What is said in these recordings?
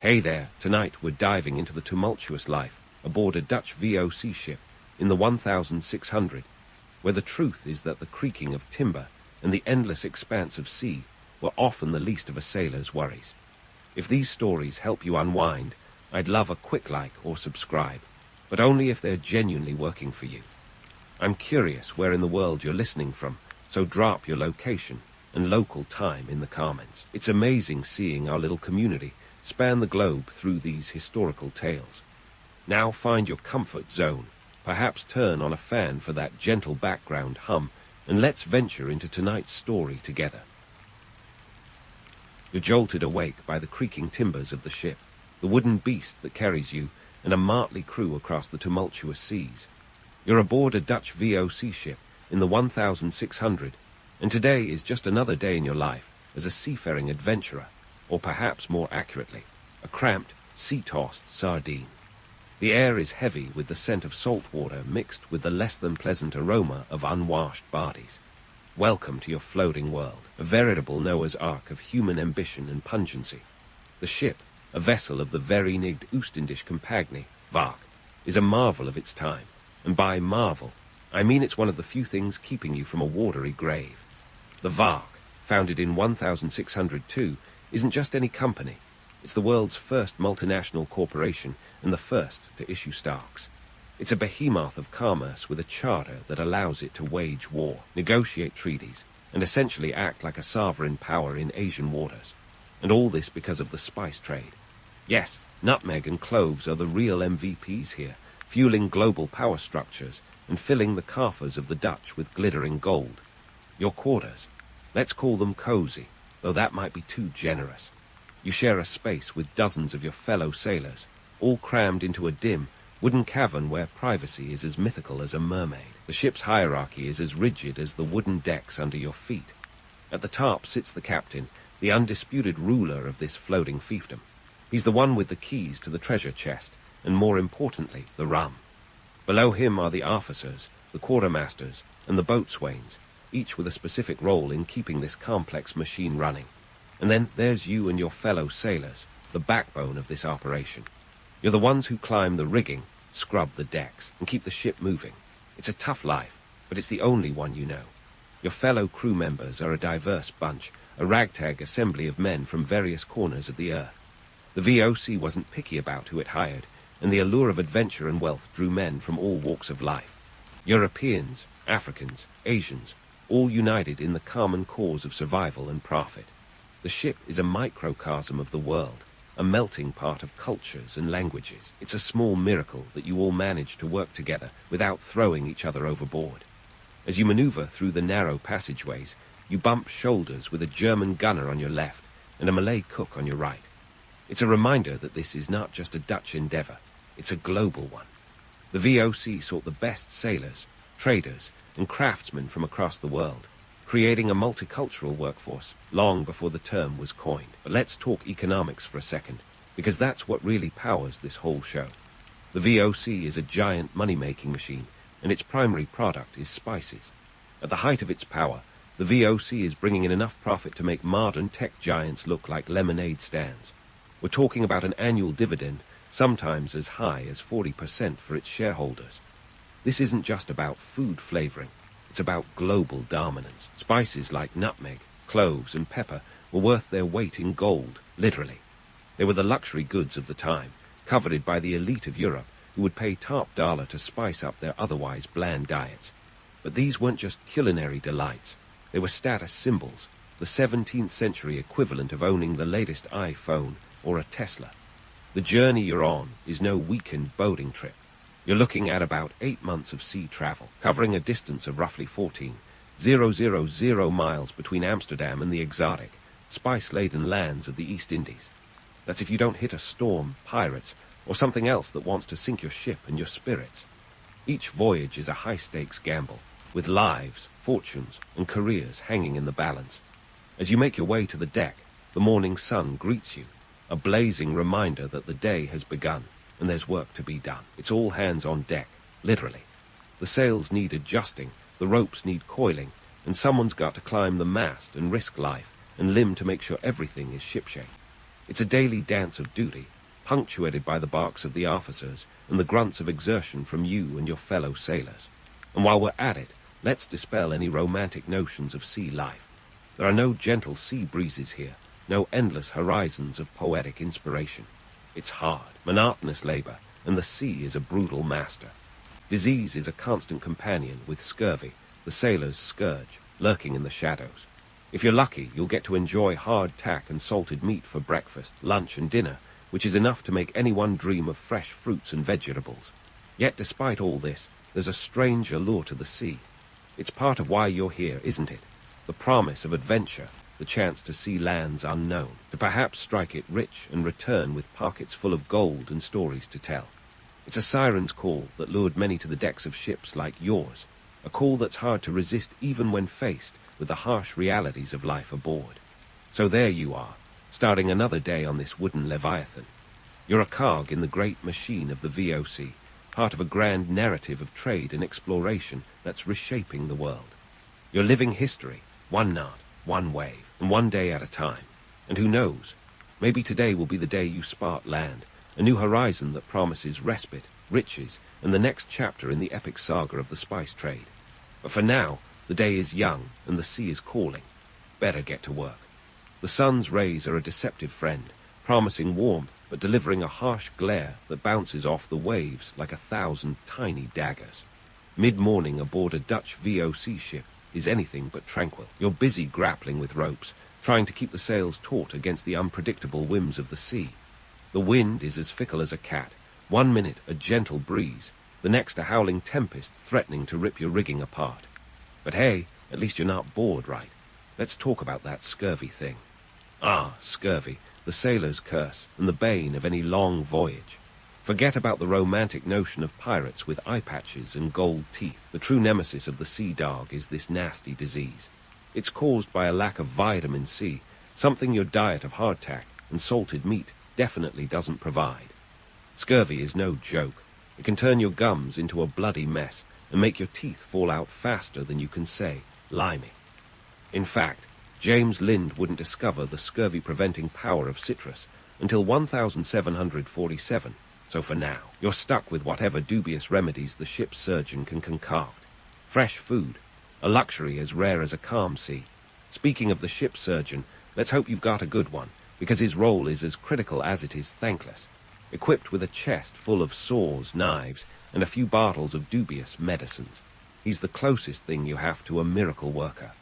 Hey there, tonight we're diving into the tumultuous life aboard a Dutch VOC ship in the 1600, where the truth is that the creaking of timber and the endless expanse of sea were often the least of a sailor's worries. If these stories help you unwind, I'd love a quick like or subscribe, but only if they're genuinely working for you. I'm curious where in the world you're listening from, so drop your location and local time in the comments. It's amazing seeing our little community span the globe through these historical tales. Now find your comfort zone, perhaps turn on a fan for that gentle background hum, and let's venture into tonight's story together. You're jolted awake by the creaking timbers of the ship, the wooden beast that carries you, and a motley crew across the tumultuous seas. You're aboard a Dutch VOC ship in the 1600, and today is just another day in your life as a seafaring adventurer, or perhaps more accurately, a cramped, sea-tossed sardine. The air is heavy with the scent of salt water mixed with the less-than-pleasant aroma of unwashed bodies. Welcome to your floating world, a veritable Noah's Ark of human ambition and pungency. The ship, a vessel of the very-nigged Oostindische Compagnie, VOC, is a marvel of its time, and by marvel, I mean it's one of the few things keeping you from a watery grave. The VOC, founded in 1602, isn't just any company. It's the world's first multinational corporation and the first to issue stocks. It's a behemoth of commerce with a charter that allows it to wage war, negotiate treaties, and essentially act like a sovereign power in Asian waters. And all this because of the spice trade. Yes, nutmeg and cloves are the real MVPs here, fueling global power structures and filling the coffers of the Dutch with glittering gold. Your quarters, let's call them cozy, though that might be too generous. You share a space with dozens of your fellow sailors, all crammed into a dim, wooden cavern where privacy is as mythical as a mermaid. The ship's hierarchy is as rigid as the wooden decks under your feet. At the top sits the captain, the undisputed ruler of this floating fiefdom. He's the one with the keys to the treasure chest, and more importantly, the rum. Below him are the officers, the quartermasters, and the boatswains, each with a specific role in keeping this complex machine running. And then there's you and your fellow sailors, the backbone of this operation. You're the ones who climb the rigging, scrub the decks, and keep the ship moving. It's a tough life, but it's the only one you know. Your fellow crew members are a diverse bunch, a ragtag assembly of men from various corners of the earth. The VOC wasn't picky about who it hired, and the allure of adventure and wealth drew men from all walks of life. Europeans, Africans, Asians, all united in the common cause of survival and profit. The ship is a microcosm of the world, a melting pot of cultures and languages. It's a small miracle that you all manage to work together without throwing each other overboard. As you maneuver through the narrow passageways, you bump shoulders with a German gunner on your left and a Malay cook on your right. It's a reminder that this is not just a Dutch endeavor, it's a global one. The VOC sought the best sailors, traders, and craftsmen from across the world, creating a multicultural workforce long before the term was coined. But let's talk economics for a second, because that's what really powers this whole show. The VOC is a giant money-making machine, and its primary product is spices. At the height of its power, the VOC is bringing in enough profit to make modern tech giants look like lemonade stands. We're talking about an annual dividend, sometimes as high as 40% for its shareholders. This isn't just about food flavoring, it's about global dominance. Spices like nutmeg, cloves, and pepper were worth their weight in gold, literally. They were the luxury goods of the time, coveted by the elite of Europe, who would pay top dollar to spice up their otherwise bland diets. But these weren't just culinary delights, they were status symbols, the 17th century equivalent of owning the latest iPhone or a Tesla. The journey you're on is no weekend boating trip. You're looking at about 8 months of sea travel, covering a distance of roughly 14,000 miles between Amsterdam and the exotic, spice-laden lands of the East Indies. That's if you don't hit a storm, pirates, or something else that wants to sink your ship and your spirits. Each voyage is a high-stakes gamble, with lives, fortunes, and careers hanging in the balance. As you make your way to the deck, the morning sun greets you, a blazing reminder that the day has begun, and there's work to be done. It's all hands on deck, literally. The sails need adjusting, the ropes need coiling, and someone's got to climb the mast and risk life and limb to make sure everything is shipshape. It's a daily dance of duty, punctuated by the barks of the officers and the grunts of exertion from you and your fellow sailors. And while we're at it, let's dispel any romantic notions of sea life. There are no gentle sea breezes here, no endless horizons of poetic inspiration. It's hard, monotonous labor, and the sea is a brutal master. Disease is a constant companion, with scurvy, the sailor's scourge, lurking in the shadows. If you're lucky, you'll get to enjoy hard tack and salted meat for breakfast, lunch, and dinner, which is enough to make anyone dream of fresh fruits and vegetables. Yet despite all this, there's a strange allure to the sea. It's part of why you're here, isn't it? The promise of adventure, the chance to see lands unknown, to perhaps strike it rich and return with pockets full of gold and stories to tell. It's a siren's call that lured many to the decks of ships like yours, a call that's hard to resist even when faced with the harsh realities of life aboard. So there you are, starting another day on this wooden Leviathan. You're a cog in the great machine of the VOC, part of a grand narrative of trade and exploration that's reshaping the world. You're living history, one knot, one wave, and one day at a time. And who knows, maybe today will be the day you spot land, a new horizon that promises respite, riches, and the next chapter in the epic saga of the spice trade. But for now, the day is young and the sea is calling. Better get to work. The sun's rays are a deceptive friend, promising warmth but delivering a harsh glare that bounces off the waves like 1,000 tiny daggers. Mid-morning aboard a Dutch VOC ship is anything but tranquil. You're busy grappling with ropes, trying to keep the sails taut against the unpredictable whims of the sea. The wind is as fickle as a cat. 1 minute a gentle breeze, the next a howling tempest threatening to rip your rigging apart. But hey, at least you're not bored, right? Let's talk about that scurvy thing. Ah, scurvy, the sailor's curse, and the bane of any long voyage. Forget about the romantic notion of pirates with eye patches and gold teeth. The true nemesis of the sea dog is this nasty disease. It's caused by a lack of vitamin C, something your diet of hardtack and salted meat definitely doesn't provide. Scurvy is no joke. It can turn your gums into a bloody mess and make your teeth fall out faster than you can say, "Limey." In fact, James Lind wouldn't discover the scurvy-preventing power of citrus until 1747, so for now, you're stuck with whatever dubious remedies the ship's surgeon can concoct. Fresh food, a luxury as rare as a calm sea. Speaking of the ship's surgeon, let's hope you've got a good one, because his role is as critical as it is thankless. Equipped with a chest full of saws, knives, and a few bottles of dubious medicines, he's the closest thing you have to a miracle worker.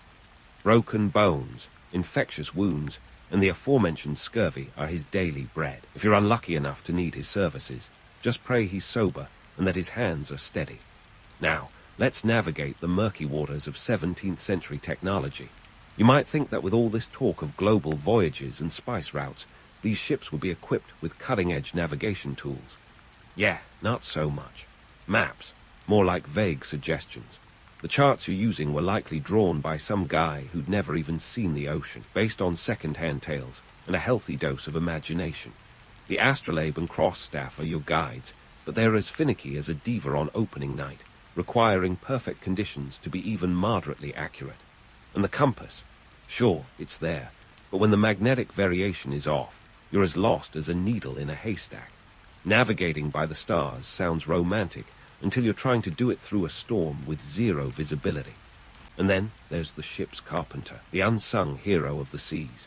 Broken bones, infectious wounds, and the aforementioned scurvy are his daily bread. If you're unlucky enough to need his services, just pray he's sober and that his hands are steady. Now, let's navigate the murky waters of 17th century technology. You might think that with all this talk of global voyages and spice routes, these ships would be equipped with cutting-edge navigation tools. Yeah, not so much. Maps, more like vague suggestions. The charts you're using were likely drawn by some guy who'd never even seen the ocean, based on second-hand tales and a healthy dose of imagination. The astrolabe and cross staff are your guides, but they're as finicky as a diva on opening night, requiring perfect conditions to be even moderately accurate. And the compass, sure, it's there, but when the magnetic variation is off, you're as lost as a needle in a haystack. Navigating by the stars sounds romantic until you're trying to do it through a storm with zero visibility. And then there's the ship's carpenter, the unsung hero of the seas.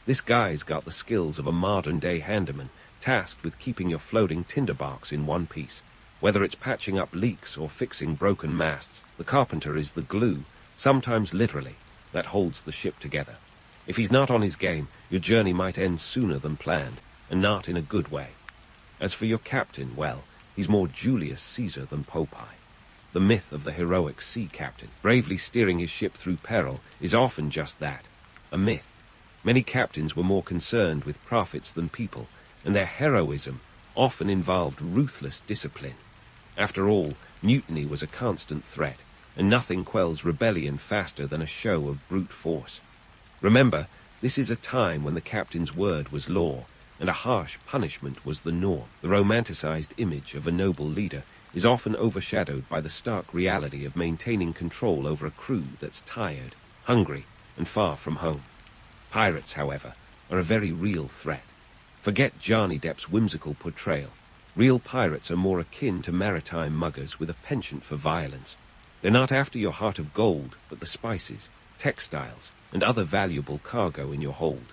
This guy's got the skills of a modern-day handyman, tasked with keeping your floating tinderbox in one piece. Whether it's patching up leaks or fixing broken masts, the carpenter is the glue, sometimes literally, that holds the ship together. If he's not on his game, your journey might end sooner than planned, and not in a good way. As for your captain, well, he's more Julius Caesar than Popeye. The myth of the heroic sea captain, bravely steering his ship through peril, is often just that, a myth. Many captains were more concerned with profits than people, and their heroism often involved ruthless discipline. After all, mutiny was a constant threat, and nothing quells rebellion faster than a show of brute force. Remember, this is a time when the captain's word was law, and a harsh punishment was the norm. The romanticized image of a noble leader is often overshadowed by the stark reality of maintaining control over a crew that's tired, hungry, and far from home. Pirates, however, are a very real threat. Forget Johnny Depp's whimsical portrayal. Real pirates are more akin to maritime muggers with a penchant for violence. They're not after your heart of gold, but the spices, textiles, and other valuable cargo in your hold.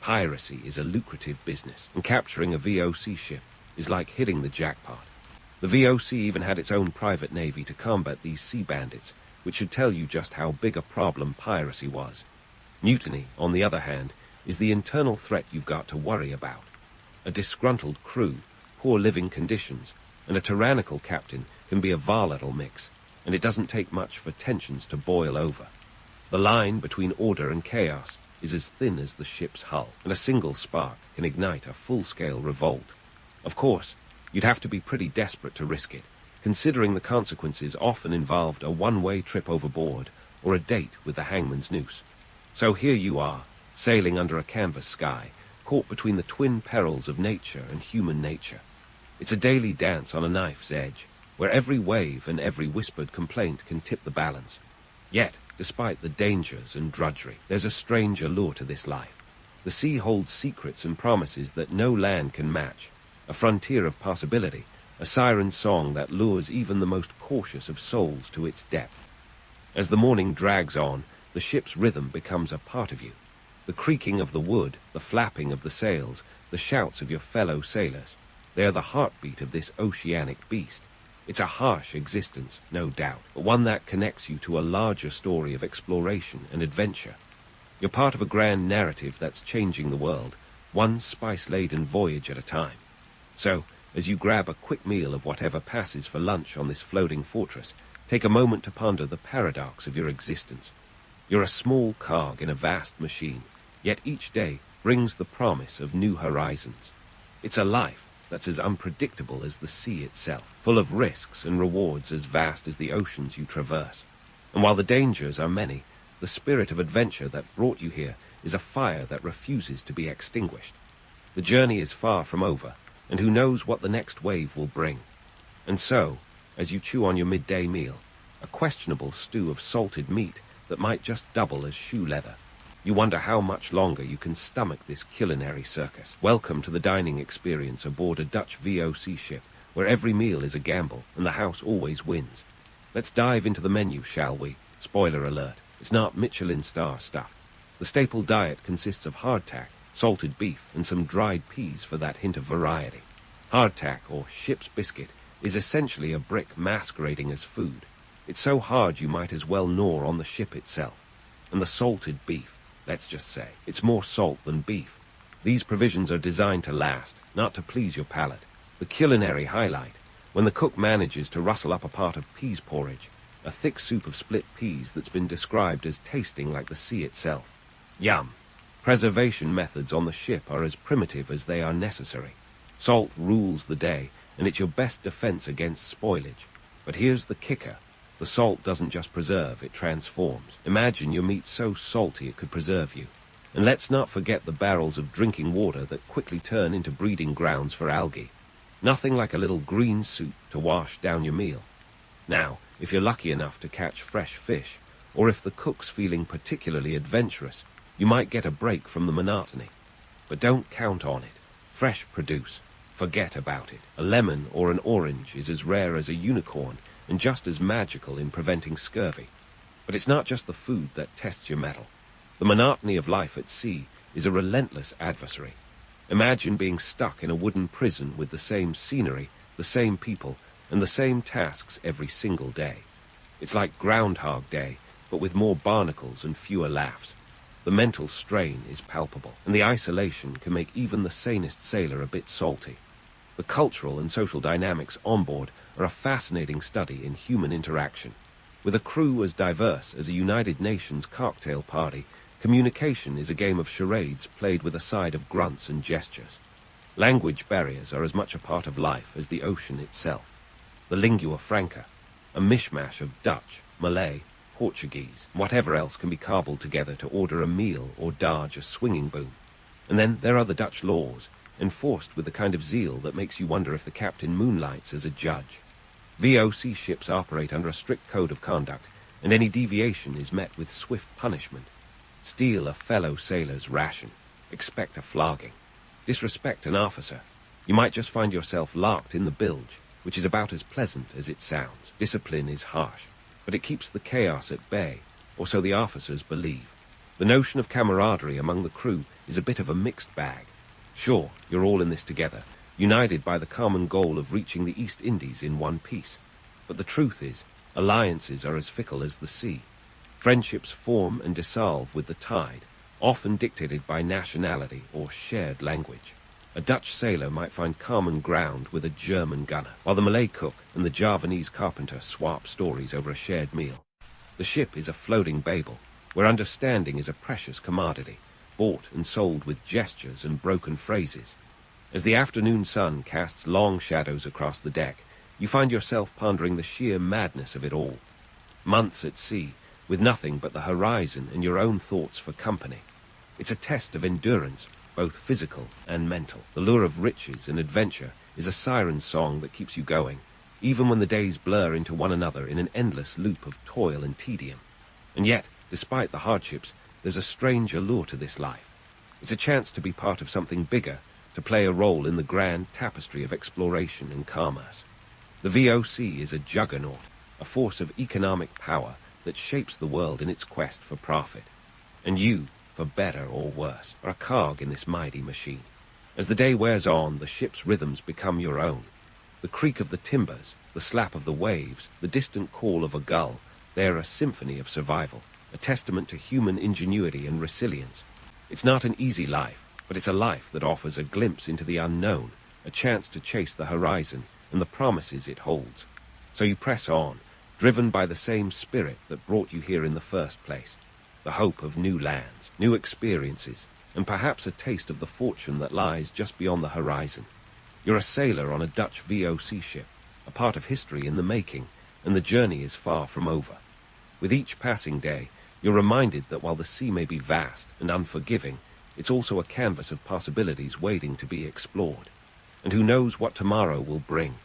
Piracy is a lucrative business, and capturing a VOC ship is like hitting the jackpot. The VOC even had its own private navy to combat these sea bandits, which should tell you just how big a problem piracy was. Mutiny, on the other hand, is the internal threat you've got to worry about. A disgruntled crew, poor living conditions, and a tyrannical captain can be a volatile mix, and it doesn't take much for tensions to boil over. The line between order and chaos is as thin as the ship's hull, and a single spark can ignite a full-scale revolt. Of course, you'd have to be pretty desperate to risk it, considering the consequences often involved a one-way trip overboard or a date with the hangman's noose. So here you are, sailing under a canvas sky, caught between the twin perils of nature and human nature. It's a daily dance on a knife's edge, where every wave and every whispered complaint can tip the balance. Yet, despite the dangers and drudgery, there's a strange allure to this life. The sea holds secrets and promises that no land can match, a frontier of possibility, a siren song that lures even the most cautious of souls to its depth. As the morning drags on, the ship's rhythm becomes a part of you. The creaking of the wood, the flapping of the sails, the shouts of your fellow sailors, they are the heartbeat of this oceanic beast. It's a harsh existence, no doubt, but one that connects you to a larger story of exploration and adventure. You're part of a grand narrative that's changing the world, one spice-laden voyage at a time. So, as you grab a quick meal of whatever passes for lunch on this floating fortress, take a moment to ponder the paradox of your existence. You're a small cog in a vast machine, yet each day brings the promise of new horizons. It's a life that's as unpredictable as the sea itself, full of risks and rewards as vast as the oceans you traverse. And while the dangers are many, the spirit of adventure that brought you here is a fire that refuses to be extinguished. The journey is far from over, and who knows what the next wave will bring. And so, as you chew on your midday meal, a questionable stew of salted meat that might just double as shoe leather, you wonder how much longer you can stomach this culinary circus. Welcome to the dining experience aboard a Dutch VOC ship, where every meal is a gamble and the house always wins. Let's dive into the menu, shall we? Spoiler alert, it's not Michelin star stuff. The staple diet consists of hardtack, salted beef, and some dried peas for that hint of variety. Hardtack, or ship's biscuit, is essentially a brick masquerading as food. It's so hard you might as well gnaw on the ship itself. And the salted beef, let's just say, it's more salt than beef. These provisions are designed to last, not to please your palate. The culinary highlight, when the cook manages to rustle up a pot of peas porridge, a thick soup of split peas that's been described as tasting like the sea itself. Yum! Preservation methods on the ship are as primitive as they are necessary. Salt rules the day, and it's your best defense against spoilage. But here's the kicker. The salt doesn't just preserve, it transforms. Imagine your meat so salty it could preserve you. And let's not forget the barrels of drinking water that quickly turn into breeding grounds for algae. Nothing like a little green soup to wash down your meal. Now, if you're lucky enough to catch fresh fish, or if the cook's feeling particularly adventurous, you might get a break from the monotony. But don't count on it. Fresh produce. Forget about it. A lemon or an orange is as rare as a unicorn, and just as magical in preventing scurvy. But it's not just the food that tests your mettle. The monotony of life at sea is a relentless adversary. Imagine being stuck in a wooden prison with the same scenery, the same people, and the same tasks every single day. It's like Groundhog Day, but with more barnacles and fewer laughs. The mental strain is palpable, and the isolation can make even the sanest sailor a bit salty. The cultural and social dynamics on board are a fascinating study in human interaction. With a crew as diverse as a United Nations cocktail party, communication is a game of charades played with a side of grunts and gestures. Language barriers are as much a part of life as the ocean itself. The lingua franca, a mishmash of Dutch, Malay, Portuguese, whatever else can be cobbled together to order a meal or dodge a swinging boom. And then there are the Dutch laws, enforced with the kind of zeal that makes you wonder if the captain moonlights as a judge. VOC ships operate under a strict code of conduct, and any deviation is met with swift punishment. Steal a fellow sailor's ration. Expect a flogging. Disrespect an officer, you might just find yourself larked in the bilge, which is about as pleasant as it sounds. Discipline is harsh, but it keeps the chaos at bay, or so the officers believe. The notion of camaraderie among the crew is a bit of a mixed bag. Sure, you're all in this together, united by the common goal of reaching the East Indies in one piece. But the truth is, alliances are as fickle as the sea. Friendships form and dissolve with the tide, often dictated by nationality or shared language. A Dutch sailor might find common ground with a German gunner, while the Malay cook and the Javanese carpenter swap stories over a shared meal. The ship is a floating Babel, where understanding is a precious commodity, bought and sold with gestures and broken phrases. As the afternoon sun casts long shadows across the deck, you find yourself pondering the sheer madness of it all. Months at sea, with nothing but the horizon and your own thoughts for company. It's a test of endurance, both physical and mental. The lure of riches and adventure is a siren song that keeps you going, even when the days blur into one another in an endless loop of toil and tedium. And yet, despite the hardships, there's a strange allure to this life. It's a chance to be part of something bigger, to play a role in the grand tapestry of exploration and commerce. The VOC is a juggernaut, a force of economic power that shapes the world in its quest for profit. And you, for better or worse, are a cog in this mighty machine. As the day wears on, the ship's rhythms become your own. The creak of the timbers, the slap of the waves, the distant call of a gull, they are a symphony of survival, a testament to human ingenuity and resilience. It's not an easy life, but it's a life that offers a glimpse into the unknown, a chance to chase the horizon and the promises it holds. So you press on, driven by the same spirit that brought you here in the first place, the hope of new lands, new experiences, and perhaps a taste of the fortune that lies just beyond the horizon. You're a sailor on a Dutch VOC ship, a part of history in the making, and the journey is far from over. With each passing day, you're reminded that while the sea may be vast and unforgiving, it's also a canvas of possibilities waiting to be explored. And who knows what tomorrow will bring?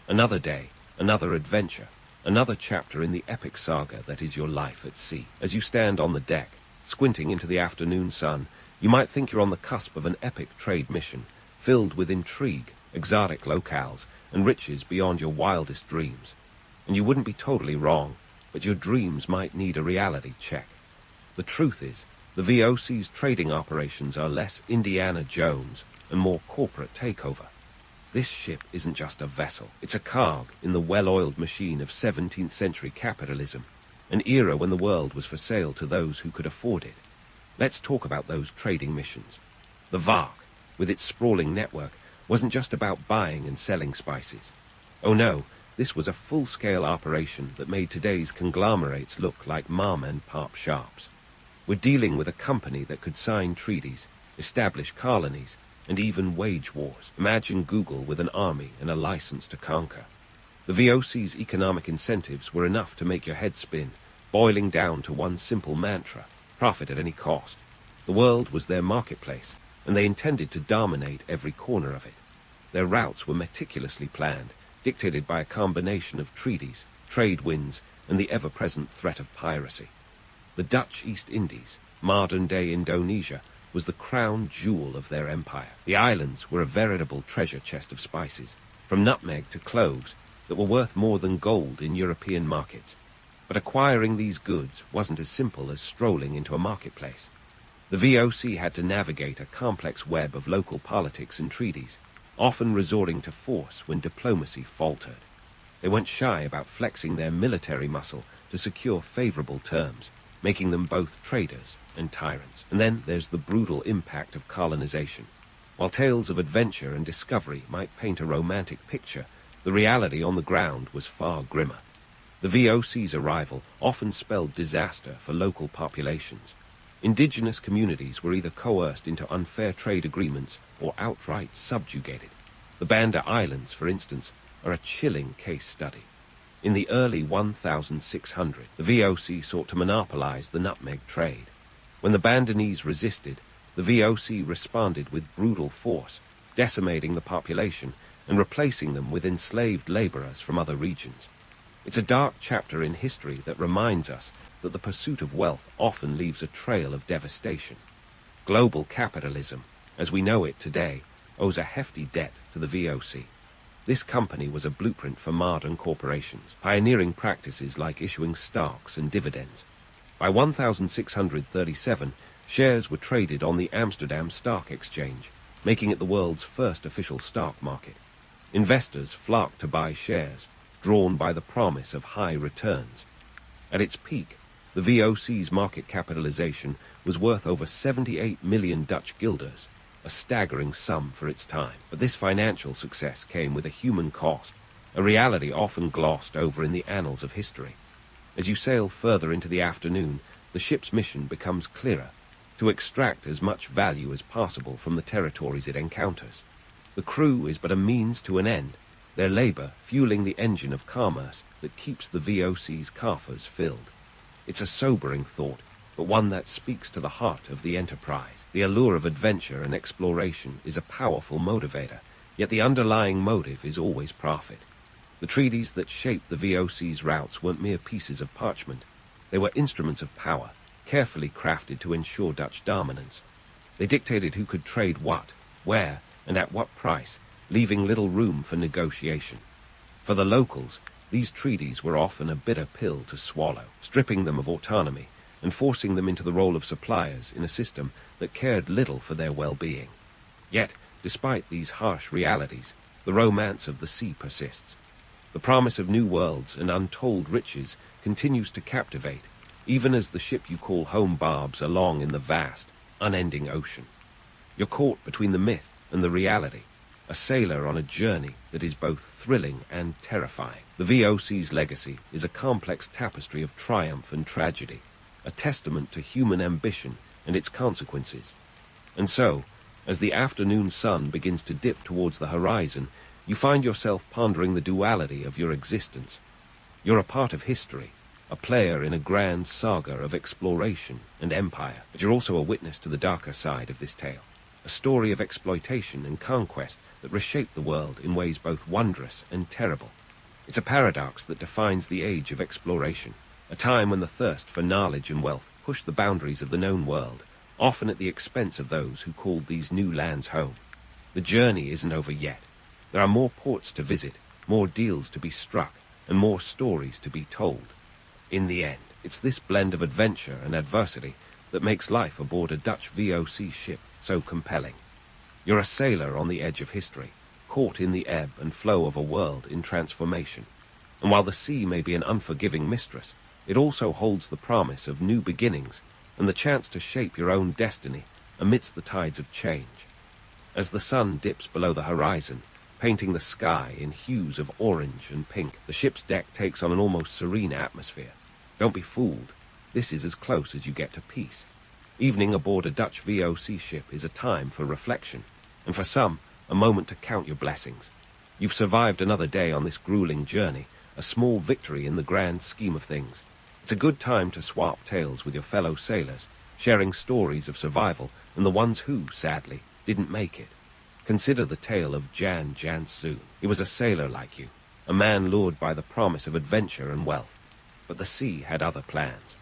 Another day, another adventure, another chapter in the epic saga that is your life at sea. As you stand on the deck, squinting into the afternoon sun, you might think you're on the cusp of an epic trade mission, filled with intrigue, exotic locales, and riches beyond your wildest dreams. And you wouldn't be totally wrong, but your dreams might need a reality check. The truth is, the VOC's trading operations are less Indiana Jones and more corporate takeover. This ship isn't just a vessel, it's a cog in the well-oiled machine of 17th century capitalism, an era when the world was for sale to those who could afford it. Let's talk about those trading missions. The VOC, with its sprawling network, wasn't just about buying and selling spices. Oh no, this was a full-scale operation that made today's conglomerates look like mom-and-pop shops. We're dealing with a company that could sign treaties, establish colonies, and even wage wars. Imagine Google with an army and a license to conquer. The VOC's economic incentives were enough to make your head spin, boiling down to one simple mantra: profit at any cost. The world was their marketplace, and they intended to dominate every corner of it. Their routes were meticulously planned, dictated by a combination of treaties, trade winds, and the ever-present threat of piracy. The Dutch East Indies, modern-day Indonesia, was the crown jewel of their empire. The islands were a veritable treasure chest of spices, from nutmeg to cloves, that were worth more than gold in European markets. But acquiring these goods wasn't as simple as strolling into a marketplace. The VOC had to navigate a complex web of local politics and treaties, often resorting to force when diplomacy faltered. They weren't shy about flexing their military muscle to secure favorable terms, making them both traders and tyrants. And then there's the brutal impact of colonization. While tales of adventure and discovery might paint a romantic picture, the reality on the ground was far grimmer. The VOC's arrival often spelled disaster for local populations. Indigenous communities were either coerced into unfair trade agreements or outright subjugated. The Banda Islands, for instance, are a chilling case study. In the early 1600, the VOC sought to monopolize the nutmeg trade. When the Bandanese resisted, the VOC responded with brutal force, decimating the population and replacing them with enslaved laborers from other regions. It's a dark chapter in history that reminds us that the pursuit of wealth often leaves a trail of devastation. Global capitalism, as we know it today, owes a hefty debt to the VOC. This company was a blueprint for modern corporations, pioneering practices like issuing stocks and dividends. By 1637, shares were traded on the Amsterdam Stock Exchange, making it the world's first official stock market. Investors flocked to buy shares, drawn by the promise of high returns. At its peak, the VOC's market capitalization was worth over 78 million Dutch guilders, a staggering sum for its time. But this financial success came with a human cost, a reality often glossed over in the annals of history. As you sail further into the afternoon, the ship's mission becomes clearer: to extract as much value as possible from the territories it encounters. The crew is but a means to an end, their labor fueling the engine of commerce that keeps the VOC's coffers filled. It's a sobering thought, but one that speaks to the heart of the enterprise. The allure of adventure and exploration is a powerful motivator, yet the underlying motive is always profit. The treaties that shaped the VOC's routes weren't mere pieces of parchment. They were instruments of power, carefully crafted to ensure Dutch dominance. They dictated who could trade what, where, and at what price, leaving little room for negotiation. For the locals, these treaties were often a bitter pill to swallow, stripping them of autonomy and forcing them into the role of suppliers in a system that cared little for their well-being. Yet, despite these harsh realities, the romance of the sea persists. The promise of new worlds and untold riches continues to captivate, even as the ship you call home barbs along in the vast, unending ocean. You're caught between the myth and the reality, a sailor on a journey that is both thrilling and terrifying. The VOC's legacy is a complex tapestry of triumph and tragedy, a testament to human ambition and its consequences. And so, as the afternoon sun begins to dip towards the horizon, you find yourself pondering the duality of your existence. You're a part of history, a player in a grand saga of exploration and empire, but you're also a witness to the darker side of this tale, a story of exploitation and conquest that reshaped the world in ways both wondrous and terrible. It's a paradox that defines the age of exploration, a time when the thirst for knowledge and wealth pushed the boundaries of the known world, often at the expense of those who called these new lands home. The journey isn't over yet. There are more ports to visit, more deals to be struck, and more stories to be told. In the end, it's this blend of adventure and adversity that makes life aboard a Dutch VOC ship so compelling. You're a sailor on the edge of history, caught in the ebb and flow of a world in transformation. And while the sea may be an unforgiving mistress, it also holds the promise of new beginnings and the chance to shape your own destiny amidst the tides of change. As the sun dips below the horizon, painting the sky in hues of orange and pink, the ship's deck takes on an almost serene atmosphere. Don't be fooled. This is as close as you get to peace. Evening aboard a Dutch VOC ship is a time for reflection, and for some, a moment to count your blessings. You've survived another day on this grueling journey, a small victory in the grand scheme of things. It's a good time to swap tales with your fellow sailors, sharing stories of survival and the ones who, sadly, didn't make it. Consider the tale of Jan Jansoon. He was a sailor like you, a man lured by the promise of adventure and wealth. But the sea had other plans.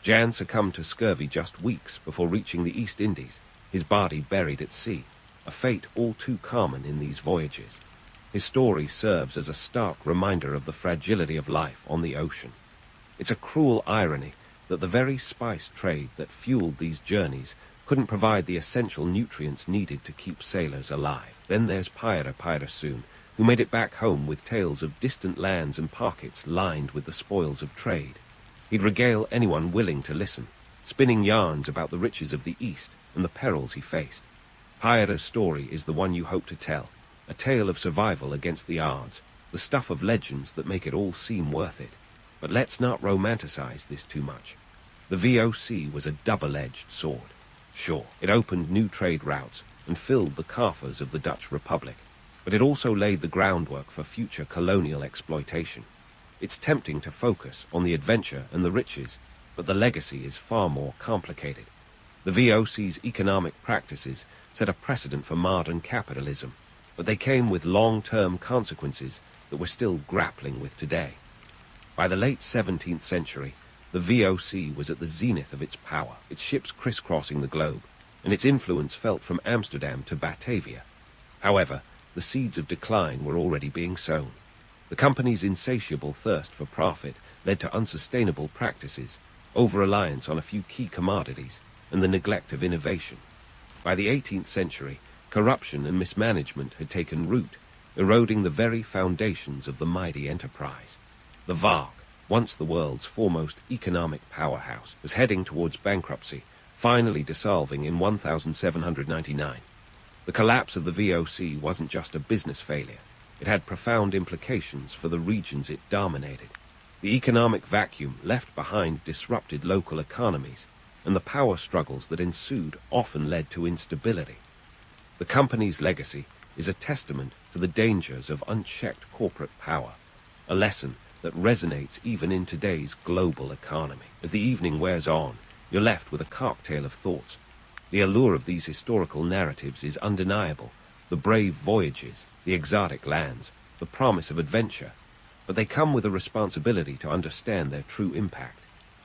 Jan succumbed to scurvy just weeks before reaching the East Indies, his body buried at sea, a fate all too common in these voyages. His story serves as a stark reminder of the fragility of life on the ocean. It's a cruel irony that the very spice trade that fueled these journeys couldn't provide the essential nutrients needed to keep sailors alive. Then there's Pirasoon, who made it back home with tales of distant lands and pockets lined with the spoils of trade. He'd regale anyone willing to listen, spinning yarns about the riches of the East and the perils he faced. Pira's story is the one you hope to tell, a tale of survival against the odds, the stuff of legends that make it all seem worth it. But let's not romanticize this too much. The VOC was a double-edged sword. Sure, it opened new trade routes and filled the coffers of the Dutch Republic, but it also laid the groundwork for future colonial exploitation. It's tempting to focus on the adventure and the riches, but the legacy is far more complicated. The VOC's economic practices set a precedent for modern capitalism, but they came with long-term consequences that we're still grappling with today. By the late 17th century, the VOC was at the zenith of its power, its ships crisscrossing the globe, and its influence felt from Amsterdam to Batavia. However, the seeds of decline were already being sown. The company's insatiable thirst for profit led to unsustainable practices, over-reliance on a few key commodities, and the neglect of innovation. By the 18th century, corruption and mismanagement had taken root, eroding the very foundations of the mighty enterprise. The VOC, once the world's foremost economic powerhouse, was heading towards bankruptcy, finally dissolving in 1799. The collapse of the VOC wasn't just a business failure. It had profound implications for the regions it dominated. The economic vacuum left behind disrupted local economies, and the power struggles that ensued often led to instability. The company's legacy is a testament to the dangers of unchecked corporate power, a lesson that resonates even in today's global economy. As the evening wears on, you're left with a cocktail of thoughts. The allure of these historical narratives is undeniable. The brave voyages, the exotic lands, the promise of adventure. But they come with a responsibility to understand their true impact.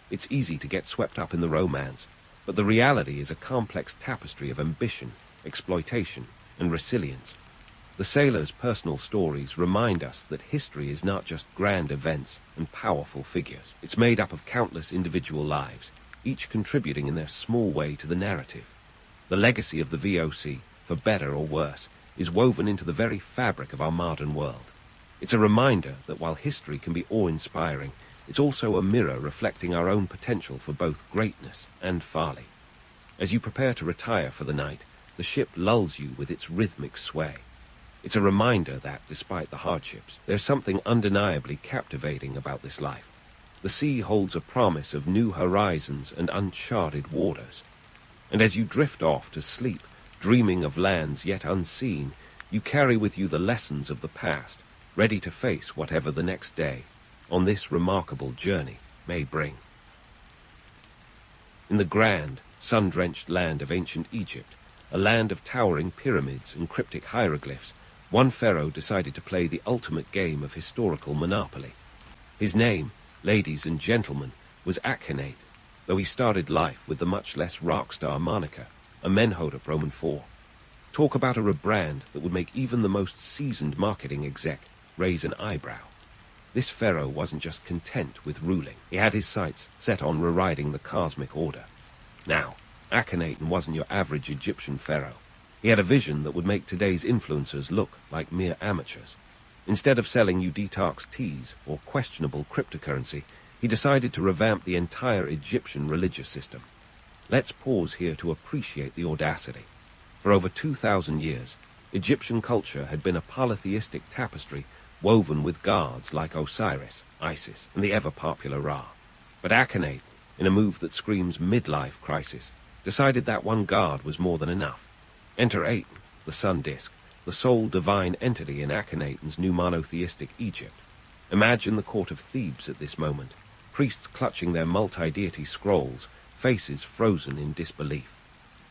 It's easy to get swept up in the romance, but the reality is a complex tapestry of ambition, exploitation, and resilience. The sailors' personal stories remind us that history is not just grand events and powerful figures. It's made up of countless individual lives, each contributing in their small way to the narrative. The legacy of the VOC, for better or worse, is woven into the very fabric of our modern world. It's a reminder that while history can be awe-inspiring, it's also a mirror reflecting our own potential for both greatness and folly. As you prepare to retire for the night, the ship lulls you with its rhythmic sway. It's a reminder that, despite the hardships, there's something undeniably captivating about this life. The sea holds a promise of new horizons and uncharted waters. And as you drift off to sleep, dreaming of lands yet unseen, you carry with you the lessons of the past, ready to face whatever the next day, on this remarkable journey, may bring. In the grand, sun-drenched land of ancient Egypt, a land of towering pyramids and cryptic hieroglyphs, one pharaoh decided to play the ultimate game of historical monopoly. His name, ladies and gentlemen, was Akhenaten, though he started life with the much less rock star moniker, Amenhotep IV. Talk about a rebrand that would make even the most seasoned marketing exec raise an eyebrow. This pharaoh wasn't just content with ruling. He had his sights set on rewriting the cosmic order. Now, Akhenaten wasn't your average Egyptian pharaoh. He had a vision that would make today's influencers look like mere amateurs. Instead of selling you detox teas or questionable cryptocurrency, he decided to revamp the entire Egyptian religious system. Let's pause here to appreciate the audacity. For over 2,000 years, Egyptian culture had been a polytheistic tapestry woven with gods like Osiris, Isis, and the ever-popular Ra. But Akhenaten, in a move that screams midlife crisis, decided that one god was more than enough. Enter Aten, the sun disk, the sole divine entity in Akhenaten's new monotheistic Egypt. Imagine the court of Thebes at this moment, priests clutching their multi-deity scrolls, faces frozen in disbelief.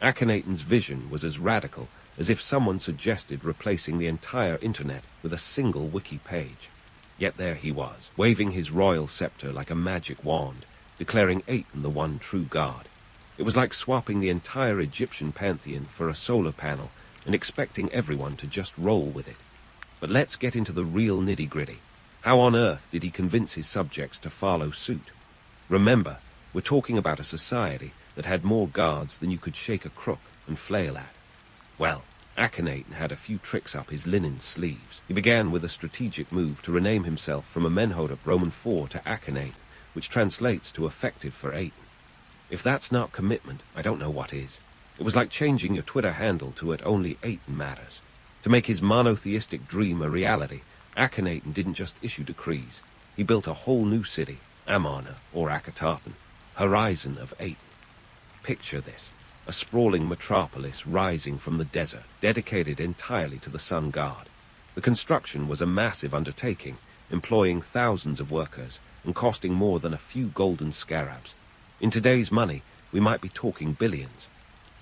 Akhenaten's vision was as radical as if someone suggested replacing the entire internet with a single wiki page. Yet there he was, waving his royal scepter like a magic wand, declaring Aten the one true god. It was like swapping the entire Egyptian pantheon for a solar panel and expecting everyone to just roll with it. But let's get into the real nitty-gritty. How on earth did he convince his subjects to follow suit? Remember, we're talking about a society that had more gods than you could shake a crook and flail at. Well, Akhenaten had a few tricks up his linen sleeves. He began with a strategic move to rename himself from Amenhotep IV to Akhenaten, which translates to effective for Aten. If that's not commitment, I don't know what is. It was like changing your Twitter handle to "It Only Aten Matters." To make his monotheistic dream a reality, Akhenaten didn't just issue decrees. He built a whole new city, Amarna, or Akhenaten, Horizon of Aten. Picture this, a sprawling metropolis rising from the desert, dedicated entirely to the sun god. The construction was a massive undertaking, employing thousands of workers and costing more than a few golden scarabs. In today's money, we might be talking billions.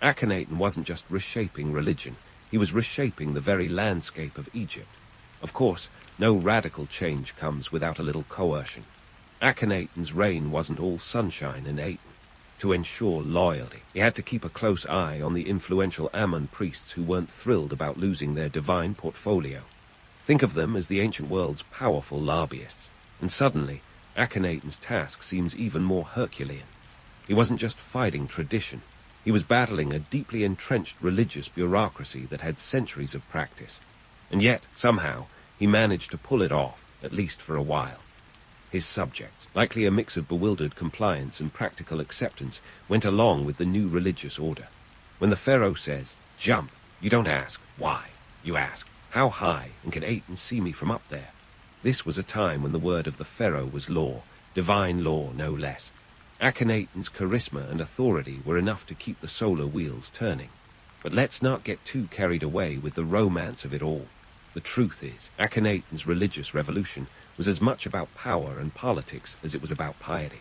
Akhenaten wasn't just reshaping religion, he was reshaping the very landscape of Egypt. Of course, no radical change comes without a little coercion. Akhenaten's reign wasn't all sunshine and Aten. to ensure loyalty. He had to keep a close eye on the influential Ammon priests who weren't thrilled about losing their divine portfolio. Think of them as the ancient world's powerful lobbyists, and suddenly, Akhenaten's task seems even more Herculean. He wasn't just fighting tradition. He was battling a deeply entrenched religious bureaucracy that had centuries of practice. And yet, somehow, he managed to pull it off, at least for a while. His subjects, likely a mix of bewildered compliance and practical acceptance, went along with the new religious order. When the pharaoh says, "Jump," you don't ask, "Why?" You ask, "How high, and can Aten see me from up there?" This was a time when the word of the pharaoh was law, divine law no less. Akhenaten's charisma and authority were enough to keep the solar wheels turning. But let's not get too carried away with the romance of it all. The truth is, Akhenaten's religious revolution was as much about power and politics as it was about piety.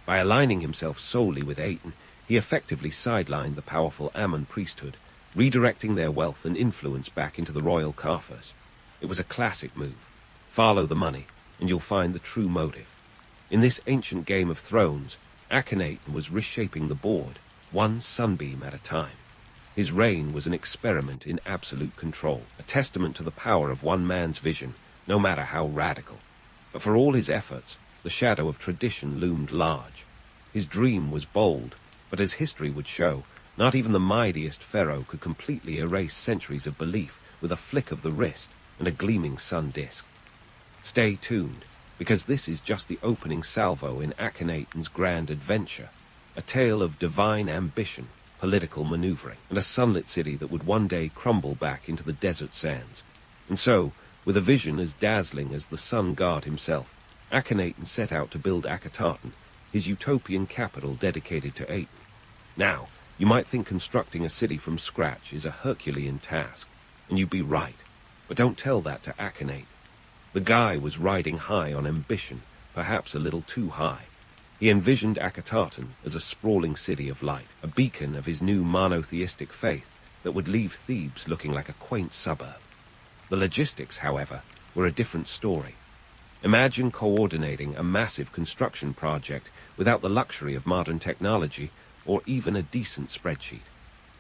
By aligning himself solely with Aten, he effectively sidelined the powerful Ammon priesthood, redirecting their wealth and influence back into the royal coffers. It was a classic move. Follow the money, and you'll find the true motive. In this ancient game of thrones, Akhenaten was reshaping the board, one sunbeam at a time. His reign was an experiment in absolute control, a testament to the power of one man's vision, no matter how radical. But for all his efforts, the shadow of tradition loomed large. His dream was bold, but as history would show, not even the mightiest pharaoh could completely erase centuries of belief with a flick of the wrist and a gleaming sun disk. Stay tuned, because this is just the opening salvo in Akhenaten's grand adventure, a tale of divine ambition, political maneuvering, and a sunlit city that would one day crumble back into the desert sands. And so, with a vision as dazzling as the sun god himself, Akhenaten set out to build Akhenaten, his utopian capital dedicated to Aten. Now, you might think constructing a city from scratch is a Herculean task, and you'd be right, but don't tell that to Akhenaten. The guy was riding high on ambition, perhaps a little too high. He envisioned Akhenaten as a sprawling city of light, a beacon of his new monotheistic faith that would leave Thebes looking like a quaint suburb. The logistics, however, were a different story. Imagine coordinating a massive construction project without the luxury of modern technology or even a decent spreadsheet.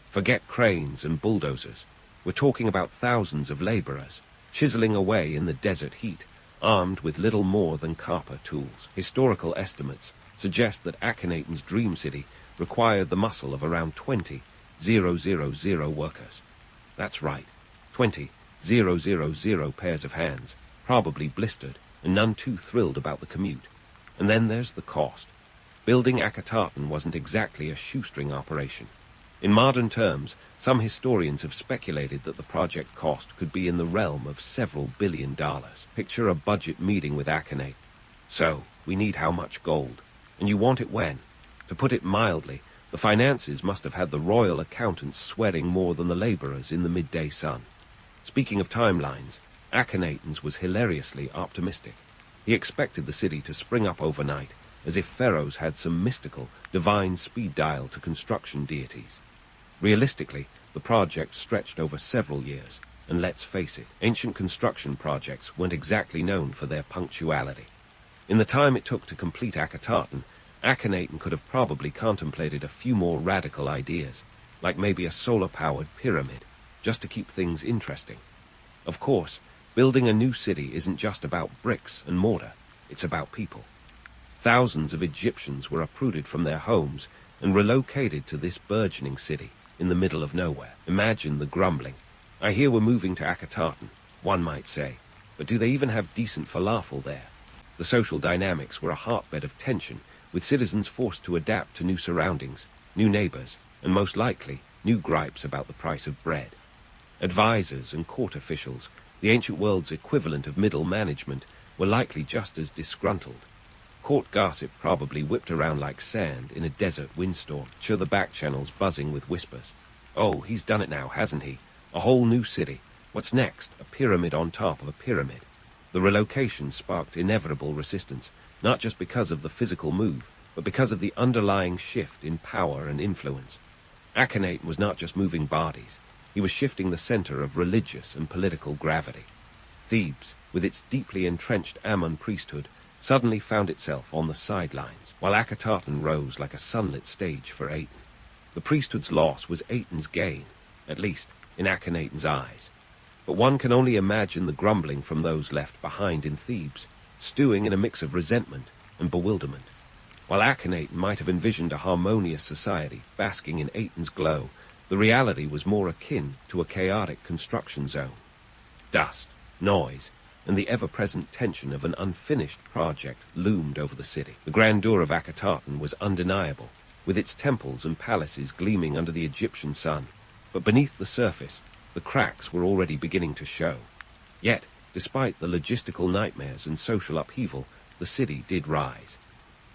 Forget cranes and bulldozers. We're talking about thousands of laborers, chiseling away in the desert heat, armed with little more than copper tools. Historical estimates suggest that Akhenaten's dream city required the muscle of around 20,000 workers. That's right, 20,000 pairs of hands, probably blistered and none too thrilled about the commute. And then there's the cost. Building Akhenaten wasn't exactly a shoestring operation. In modern terms, some historians have speculated that the project cost could be in the realm of several $1 billion. Picture a budget meeting with Akhenaten. So, we need how much gold? And you want it when? To put it mildly, the finances must have had the royal accountants sweating more than the laborers in the midday sun. Speaking of timelines, Akhenaten's was hilariously optimistic. He expected the city to spring up overnight, as if pharaohs had some mystical, divine speed dial to construction deities. Realistically, the project stretched over several years, and let's face it, ancient construction projects weren't exactly known for their punctuality. In the time it took to complete Akhenaten, Akhenaten could have probably contemplated a few more radical ideas, like maybe a solar-powered pyramid, just to keep things interesting. Of course, building a new city isn't just about bricks and mortar, it's about people. Thousands of Egyptians were uprooted from their homes and relocated to this burgeoning city in the middle of nowhere. Imagine the grumbling. I hear we're moving to Akhenaten, one might say, but do they even have decent falafel there? The social dynamics were a hotbed of tension, with citizens forced to adapt to new surroundings, new neighbors, and most likely, new gripes about the price of bread. Advisors and court officials, the ancient world's equivalent of middle management, were likely just as disgruntled. Court gossip probably whipped around like sand in a desert windstorm, the back channels buzzing with whispers. Oh, he's done it now, hasn't he? A whole new city. What's next? A pyramid on top of a pyramid. The relocation sparked inevitable resistance, not just because of the physical move, but because of the underlying shift in power and influence. Akhenaten was not just moving bodies. He was shifting the center of religious and political gravity. Thebes, with its deeply entrenched Ammon priesthood, suddenly found itself on the sidelines, while Akhenaten rose like a sunlit stage for Aten. The priesthood's loss was Aten's gain, at least in Akhenaten's eyes. But one can only imagine the grumbling from those left behind in Thebes, stewing in a mix of resentment and bewilderment. While Akhenaten might have envisioned a harmonious society basking in Aten's glow, the reality was more akin to a chaotic construction zone. Dust, noise, and the ever-present tension of an unfinished project loomed over the city. The grandeur of Akhenaten was undeniable, with its temples and palaces gleaming under the Egyptian sun, but beneath the surface, the cracks were already beginning to show. Yet, despite the logistical nightmares and social upheaval, the city did rise.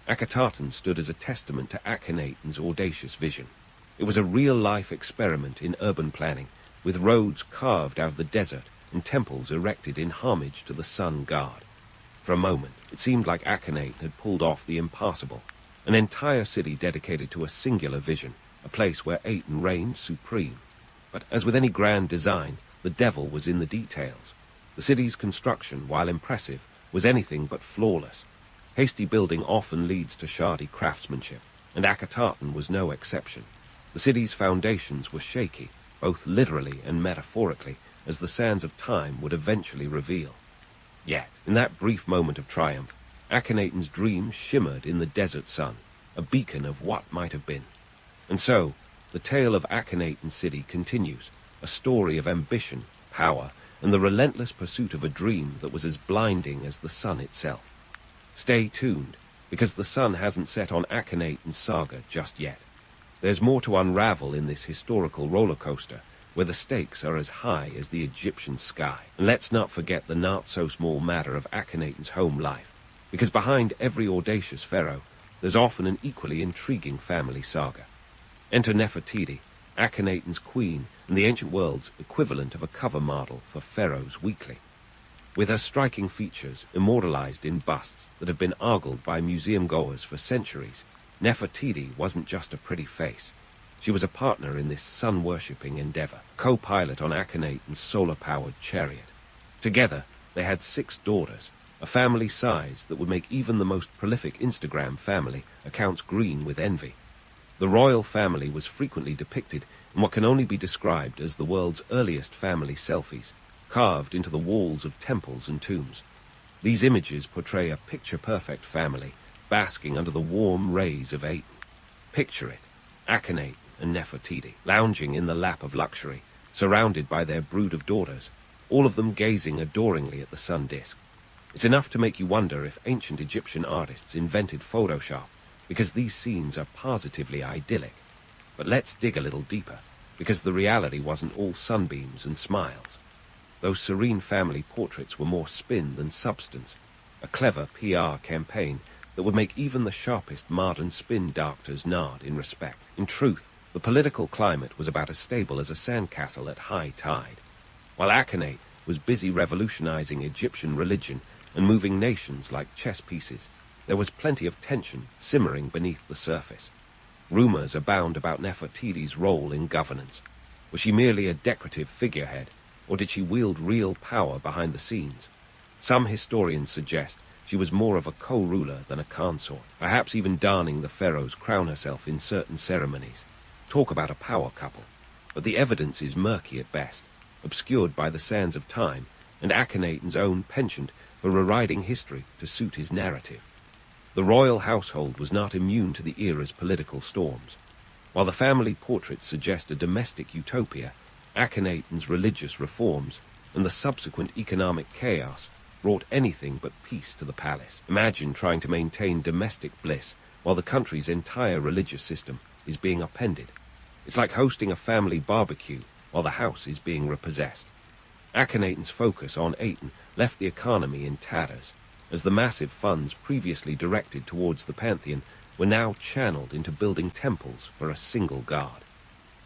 Akhenaten stood as a testament to Akhenaten's audacious vision. It was a real-life experiment in urban planning, with roads carved out of the desert and temples erected in homage to the sun god. For a moment, it seemed like Akhenaten had pulled off the impossible, an entire city dedicated to a singular vision, a place where Aten reigned supreme. But as with any grand design, the devil was in the details. The city's construction, while impressive, was anything but flawless. Hasty building often leads to shoddy craftsmanship, and Akhenaten was no exception. The city's foundations were shaky, both literally and metaphorically, as the sands of time would eventually reveal. Yet, in that brief moment of triumph, Akhenaten's dream shimmered in the desert sun, a beacon of what might have been. And so, the tale of Akhenaten's city continues, a story of ambition, power, and the relentless pursuit of a dream that was as blinding as the sun itself. Stay tuned, because the sun hasn't set on Akhenaten's saga just yet. There's more to unravel in this historical roller coaster, where the stakes are as high as the Egyptian sky. And let's not forget the not-so-small matter of Akhenaten's home life, because behind every audacious pharaoh, there's often an equally intriguing family saga. Enter Nefertiti, Akhenaten's queen and the ancient world's equivalent of a cover model for Pharaoh's Weekly. With her striking features immortalized in busts that have been ogled by museum-goers for centuries, Nefertiti wasn't just a pretty face. She was a partner in this sun-worshipping endeavor, co-pilot on Akhenaten's solar-powered chariot. Together, they had 6 daughters, a family size that would make even the most prolific Instagram family accounts green with envy. The royal family was frequently depicted in what can only be described as the world's earliest family selfies, carved into the walls of temples and tombs. These images portray a picture-perfect family, basking under the warm rays of Aten. Picture it, Akhenaten and Nefertiti, lounging in the lap of luxury, surrounded by their brood of daughters, all of them gazing adoringly at the sun disk. It's enough to make you wonder if ancient Egyptian artists invented Photoshop, because these scenes are positively idyllic. But let's dig a little deeper, because the reality wasn't all sunbeams and smiles. Those serene family portraits were more spin than substance, a clever PR campaign that would make even the sharpest modern spin doctors nod in respect. In truth, the political climate was about as stable as a sandcastle at high tide. While Akhenaten was busy revolutionizing Egyptian religion and moving nations like chess pieces, there was plenty of tension simmering beneath the surface. Rumors abound about Nefertiti's role in governance. Was she merely a decorative figurehead, or did she wield real power behind the scenes? Some historians suggest she was more of a co-ruler than a consort, perhaps even donning the pharaoh's crown herself in certain ceremonies. Talk about a power couple. But the evidence is murky at best, obscured by the sands of time and Akhenaten's own penchant for rewriting history to suit his narrative. The royal household was not immune to the era's political storms. While the family portraits suggest a domestic utopia, Akhenaten's religious reforms and the subsequent economic chaos brought anything but peace to the palace. Imagine trying to maintain domestic bliss while the country's entire religious system is being upended. It's like hosting a family barbecue while the house is being repossessed. Akhenaten's focus on Aten left the economy in tatters, as the massive funds previously directed towards the pantheon were now channeled into building temples for a single god.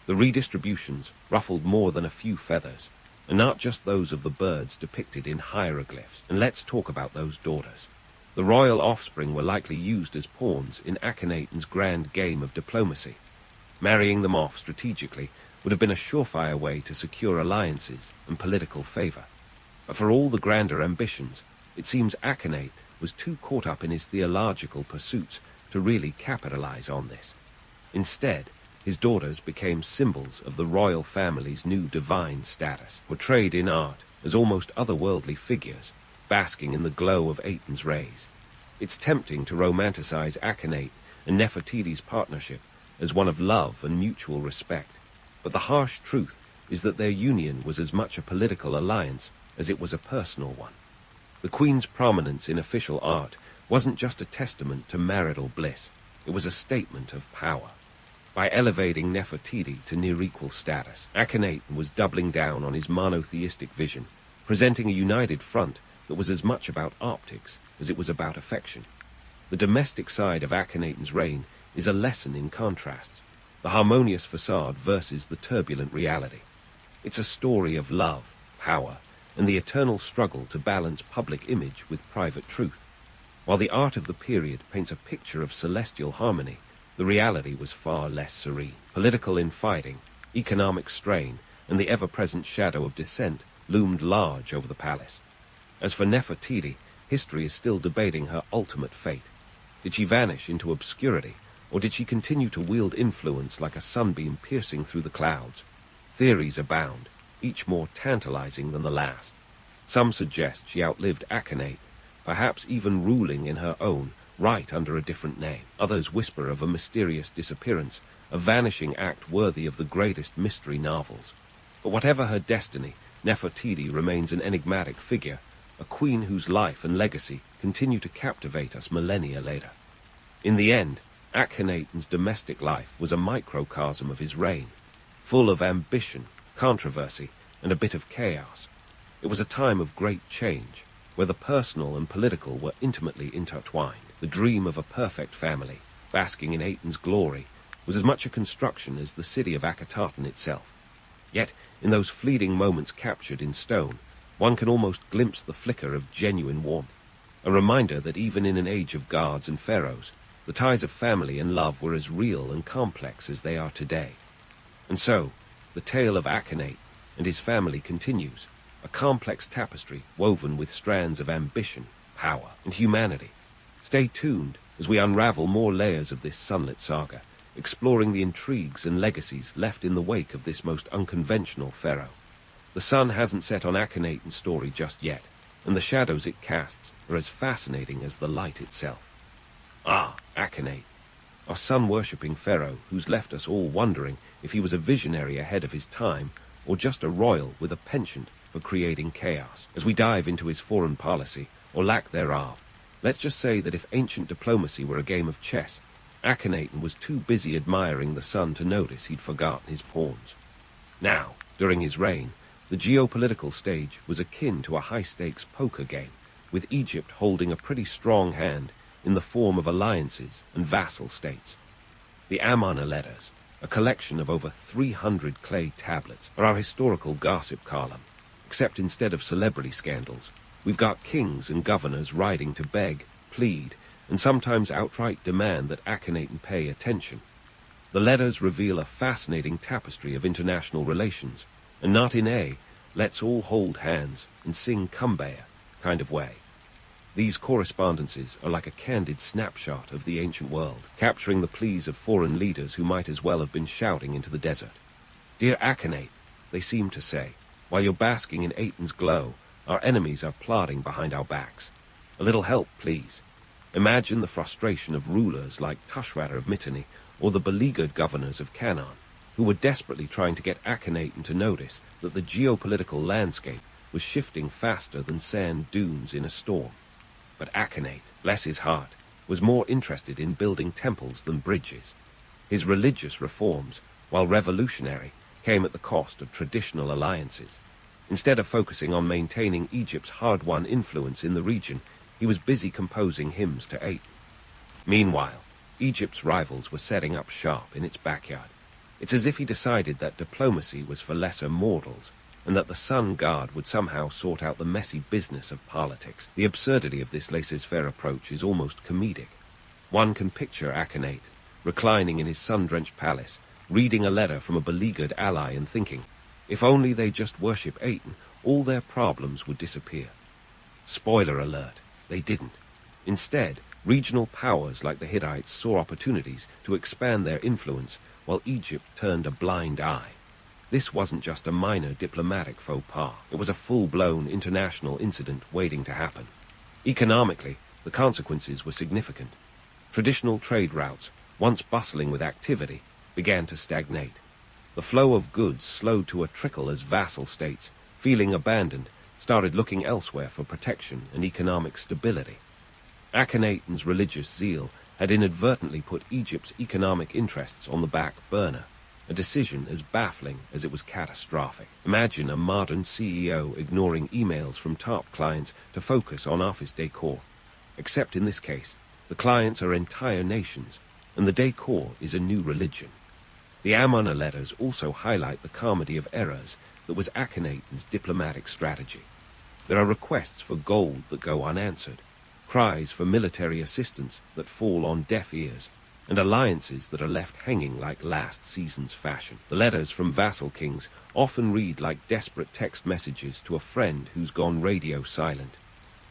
The redistributions ruffled more than a few feathers, and not just those of the birds depicted in hieroglyphs. And let's talk about those daughters. The royal offspring were likely used as pawns in Akhenaten's grand game of diplomacy. Marrying them off strategically would have been a surefire way to secure alliances and political favor. But for all the grander ambitions, it seems Akhenaten was too caught up in his theological pursuits to really capitalize on this. Instead, his daughters became symbols of the royal family's new divine status, portrayed in art as almost otherworldly figures, basking in the glow of Aten's rays. It's tempting to romanticize Akhenaten and Nefertiti's partnership as one of love and mutual respect, but the harsh truth is that their union was as much a political alliance as it was a personal one. The Queen's prominence in official art wasn't just a testament to marital bliss, it was a statement of power. By elevating Nefertiti to near-equal status, Akhenaten was doubling down on his monotheistic vision, presenting a united front that was as much about optics as it was about affection. The domestic side of Akhenaten's reign is a lesson in contrasts, the harmonious facade versus the turbulent reality. It's a story of love, power, and the eternal struggle to balance public image with private truth. While the art of the period paints a picture of celestial harmony, the reality was far less serene. Political infighting, economic strain, and the ever-present shadow of dissent loomed large over the palace. As for Nefertiti, history is still debating her ultimate fate. Did she vanish into obscurity, or did she continue to wield influence like a sunbeam piercing through the clouds? Theories abound, each more tantalizing than the last. Some suggest she outlived Akhenaten, perhaps even ruling in her own right under a different name. Others whisper of a mysterious disappearance, a vanishing act worthy of the greatest mystery novels. But whatever her destiny, Nefertiti remains an enigmatic figure, a queen whose life and legacy continue to captivate us millennia later. In the end, Akhenaten's domestic life was a microcosm of his reign, full of ambition, controversy, and a bit of chaos. It was a time of great change, where the personal and political were intimately intertwined. The dream of a perfect family, basking in Aten's glory, was as much a construction as the city of Akhenaten itself. Yet, in those fleeting moments captured in stone, one can almost glimpse the flicker of genuine warmth, a reminder that even in an age of gods and pharaohs, the ties of family and love were as real and complex as they are today. And so, the tale of Akhenaten and his family continues, a complex tapestry woven with strands of ambition, power, and humanity. Stay tuned as we unravel more layers of this sunlit saga, exploring the intrigues and legacies left in the wake of this most unconventional pharaoh. The sun hasn't set on Akhenaten's story just yet, and the shadows it casts are as fascinating as the light itself. Ah, Akhenaten, our sun-worshipping pharaoh who's left us all wondering if he was a visionary ahead of his time or just a royal with a penchant for creating chaos. As we dive into his foreign policy, or lack thereof, let's just say that if ancient diplomacy were a game of chess, Akhenaten was too busy admiring the sun to notice he'd forgotten his pawns. Now, during his reign, the geopolitical stage was akin to a high-stakes poker game, with Egypt holding a pretty strong hand in the form of alliances and vassal states. The Amarna letters, a collection of over 300 clay tablets, are our historical gossip column, except instead of celebrity scandals, we've got kings and governors riding to beg, plead, and sometimes outright demand that Akhenaten pay attention. The letters reveal a fascinating tapestry of international relations, and not in a let's all hold hands and sing Kumbaya kind of way. These correspondences are like a candid snapshot of the ancient world, capturing the pleas of foreign leaders who might as well have been shouting into the desert. Dear Akhenaten, they seem to say, while you're basking in Aten's glow, our enemies are plotting behind our backs. A little help, please. Imagine the frustration of rulers like Tushratta of Mitanni or the beleaguered governors of Canaan, who were desperately trying to get Akhenaten to notice that the geopolitical landscape was shifting faster than sand dunes in a storm. But Akhenaten, bless his heart, was more interested in building temples than bridges. His religious reforms, while revolutionary, came at the cost of traditional alliances. Instead of focusing on maintaining Egypt's hard-won influence in the region, he was busy composing hymns to Aten. Meanwhile, Egypt's rivals were setting up shop in its backyard. It's as if he decided that diplomacy was for lesser mortals, and that the sun god would somehow sort out the messy business of politics. The absurdity of this laissez-faire approach is almost comedic. One can picture Akhenaten, reclining in his sun-drenched palace, reading a letter from a beleaguered ally and thinking, if only they just worship Aten, all their problems would disappear. Spoiler alert, they didn't. Instead, regional powers like the Hittites saw opportunities to expand their influence while Egypt turned a blind eye. This wasn't just a minor diplomatic faux pas. It was a full-blown international incident waiting to happen. Economically, the consequences were significant. Traditional trade routes, once bustling with activity, began to stagnate. The flow of goods slowed to a trickle as vassal states, feeling abandoned, started looking elsewhere for protection and economic stability. Akhenaten's religious zeal had inadvertently put Egypt's economic interests on the back burner, a decision as baffling as it was catastrophic. Imagine a modern CEO ignoring emails from top clients to focus on office decor. Except in this case, the clients are entire nations, and the decor is a new religion. The Ammona letters also highlight the comedy of errors that was Akhenaten's diplomatic strategy. There are requests for gold that go unanswered, cries for military assistance that fall on deaf ears, and alliances that are left hanging like last season's fashion. The letters from vassal kings often read like desperate text messages to a friend who's gone radio silent.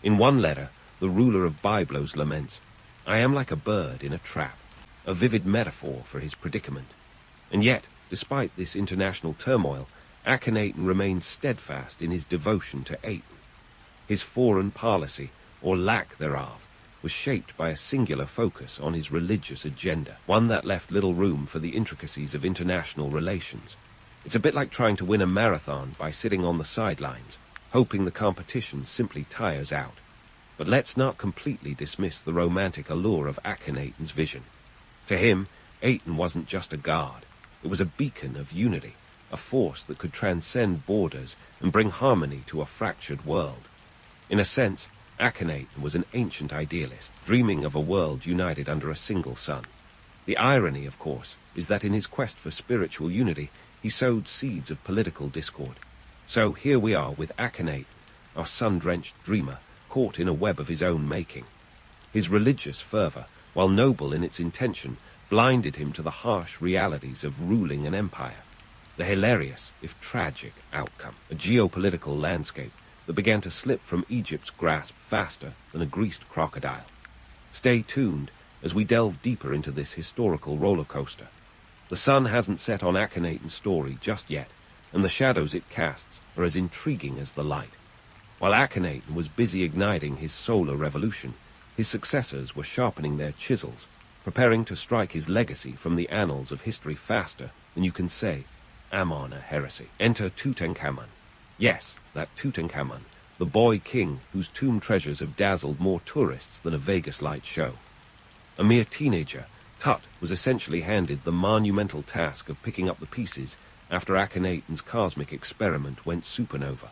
In one letter, the ruler of Byblos laments, "I am like a bird in a trap," a vivid metaphor for his predicament. And yet, despite this international turmoil, Akhenaten remained steadfast in his devotion to Aten. His foreign policy, or lack thereof, was shaped by a singular focus on his religious agenda, one that left little room for the intricacies of international relations. It's a bit like trying to win a marathon by sitting on the sidelines, hoping the competition simply tires out. But let's not completely dismiss the romantic allure of Akhenaten's vision. To him, Aten wasn't just a god. It was a beacon of unity, a force that could transcend borders and bring harmony to a fractured world. In a sense, Akhenaten was an ancient idealist, dreaming of a world united under a single sun. The irony, of course, is that in his quest for spiritual unity, he sowed seeds of political discord. So here we are with Akhenaten, our sun-drenched dreamer, caught in a web of his own making. His religious fervor, while noble in its intention, blinded him to the harsh realities of ruling an empire. The hilarious, if tragic, outcome, a geopolitical landscape that began to slip from Egypt's grasp faster than a greased crocodile. Stay tuned as we delve deeper into this historical roller coaster. The sun hasn't set on Akhenaten's story just yet, and the shadows it casts are as intriguing as the light. While Akhenaten was busy igniting his solar revolution, his successors were sharpening their chisels, preparing to strike his legacy from the annals of history faster than you can say, Ammon heresy. Enter Tutankhamun. Yes, that Tutankhamun, the boy king whose tomb treasures have dazzled more tourists than a Vegas light show. A mere teenager, Tut was essentially handed the monumental task of picking up the pieces after Akhenaten's cosmic experiment went supernova.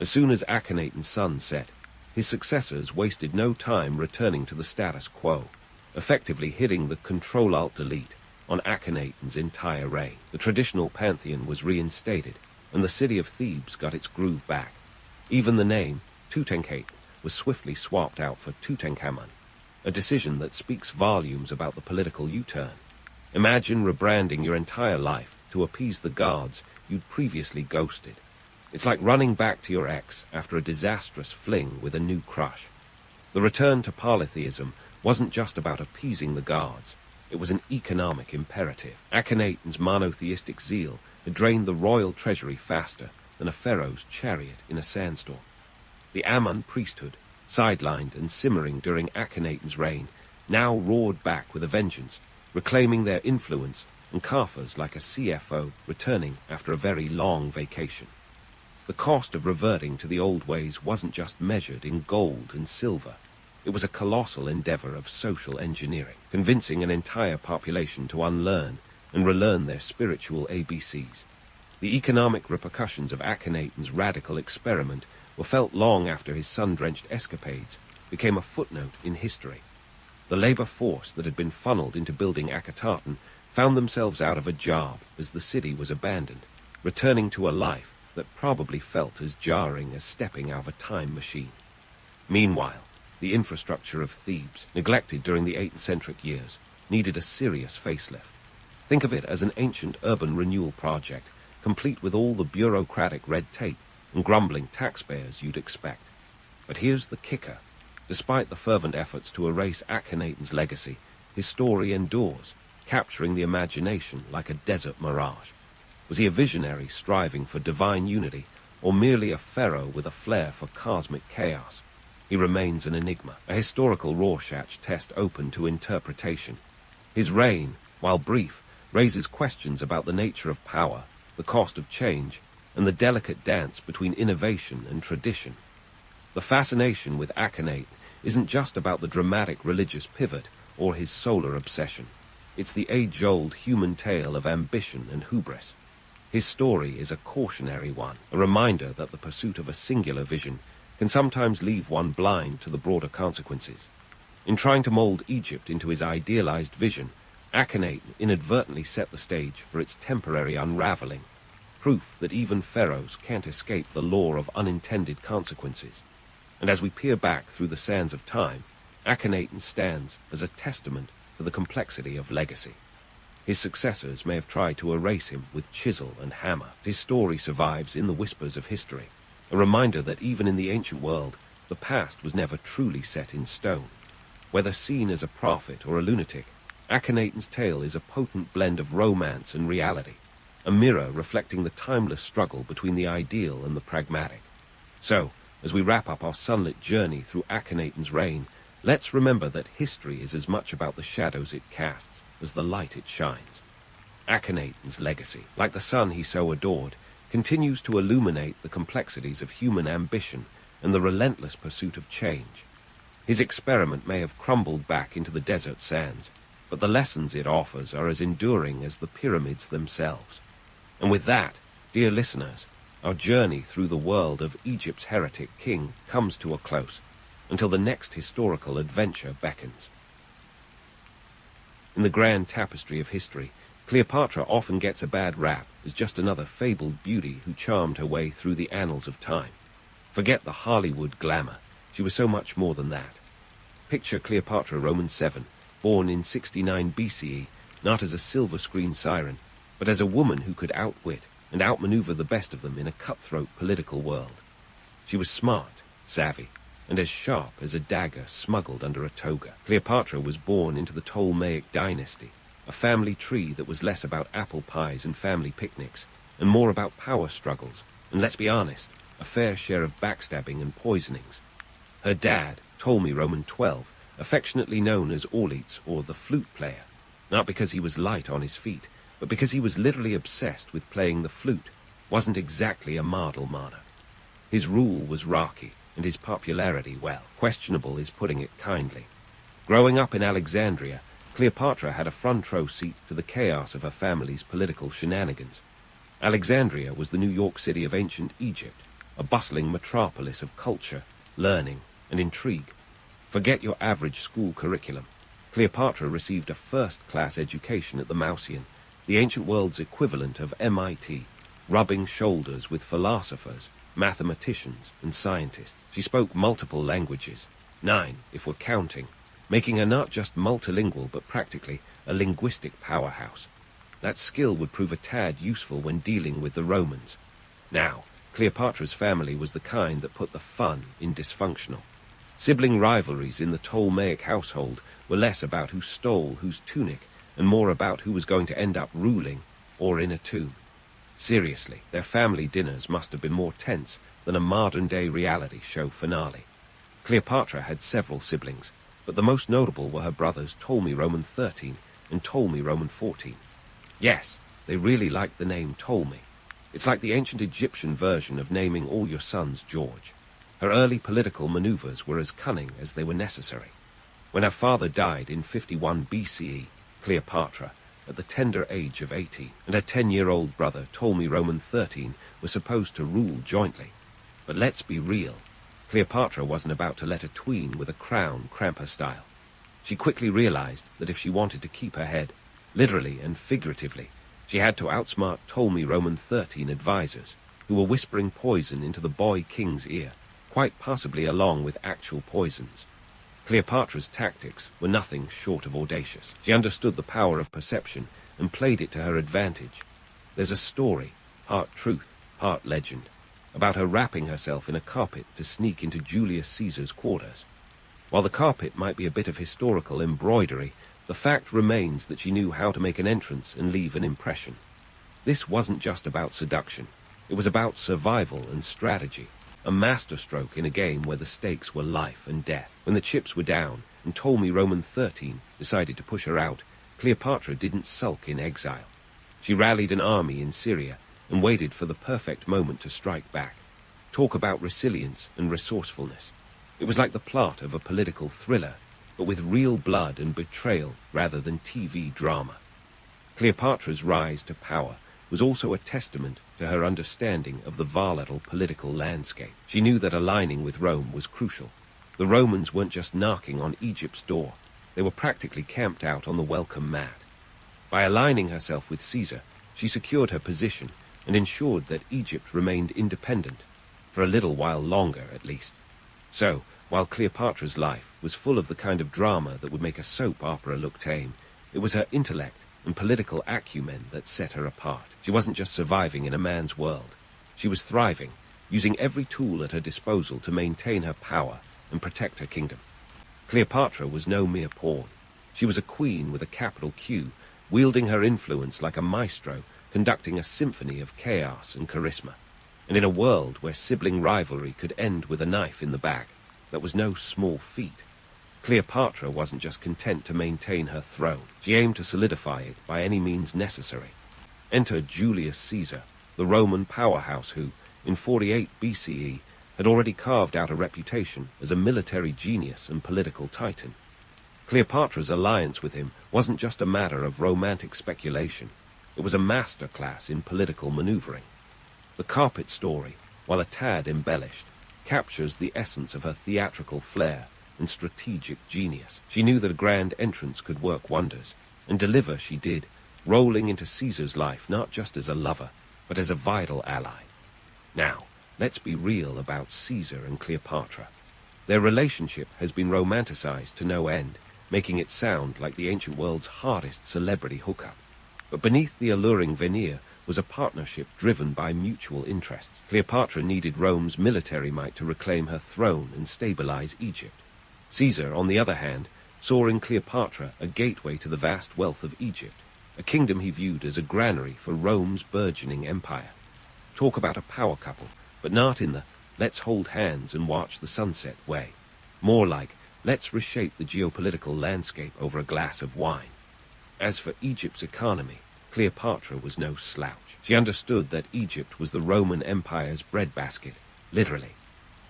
As soon as Akhenaten's sun set, his successors wasted no time returning to the status quo, effectively hitting the Control-Alt-Delete on Akhenaten's entire reign. The traditional pantheon was reinstated, and the city of Thebes got its groove back. Even the name, Tutankhaten, was swiftly swapped out for Tutankhamun, a decision that speaks volumes about the political U-turn. Imagine rebranding your entire life to appease the gods you'd previously ghosted. It's like running back to your ex after a disastrous fling with a new crush. The return to polytheism wasn't just about appeasing the gods. It was an economic imperative. Akhenaten's monotheistic zeal had drained the royal treasury faster than a pharaoh's chariot in a sandstorm. The Ammon priesthood, sidelined and simmering during Akhenaten's reign, now roared back with a vengeance, reclaiming their influence, and Kafas like a CFO returning after a very long vacation. The cost of reverting to the old ways wasn't just measured in gold and silver. It was a colossal endeavor of social engineering, convincing an entire population to unlearn and relearn their spiritual ABCs. The economic repercussions of Akhenaten's radical experiment were felt long after his sun-drenched escapades became a footnote in history. The labor force that had been funneled into building Akhenaten found themselves out of a job as the city was abandoned, returning to a life that probably felt as jarring as stepping out of a time machine. Meanwhile, the infrastructure of Thebes, neglected during the Aten-centric years, needed a serious facelift. Think of it as an ancient urban renewal project, complete with all the bureaucratic red tape and grumbling taxpayers you'd expect. But here's the kicker. Despite the fervent efforts to erase Akhenaten's legacy, his story endures, capturing the imagination like a desert mirage. Was he a visionary striving for divine unity, or merely a pharaoh with a flair for cosmic chaos? He remains an enigma, a historical Rorschach test open to interpretation. His reign, while brief, raises questions about the nature of power, the cost of change, and the delicate dance between innovation and tradition. The fascination with Akhenaten isn't just about the dramatic religious pivot or his solar obsession. It's the age-old human tale of ambition and hubris. His story is a cautionary one, a reminder that the pursuit of a singular vision can sometimes leave one blind to the broader consequences. In trying to mold Egypt into his idealized vision, Akhenaten inadvertently set the stage for its temporary unraveling, proof that even pharaohs can't escape the law of unintended consequences. And as we peer back through the sands of time, Akhenaten stands as a testament to the complexity of legacy. His successors may have tried to erase him with chisel and hammer. His story survives in the whispers of history, a reminder that even in the ancient world, the past was never truly set in stone. Whether seen as a prophet or a lunatic, Akhenaten's tale is a potent blend of romance and reality, a mirror reflecting the timeless struggle between the ideal and the pragmatic. So, as we wrap up our sunlit journey through Akhenaten's reign, let's remember that history is as much about the shadows it casts as the light it shines. Akhenaten's legacy, like the sun he so adored, continues to illuminate the complexities of human ambition and the relentless pursuit of change. His experiment may have crumbled back into the desert sands, but the lessons it offers are as enduring as the pyramids themselves. And with that, dear listeners, our journey through the world of Egypt's heretic king comes to a close, until the next historical adventure beckons. In the grand tapestry of history, Cleopatra often gets a bad rap as just another fabled beauty who charmed her way through the annals of time. Forget the Hollywood glamour. She was so much more than that. Picture Cleopatra Roman 7, born in 69 BCE, not as a silver screen siren, but as a woman who could outwit and outmaneuver the best of them in a cutthroat political world. She was smart, savvy, and as sharp as a dagger smuggled under a toga. Cleopatra was born into the Ptolemaic dynasty, a family tree that was less about apple pies and family picnics, and more about power struggles, and let's be honest, a fair share of backstabbing and poisonings. Her dad, Ptolemy Roman 12, affectionately known as Orleats, or the flute player, not because he was light on his feet, but because he was literally obsessed with playing the flute, wasn't exactly a model monarch. His rule was rocky, and his popularity, well, questionable is putting it kindly. Growing up in Alexandria, Cleopatra had a front-row seat to the chaos of her family's political shenanigans. Alexandria was the New York City of ancient Egypt, a bustling metropolis of culture, learning, and intrigue. Forget your average school curriculum. Cleopatra received a first-class education at the Mauseon, the ancient world's equivalent of MIT, rubbing shoulders with philosophers, mathematicians, and scientists. She spoke multiple languages, 9 if we're counting, making her not just multilingual but practically a linguistic powerhouse. That skill would prove a tad useful when dealing with the Romans. Now, Cleopatra's family was the kind that put the fun in dysfunctional. Sibling rivalries in the Ptolemaic household were less about who stole whose tunic and more about who was going to end up ruling or in a tomb. Seriously, their family dinners must have been more tense than a modern-day reality show finale. Cleopatra had several siblings, but the most notable were her brothers Ptolemy Roman 13 and Ptolemy Roman 14. Yes, they really liked the name Ptolemy. It's like the ancient Egyptian version of naming all your sons George. Her early political maneuvers were as cunning as they were necessary. When her father died in 51 BCE, Cleopatra, at the tender age of 18, and her 10-year-old brother Ptolemy Roman 13 were supposed to rule jointly. But let's be real. Cleopatra wasn't about to let a tween with a crown cramp her style. She quickly realized that if she wanted to keep her head, literally and figuratively, she had to outsmart Ptolemy Roman 13 advisors, who were whispering poison into the boy king's ear, quite possibly along with actual poisons. Cleopatra's tactics were nothing short of audacious. She understood the power of perception and played it to her advantage. There's a story, part truth, part legend, about her wrapping herself in a carpet to sneak into Julius Caesar's quarters. While the carpet might be a bit of historical embroidery, the fact remains that she knew how to make an entrance and leave an impression. This wasn't just about seduction. It was about survival and strategy, a masterstroke in a game where the stakes were life and death. When the chips were down and Ptolemy Roman 13 decided to push her out, Cleopatra didn't sulk in exile. She rallied an army in Syria and waited for the perfect moment to strike back. Talk about resilience and resourcefulness. It was like the plot of a political thriller, but with real blood and betrayal rather than TV drama. Cleopatra's rise to power was also a testament to her understanding of the volatile political landscape. She knew that aligning with Rome was crucial. The Romans weren't just knocking on Egypt's door, they were practically camped out on the welcome mat. By aligning herself with Caesar, she secured her position and ensured that Egypt remained independent, for a little while longer at least. So, while Cleopatra's life was full of the kind of drama that would make a soap opera look tame, it was her intellect and political acumen that set her apart. She wasn't just surviving in a man's world. She was thriving, using every tool at her disposal to maintain her power and protect her kingdom. Cleopatra was no mere pawn. She was a queen with a capital Q, wielding her influence like a maestro, conducting a symphony of chaos and charisma. And in a world where sibling rivalry could end with a knife in the back, that was no small feat. Cleopatra wasn't just content to maintain her throne. She aimed to solidify it by any means necessary. Enter Julius Caesar, the Roman powerhouse who, in 48 BCE, had already carved out a reputation as a military genius and political titan. Cleopatra's alliance with him wasn't just a matter of romantic speculation. It was a masterclass in political maneuvering. The carpet story, while a tad embellished, captures the essence of her theatrical flair and strategic genius. She knew that a grand entrance could work wonders, and deliver she did, rolling into Caesar's life not just as a lover, but as a vital ally. Now, let's be real about Caesar and Cleopatra. Their relationship has been romanticized to no end, making it sound like the ancient world's hardest celebrity hookup. But beneath the alluring veneer was a partnership driven by mutual interests. Cleopatra needed Rome's military might to reclaim her throne and stabilize Egypt. Caesar, on the other hand, saw in Cleopatra a gateway to the vast wealth of Egypt, a kingdom he viewed as a granary for Rome's burgeoning empire. Talk about a power couple, but not in the let's hold hands and watch the sunset way. More like, let's reshape the geopolitical landscape over a glass of wine. As for Egypt's economy, Cleopatra was no slouch. She understood that Egypt was the Roman Empire's breadbasket, literally.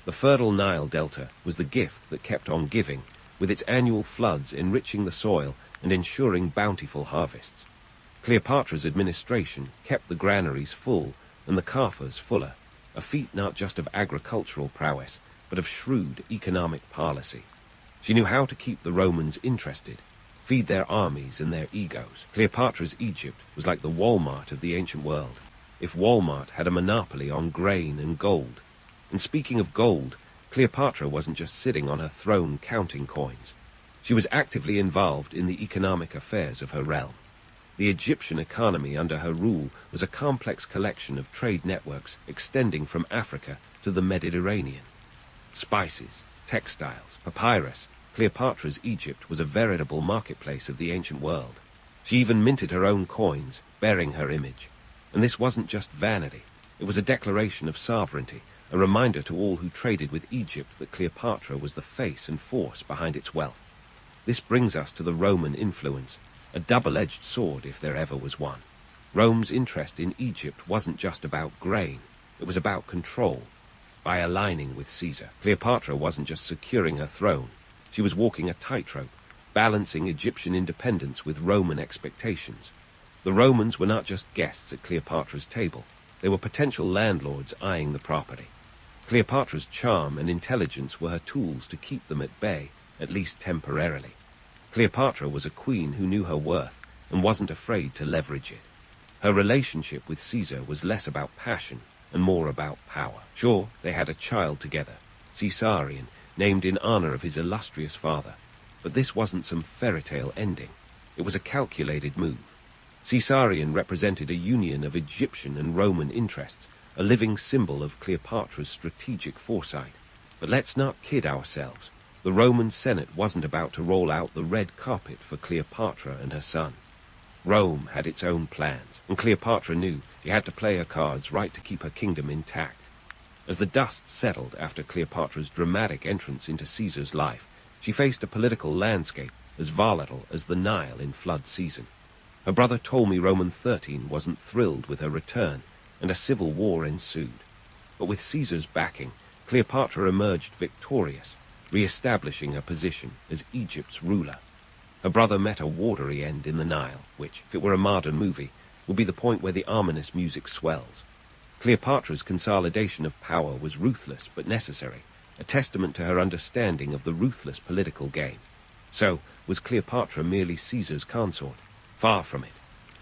The fertile Nile Delta was the gift that kept on giving, with its annual floods enriching the soil and ensuring bountiful harvests. Cleopatra's administration kept the granaries full and the coffers fuller, a feat not just of agricultural prowess, but of shrewd economic policy. She knew how to keep the Romans interested, feed their armies and their egos. Cleopatra's Egypt was like the Walmart of the ancient world, if Walmart had a monopoly on grain and gold. And speaking of gold, Cleopatra wasn't just sitting on her throne counting coins. She was actively involved in the economic affairs of her realm. The Egyptian economy under her rule was a complex collection of trade networks extending from Africa to the Mediterranean. Spices, textiles, papyrus, Cleopatra's Egypt was a veritable marketplace of the ancient world. She even minted her own coins, bearing her image. And this wasn't just vanity. It was a declaration of sovereignty, a reminder to all who traded with Egypt that Cleopatra was the face and force behind its wealth. This brings us to the Roman influence, a double-edged sword if there ever was one. Rome's interest in Egypt wasn't just about grain, it was about control. By aligning with Caesar, Cleopatra wasn't just securing her throne, she was walking a tightrope, balancing Egyptian independence with Roman expectations. The Romans were not just guests at Cleopatra's table, they were potential landlords eyeing the property. Cleopatra's charm and intelligence were her tools to keep them at bay, at least temporarily. Cleopatra was a queen who knew her worth and wasn't afraid to leverage it. Her relationship with Caesar was less about passion and more about power. Sure, they had a child together, Caesarion, named in honor of his illustrious father. But this wasn't some fairy tale ending. It was a calculated move. Caesarion represented a union of Egyptian and Roman interests, a living symbol of Cleopatra's strategic foresight. But let's not kid ourselves. The Roman Senate wasn't about to roll out the red carpet for Cleopatra and her son. Rome had its own plans, and Cleopatra knew she had to play her cards right to keep her kingdom intact. As the dust settled after Cleopatra's dramatic entrance into Caesar's life, she faced a political landscape as volatile as the Nile in flood season. Her brother Ptolemy Roman XIII wasn't thrilled with her return, and a civil war ensued. But with Caesar's backing, Cleopatra emerged victorious, re-establishing her position as Egypt's ruler. Her brother met a watery end in the Nile, which, if it were a modern movie, would be the point where the ominous music swells. Cleopatra's consolidation of power was ruthless but necessary, a testament to her understanding of the ruthless political game. So, was Cleopatra merely Caesar's consort? Far from it.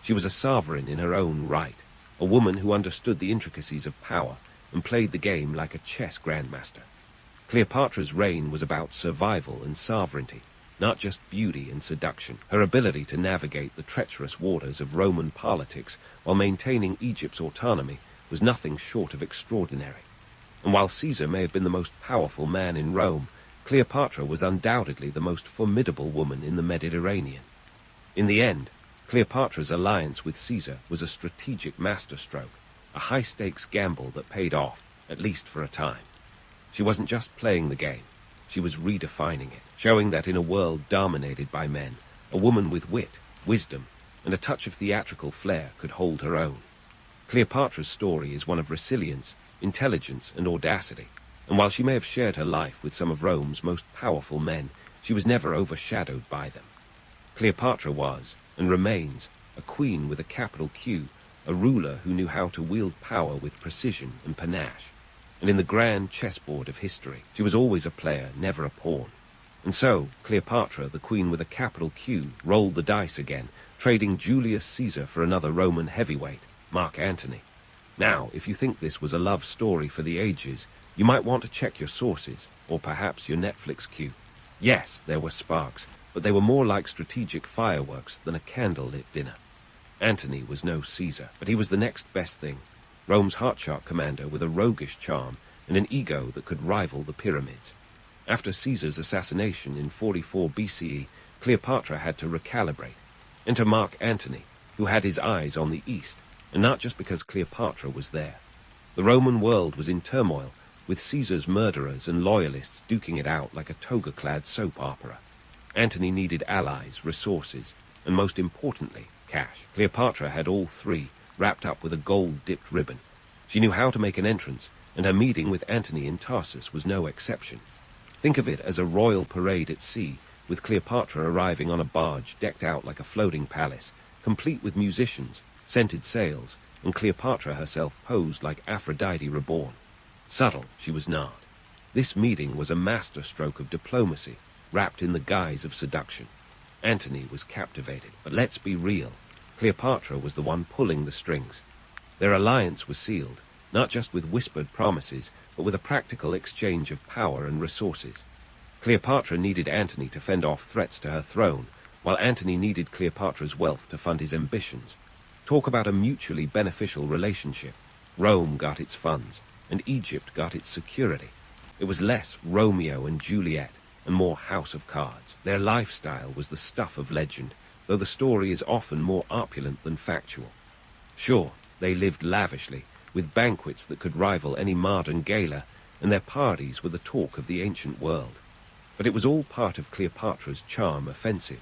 She was a sovereign in her own right, a woman who understood the intricacies of power and played the game like a chess grandmaster. Cleopatra's reign was about survival and sovereignty, not just beauty and seduction. Her ability to navigate the treacherous waters of Roman politics while maintaining Egypt's autonomy was nothing short of extraordinary. And while Caesar may have been the most powerful man in Rome, Cleopatra was undoubtedly the most formidable woman in the Mediterranean. In the end, Cleopatra's alliance with Caesar was a strategic masterstroke, a high-stakes gamble that paid off, at least for a time. She wasn't just playing the game, she was redefining it, showing that in a world dominated by men, a woman with wit, wisdom, and a touch of theatrical flair could hold her own. Cleopatra's story is one of resilience, intelligence, and audacity, and while she may have shared her life with some of Rome's most powerful men, she was never overshadowed by them. Cleopatra was, and remains, a queen with a capital Q, a ruler who knew how to wield power with precision and panache. And in the grand chessboard of history, she was always a player, never a pawn. And so, Cleopatra, the queen with a capital Q, rolled the dice again, trading Julius Caesar for another Roman heavyweight, Mark Antony. Now, if you think this was a love story for the ages, you might want to check your sources, or perhaps your Netflix queue. Yes, there were sparks, but they were more like strategic fireworks than a candlelit dinner. Antony was no Caesar, but he was the next best thing. Rome's hotshot commander with a roguish charm and an ego that could rival the pyramids. After Caesar's assassination in 44 BCE, Cleopatra had to recalibrate. Enter Mark Antony, who had his eyes on the east, and not just because Cleopatra was there. The Roman world was in turmoil, with Caesar's murderers and loyalists duking it out like a toga-clad soap opera. Antony needed allies, resources, and most importantly, cash. Cleopatra had all three, wrapped up with a gold-dipped ribbon. She knew how to make an entrance, and her meeting with Antony in Tarsus was no exception. Think of it as a royal parade at sea, with Cleopatra arriving on a barge decked out like a floating palace, complete with musicians, scented sails, and Cleopatra herself posed like Aphrodite reborn. Subtle, she was not. This meeting was a masterstroke of diplomacy, wrapped in the guise of seduction. Antony was captivated, but let's be real. Cleopatra was the one pulling the strings. Their alliance was sealed, not just with whispered promises, but with a practical exchange of power and resources. Cleopatra needed Antony to fend off threats to her throne, while Antony needed Cleopatra's wealth to fund his ambitions. Talk about a mutually beneficial relationship. Rome got its funds, and Egypt got its security. It was less Romeo and Juliet, and more House of Cards. Their lifestyle was the stuff of legend, though the story is often more opulent than factual. Sure, they lived lavishly, with banquets that could rival any modern gala, and their parties were the talk of the ancient world. But it was all part of Cleopatra's charm offensive.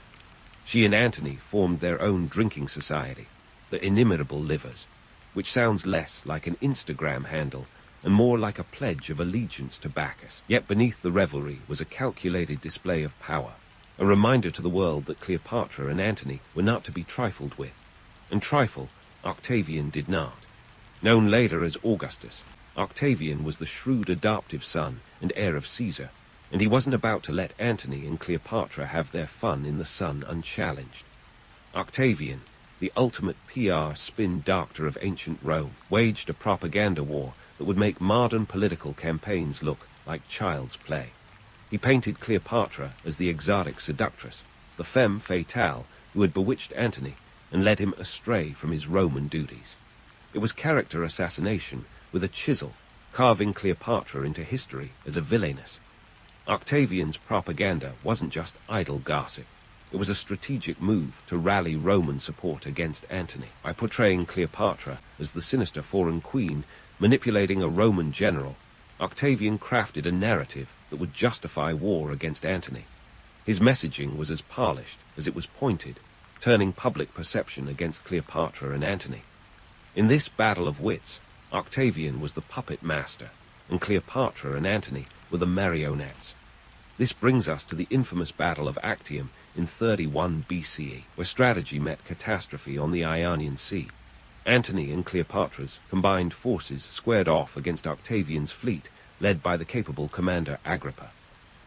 She and Antony formed their own drinking society, the Inimitable Livers, which sounds less like an Instagram handle and more like a pledge of allegiance to Bacchus. Yet beneath the revelry was a calculated display of power, a reminder to the world that Cleopatra and Antony were not to be trifled with. And trifle, Octavian did not. Known later as Augustus, Octavian was the shrewd adoptive son and heir of Caesar, and he wasn't about to let Antony and Cleopatra have their fun in the sun unchallenged. Octavian, the ultimate PR spin doctor of ancient Rome, waged a propaganda war that would make modern political campaigns look like child's play. He painted Cleopatra as the exotic seductress, the femme fatale who had bewitched Antony and led him astray from his Roman duties. It was character assassination with a chisel, carving Cleopatra into history as a villainess. Octavian's propaganda wasn't just idle gossip. It was a strategic move to rally Roman support against Antony by portraying Cleopatra as the sinister foreign queen manipulating a Roman general. Octavian crafted a narrative that would justify war against Antony. His messaging was as polished as it was pointed, turning public perception against Cleopatra and Antony. In this battle of wits, Octavian was the puppet master, and Cleopatra and Antony were the marionettes. This brings us to the infamous Battle of Actium in 31 BCE, where strategy met catastrophe on the Ionian Sea. Antony and Cleopatra's combined forces squared off against Octavian's fleet, led by the capable commander Agrippa.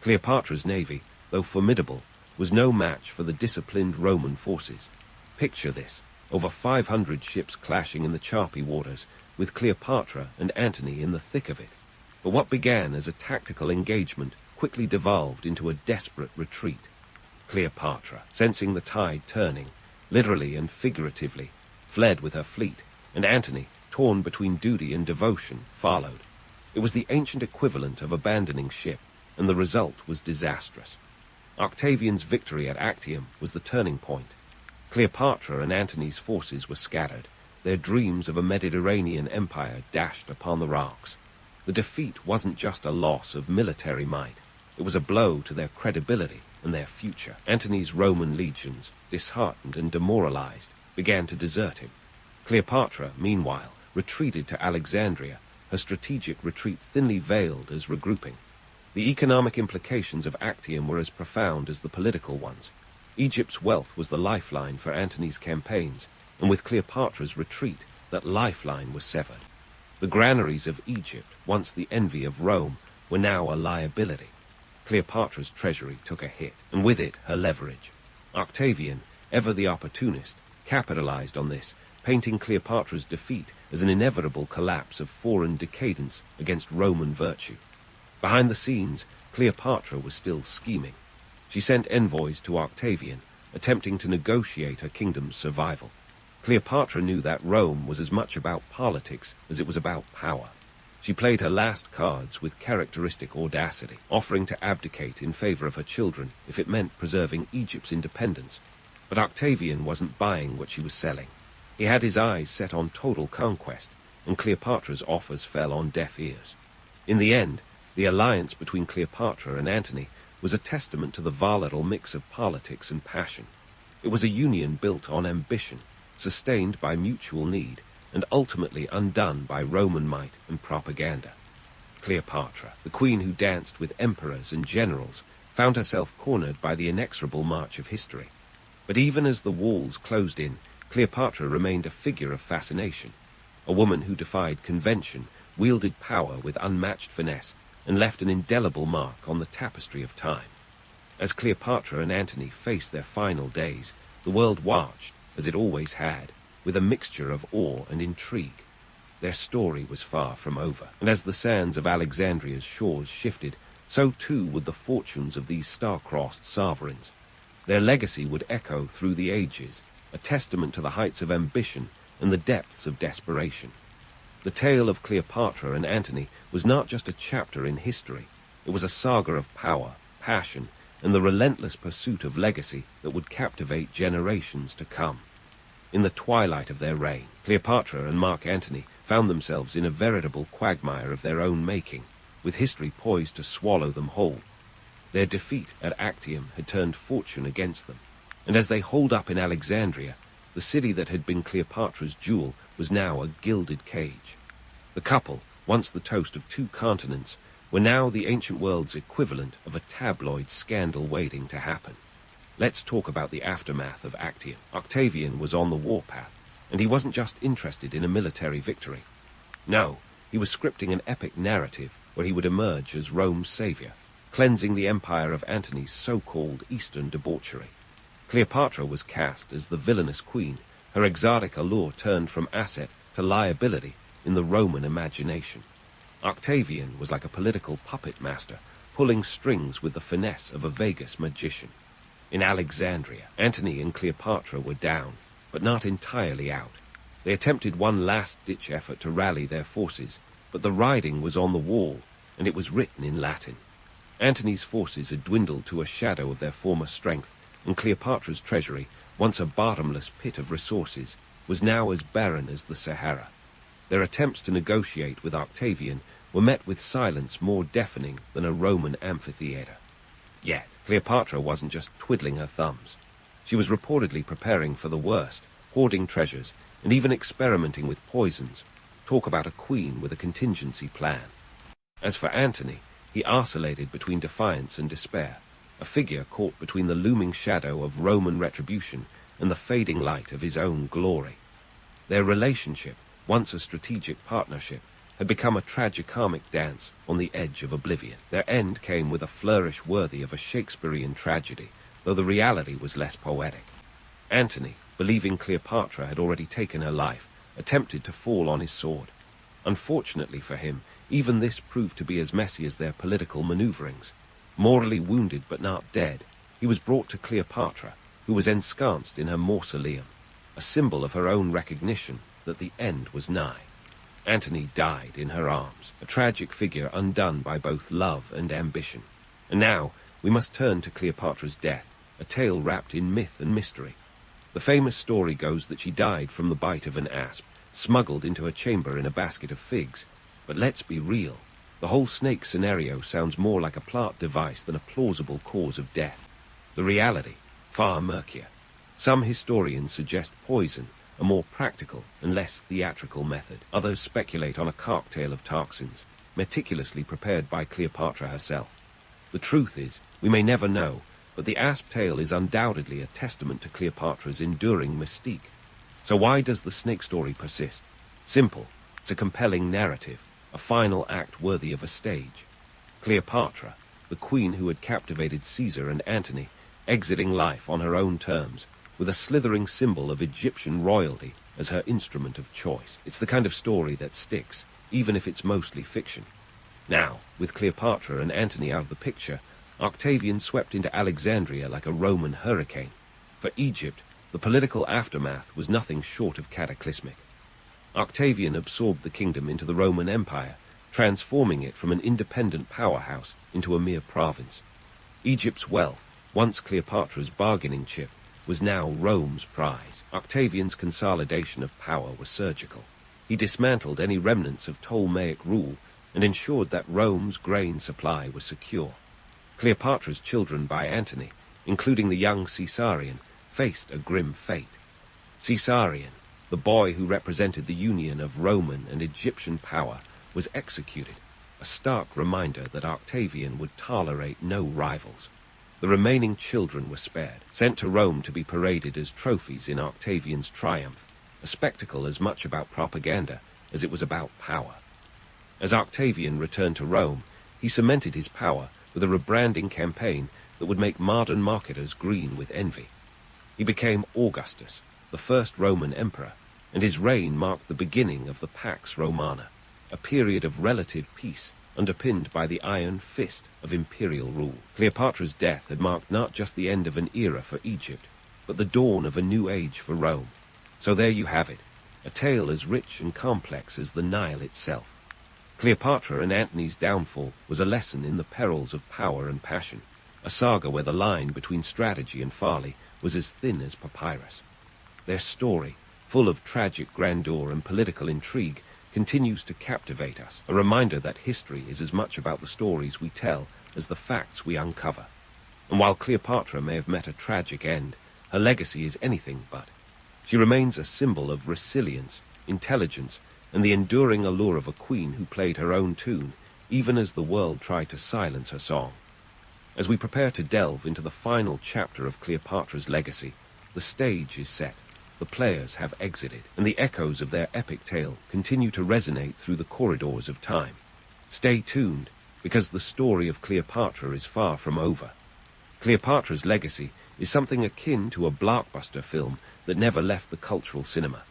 Cleopatra's navy, though formidable, was no match for the disciplined Roman forces. Picture this: over 500 ships clashing in the choppy waters, with Cleopatra and Antony in the thick of it. But what began as a tactical engagement quickly devolved into a desperate retreat. Cleopatra, sensing the tide turning, literally and figuratively, fled with her fleet, and Antony, torn between duty and devotion, followed. It was the ancient equivalent of abandoning ship, and the result was disastrous. Octavian's victory at Actium was the turning point. Cleopatra and Antony's forces were scattered, their dreams of a Mediterranean empire dashed upon the rocks. The defeat wasn't just a loss of military might. It was a blow to their credibility and their future. Antony's Roman legions, disheartened and demoralized, began to desert him. Cleopatra, meanwhile, retreated to Alexandria, her strategic retreat thinly veiled as regrouping. The economic implications of Actium were as profound as the political ones. Egypt's wealth was the lifeline for Antony's campaigns, and with Cleopatra's retreat, that lifeline was severed. The granaries of Egypt, once the envy of Rome, were now a liability. Cleopatra's treasury took a hit, and with it her leverage. Octavian, ever the opportunist, capitalized on this, painting Cleopatra's defeat as an inevitable collapse of foreign decadence against Roman virtue. Behind the scenes, Cleopatra was still scheming. She sent envoys to Octavian, attempting to negotiate her kingdom's survival. Cleopatra knew that Rome was as much about politics as it was about power. She played her last cards with characteristic audacity, offering to abdicate in favor of her children if it meant preserving Egypt's independence. But Octavian wasn't buying what she was selling. He had his eyes set on total conquest, and Cleopatra's offers fell on deaf ears. In the end, the alliance between Cleopatra and Antony was a testament to the volatile mix of politics and passion. It was a union built on ambition, sustained by mutual need, and ultimately undone by Roman might and propaganda. Cleopatra, the queen who danced with emperors and generals, found herself cornered by the inexorable march of history. But even as the walls closed in, Cleopatra remained a figure of fascination. A woman who defied convention, wielded power with unmatched finesse, and left an indelible mark on the tapestry of time. As Cleopatra and Antony faced their final days, the world watched, as it always had, with a mixture of awe and intrigue. Their story was far from over, and as the sands of Alexandria's shores shifted, so too would the fortunes of these star-crossed sovereigns. Their legacy would echo through the ages, a testament to the heights of ambition and the depths of desperation. The tale of Cleopatra and Antony was not just a chapter in history. It was a saga of power, passion, and the relentless pursuit of legacy that would captivate generations to come. In the twilight of their reign, Cleopatra and Mark Antony found themselves in a veritable quagmire of their own making, with history poised to swallow them whole. Their defeat at Actium had turned fortune against them, and as they holed up in Alexandria, the city that had been Cleopatra's jewel was now a gilded cage. The couple, once the toast of two continents, were now the ancient world's equivalent of a tabloid scandal waiting to happen. Let's talk about the aftermath of Actium. Octavian was on the warpath, and he wasn't just interested in a military victory. No, he was scripting an epic narrative where he would emerge as Rome's savior, cleansing the empire of Antony's so-called Eastern debauchery. Cleopatra was cast as the villainous queen, her exotic allure turned from asset to liability in the Roman imagination. Octavian was like a political puppet master, pulling strings with the finesse of a Vegas magician. In Alexandria, Antony and Cleopatra were down, but not entirely out. They attempted one last-ditch effort to rally their forces, but the writing was on the wall, and it was written in Latin. Antony's forces had dwindled to a shadow of their former strength, and Cleopatra's treasury, once a bottomless pit of resources, was now as barren as the Sahara. Their attempts to negotiate with Octavian were met with silence more deafening than a Roman amphitheater. Yet, Cleopatra wasn't just twiddling her thumbs. She was reportedly preparing for the worst, hoarding treasures, and even experimenting with poisons. Talk about a queen with a contingency plan. As for Antony, he oscillated between defiance and despair, a figure caught between the looming shadow of Roman retribution and the fading light of his own glory. Their relationship, once a strategic partnership, had become a tragicomic dance on the edge of oblivion. Their end came with a flourish worthy of a Shakespearean tragedy, though the reality was less poetic. Antony, believing Cleopatra had already taken her life, attempted to fall on his sword. Unfortunately for him, even this proved to be as messy as their political maneuverings. Mortally wounded but not dead, he was brought to Cleopatra, who was ensconced in her mausoleum, a symbol of her own recognition that the end was nigh. Antony died in her arms, a tragic figure undone by both love and ambition. And now we must turn to Cleopatra's death, a tale wrapped in myth and mystery. The famous story goes that she died from the bite of an asp, smuggled into a chamber in a basket of figs. But let's be real. The whole snake scenario sounds more like a plot device than a plausible cause of death. The reality, far murkier. Some historians suggest poison, a more practical and less theatrical method. Others speculate on a cocktail of toxins, meticulously prepared by Cleopatra herself. The truth is, we may never know, but the asp tale is undoubtedly a testament to Cleopatra's enduring mystique. So why does the snake story persist? Simple. It's a compelling narrative, a final act worthy of a stage. Cleopatra, the queen who had captivated Caesar and Antony, exiting life on her own terms, with a slithering symbol of Egyptian royalty as her instrument of choice. It's the kind of story that sticks, even if it's mostly fiction. Now, with Cleopatra and Antony out of the picture, Octavian swept into Alexandria like a Roman hurricane. For Egypt, the political aftermath was nothing short of cataclysmic. Octavian absorbed the kingdom into the Roman Empire, transforming it from an independent powerhouse into a mere province. Egypt's wealth, once Cleopatra's bargaining chip, was now Rome's prize. Octavian's consolidation of power was surgical. He dismantled any remnants of Ptolemaic rule and ensured that Rome's grain supply was secure. Cleopatra's children by Antony, including the young Caesarion, faced a grim fate. Caesarion, the boy who represented the union of Roman and Egyptian power, was executed, a stark reminder that Octavian would tolerate no rivals. The remaining children were spared, sent to Rome to be paraded as trophies in Octavian's triumph, a spectacle as much about propaganda as it was about power. As Octavian returned to Rome, he cemented his power with a rebranding campaign that would make modern marketers green with envy. He became Augustus, the first Roman emperor, and his reign marked the beginning of the Pax Romana, a period of relative peace underpinned by the iron fist of imperial rule. Cleopatra's death had marked not just the end of an era for Egypt, but the dawn of a new age for Rome. So there you have it, a tale as rich and complex as the Nile itself. Cleopatra and Antony's downfall was a lesson in the perils of power and passion, a saga where the line between strategy and folly was as thin as papyrus. Their story, full of tragic grandeur and political intrigue, continues to captivate us, a reminder that history is as much about the stories we tell as the facts we uncover. And while Cleopatra may have met a tragic end, her legacy is anything but. She remains a symbol of resilience, intelligence, and the enduring allure of a queen who played her own tune, even as the world tried to silence her song. As we prepare to delve into the final chapter of Cleopatra's legacy, the stage is set, the players have exited, and the echoes of their epic tale continue to resonate through the corridors of time. Stay tuned, because the story of Cleopatra is far from over. Cleopatra's legacy is something akin to a blockbuster film that never left the cultural cinema.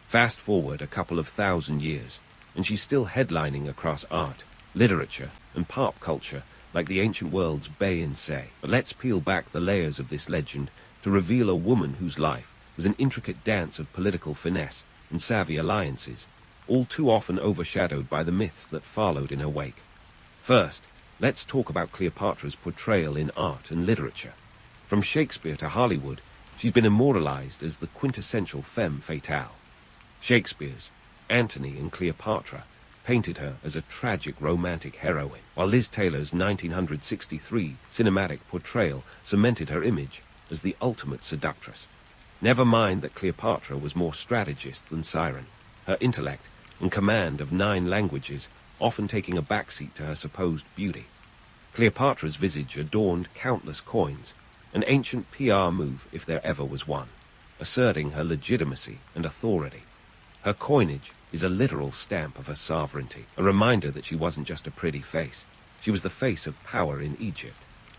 Fast forward a couple of thousand years, and she's still headlining across art, literature, and pop culture like the ancient world's Beyoncé. But let's peel back the layers of this legend to reveal a woman whose life was an intricate dance of political finesse and savvy alliances, all too often overshadowed by the myths that followed in her wake. First, let's talk about Cleopatra's portrayal in art and literature. From Shakespeare to Hollywood, she's been immortalized as the quintessential femme fatale. Shakespeare's Antony and Cleopatra painted her as a tragic romantic heroine, while Liz Taylor's 1963 cinematic portrayal cemented her image as the ultimate seductress. Never mind that Cleopatra was more strategist than siren, her intellect and command of 9 languages often taking a backseat to her supposed beauty. Cleopatra's visage adorned countless coins, an ancient PR move if there ever was one, asserting her legitimacy and authority. Her coinage is a literal stamp of her sovereignty, a reminder that she wasn't just a pretty face. She was the face of power in Egypt.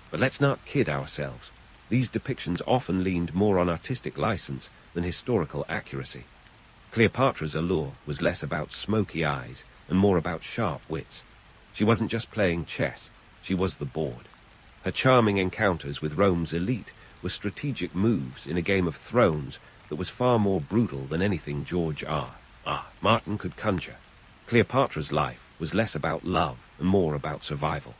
But let's not kid ourselves. These depictions often leaned more on artistic license than historical accuracy. Cleopatra's allure was less about smoky eyes and more about sharp wits. She wasn't just playing chess, she was the board. Her charming encounters with Rome's elite were strategic moves in a Game of Thrones that was far more brutal than anything George R. Martin could conjure. Cleopatra's life was less about love and more about survival.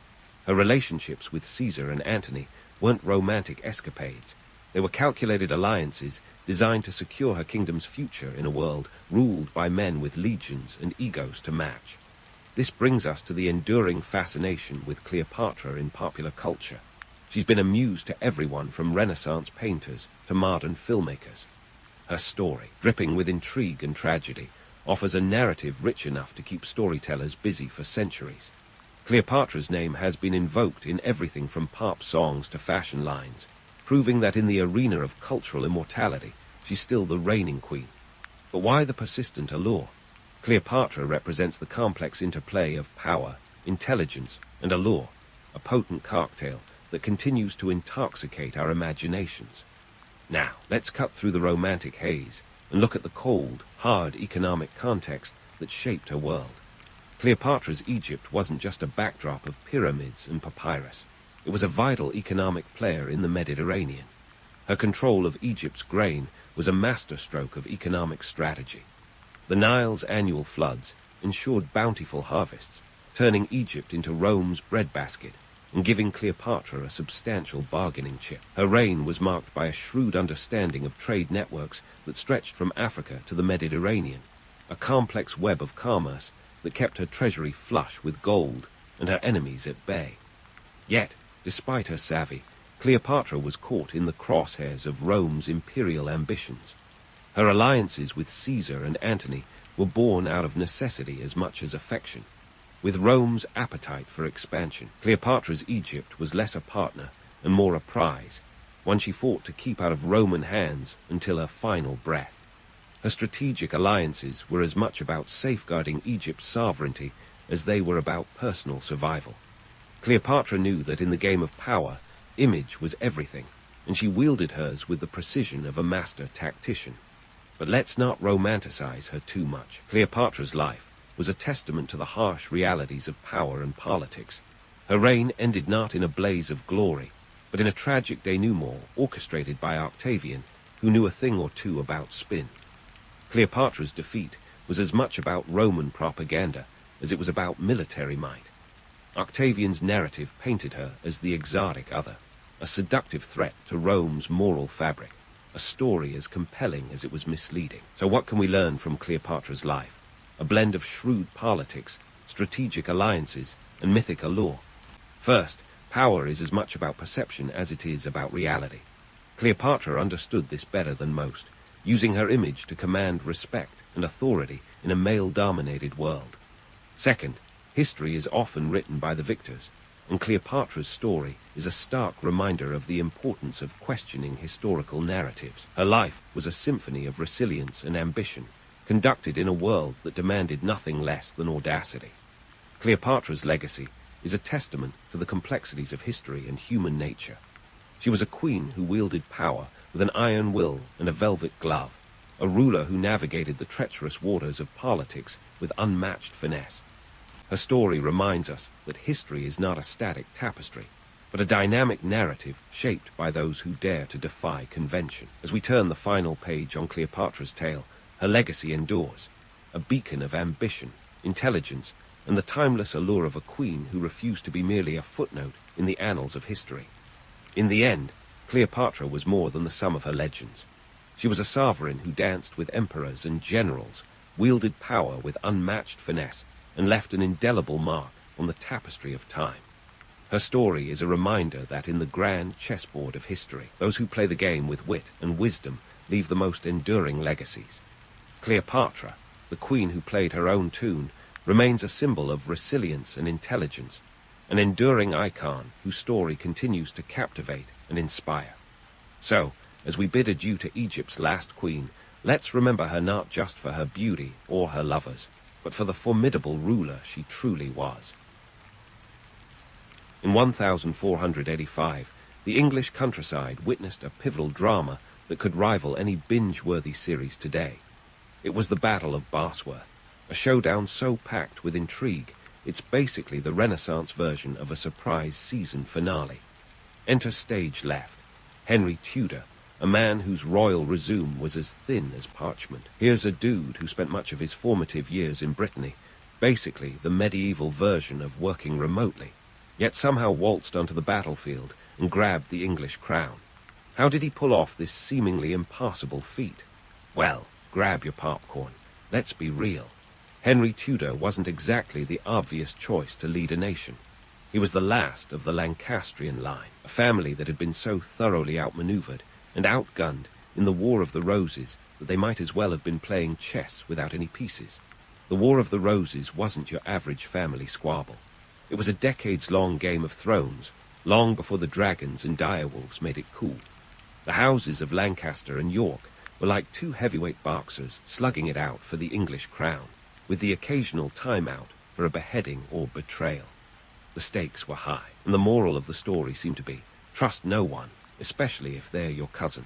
Her relationships with Caesar and Antony weren't romantic escapades. They were calculated alliances designed to secure her kingdom's future in a world ruled by men with legions and egos to match. This brings us to the enduring fascination with Cleopatra in popular culture. She's been a muse to everyone from Renaissance painters to modern filmmakers. Her story, dripping with intrigue and tragedy, offers a narrative rich enough to keep storytellers busy for centuries. Cleopatra's name has been invoked in everything from pop songs to fashion lines, proving that in the arena of cultural immortality, she's still the reigning queen. But why the persistent allure? Cleopatra represents the complex interplay of power, intelligence, and allure, a potent cocktail that continues to intoxicate our imaginations. Now, let's cut through the romantic haze and look at the cold, hard economic context that shaped her world. Cleopatra's Egypt wasn't just a backdrop of pyramids and papyrus. It was a vital economic player in the Mediterranean. Her control of Egypt's grain was a masterstroke of economic strategy. The Nile's annual floods ensured bountiful harvests, turning Egypt into Rome's breadbasket and giving Cleopatra a substantial bargaining chip. Her reign was marked by a shrewd understanding of trade networks that stretched from Africa to the Mediterranean, a complex web of commerce that kept her treasury flush with gold and her enemies at bay. Yet, despite her savvy, Cleopatra was caught in the crosshairs of Rome's imperial ambitions. Her alliances with Caesar and Antony were born out of necessity as much as affection. With Rome's appetite for expansion, Cleopatra's Egypt was less a partner and more a prize, one she fought to keep out of Roman hands until her final breath. Her strategic alliances were as much about safeguarding Egypt's sovereignty as they were about personal survival. Cleopatra knew that in the game of power, image was everything, and she wielded hers with the precision of a master tactician. But let's not romanticize her too much. Cleopatra's life was a testament to the harsh realities of power and politics. Her reign ended not in a blaze of glory, but in a tragic denouement orchestrated by Octavian, who knew a thing or two about spin. Cleopatra's defeat was as much about Roman propaganda as it was about military might. Octavian's narrative painted her as the exotic other, a seductive threat to Rome's moral fabric, a story as compelling as it was misleading. So what can we learn from Cleopatra's life? A blend of shrewd politics, strategic alliances, and mythic allure. First, power is as much about perception as it is about reality. Cleopatra understood this better than most, using her image to command respect and authority in a male-dominated world. Second, history is often written by the victors, and Cleopatra's story is a stark reminder of the importance of questioning historical narratives. Her life was a symphony of resilience and ambition, conducted in a world that demanded nothing less than audacity. Cleopatra's legacy is a testament to the complexities of history and human nature. She was a queen who wielded power with an iron will and a velvet glove, a ruler who navigated the treacherous waters of politics with unmatched finesse. Her story reminds us that history is not a static tapestry, but a dynamic narrative shaped by those who dare to defy convention. As we turn the final page on Cleopatra's tale, her legacy endures, a beacon of ambition, intelligence, and the timeless allure of a queen who refused to be merely a footnote in the annals of history. In the end, Cleopatra was more than the sum of her legends. She was a sovereign who danced with emperors and generals, wielded power with unmatched finesse, and left an indelible mark on the tapestry of time. Her story is a reminder that in the grand chessboard of history, those who play the game with wit and wisdom leave the most enduring legacies. Cleopatra, the queen who played her own tune, remains a symbol of resilience and intelligence, an enduring icon whose story continues to captivate and inspire. So, as we bid adieu to Egypt's last queen, let's remember her not just for her beauty or her lovers, but for the formidable ruler she truly was. In 1485, the English countryside witnessed a pivotal drama that could rival any binge-worthy series today. It was the Battle of Bosworth, a showdown so packed with intrigue, it's basically the Renaissance version of a surprise season finale. Enter stage left, Henry Tudor, a man whose royal resume was as thin as parchment. Here's a dude who spent much of his formative years in Brittany, basically the medieval version of working remotely, yet somehow waltzed onto the battlefield and grabbed the English crown. How did he pull off this seemingly impossible feat? Well, grab your popcorn. Let's be real. Henry Tudor wasn't exactly the obvious choice to lead a nation. He was the last of the Lancastrian line, a family that had been so thoroughly outmaneuvered and outgunned in the War of the Roses that they might as well have been playing chess without any pieces. The War of the Roses wasn't your average family squabble. It was a decades-long Game of Thrones, long before the dragons and direwolves made it cool. The houses of Lancaster and York were like two heavyweight boxers slugging it out for the English crown, with the occasional time-out for a beheading or betrayal. The stakes were high, and the moral of the story seemed to be, trust no one, especially if they're your cousin.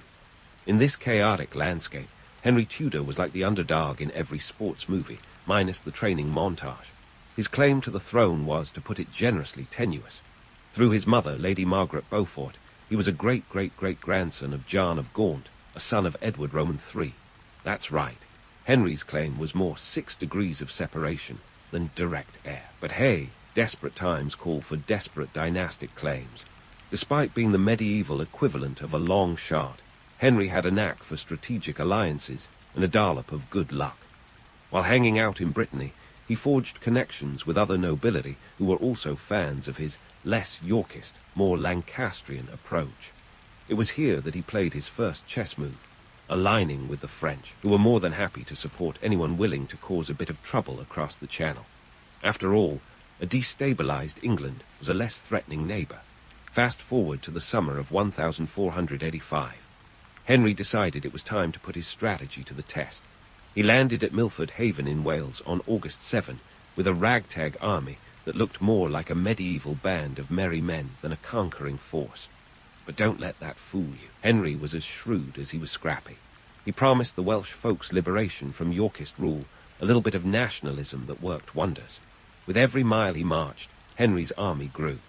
In this chaotic landscape, Henry Tudor was like the underdog in every sports movie, minus the training montage. His claim to the throne was, to put it generously, tenuous. Through his mother, Lady Margaret Beaufort, he was a great-great-great-grandson of John of Gaunt, a son of Edward Roman III. That's right. Henry's claim was more 6 degrees of separation than direct heir. But hey, desperate times call for desperate dynastic claims. Despite being the medieval equivalent of a long shot, Henry had a knack for strategic alliances and a dollop of good luck. While hanging out in Brittany, he forged connections with other nobility who were also fans of his less Yorkist, more Lancastrian approach. It was here that he played his first chess move, aligning with the French, who were more than happy to support anyone willing to cause a bit of trouble across the Channel. After all, a destabilized England was a less threatening neighbor. Fast forward to the summer of 1485. Henry decided it was time to put his strategy to the test. He landed at Milford Haven in Wales on August 7 with a ragtag army that looked more like a medieval band of merry men than a conquering force. But don't let that fool you. Henry was as shrewd as he was scrappy. He promised the Welsh folks liberation from Yorkist rule, a little bit of nationalism that worked wonders. With every mile he marched, Henry's army grew.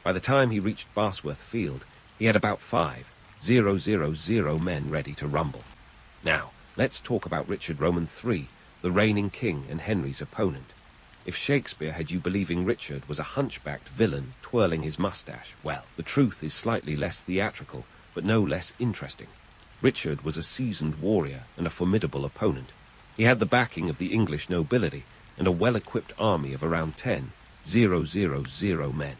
By the time he reached Bosworth Field, he had about 5,000 men ready to rumble. Now, let's talk about Richard Roman III, the reigning king and Henry's opponent. If Shakespeare had you believing Richard was a hunchbacked villain twirling his mustache, well, the truth is slightly less theatrical, but no less interesting. Richard was a seasoned warrior and a formidable opponent. He had the backing of the English nobility and a well-equipped army of around 10,000 men.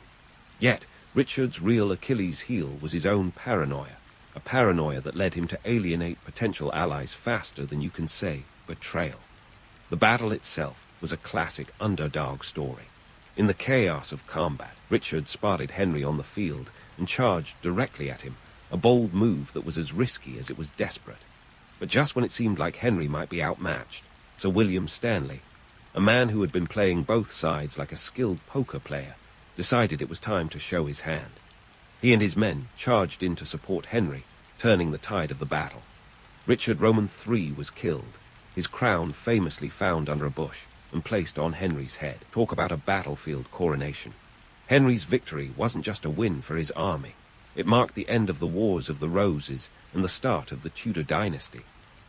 Yet, Richard's real Achilles' heel was his own paranoia, a paranoia that led him to alienate potential allies faster than you can say betrayal. The battle itself was a classic underdog story. In the chaos of combat, Richard spotted Henry on the field and charged directly at him, a bold move that was as risky as it was desperate. But just when it seemed like Henry might be outmatched, Sir William Stanley, a man who had been playing both sides like a skilled poker player, decided it was time to show his hand. He and his men charged in to support Henry, turning the tide of the battle. Richard Roman III was killed, his crown famously found under a bush and placed on Henry's head. Talk about a battlefield coronation. Henry's victory wasn't just a win for his army. It marked the end of the Wars of the Roses and the start of the Tudor dynasty,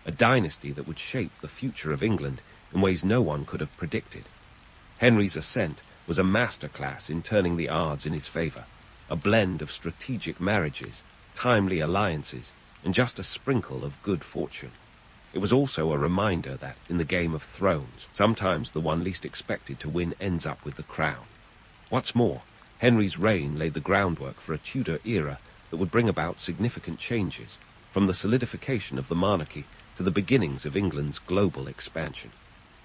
a dynasty that would shape the future of England in ways no one could have predicted. Henry's ascent was a masterclass in turning the odds in his favor, a blend of strategic marriages, timely alliances, and just a sprinkle of good fortune. It was also a reminder that, in the Game of Thrones, sometimes the one least expected to win ends up with the crown. What's more, Henry's reign laid the groundwork for a Tudor era that would bring about significant changes, from the solidification of the monarchy to the beginnings of England's global expansion.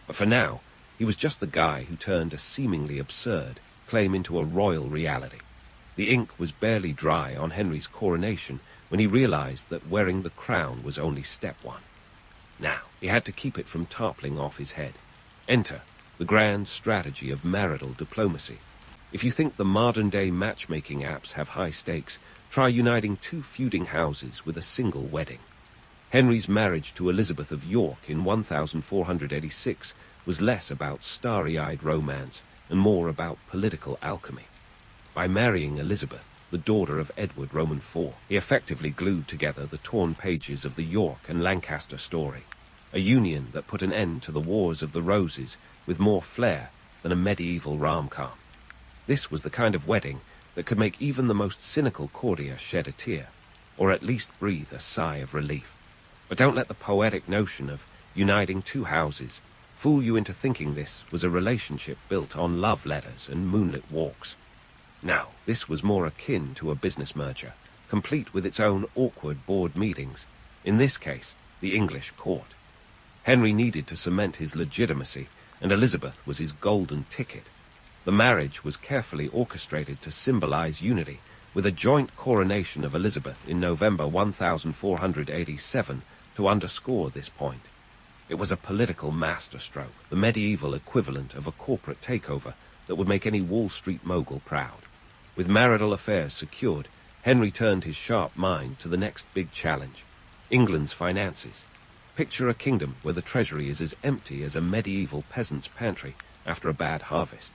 But for now, he was just the guy who turned a seemingly absurd claim into a royal reality. The ink was barely dry on Henry's coronation when he realized that wearing the crown was only step one. Now, he had to keep it from toppling off his head. Enter the grand strategy of marital diplomacy. If you think the modern-day matchmaking apps have high stakes, try uniting two feuding houses with a single wedding. Henry's marriage to Elizabeth of York in 1486 was less about starry-eyed romance and more about political alchemy. By marrying Elizabeth, the daughter of Edward Roman IV, he effectively glued together the torn pages of the York and Lancaster story, a union that put an end to the Wars of the Roses with more flair than a medieval rom-com. This was the kind of wedding that could make even the most cynical courtier shed a tear, or at least breathe a sigh of relief. But don't let the poetic notion of uniting two houses fool you into thinking this was a relationship built on love letters and moonlit walks. No, this was more akin to a business merger, complete with its own awkward board meetings, in this case, the English court. Henry needed to cement his legitimacy, and Elizabeth was his golden ticket. The marriage was carefully orchestrated to symbolize unity, with a joint coronation of Elizabeth in November 1487 to underscore this point. It was a political masterstroke, the medieval equivalent of a corporate takeover that would make any Wall Street mogul proud. With marital affairs secured, Henry turned his sharp mind to the next big challenge, England's finances. Picture a kingdom where the treasury is as empty as a medieval peasant's pantry after a bad harvest.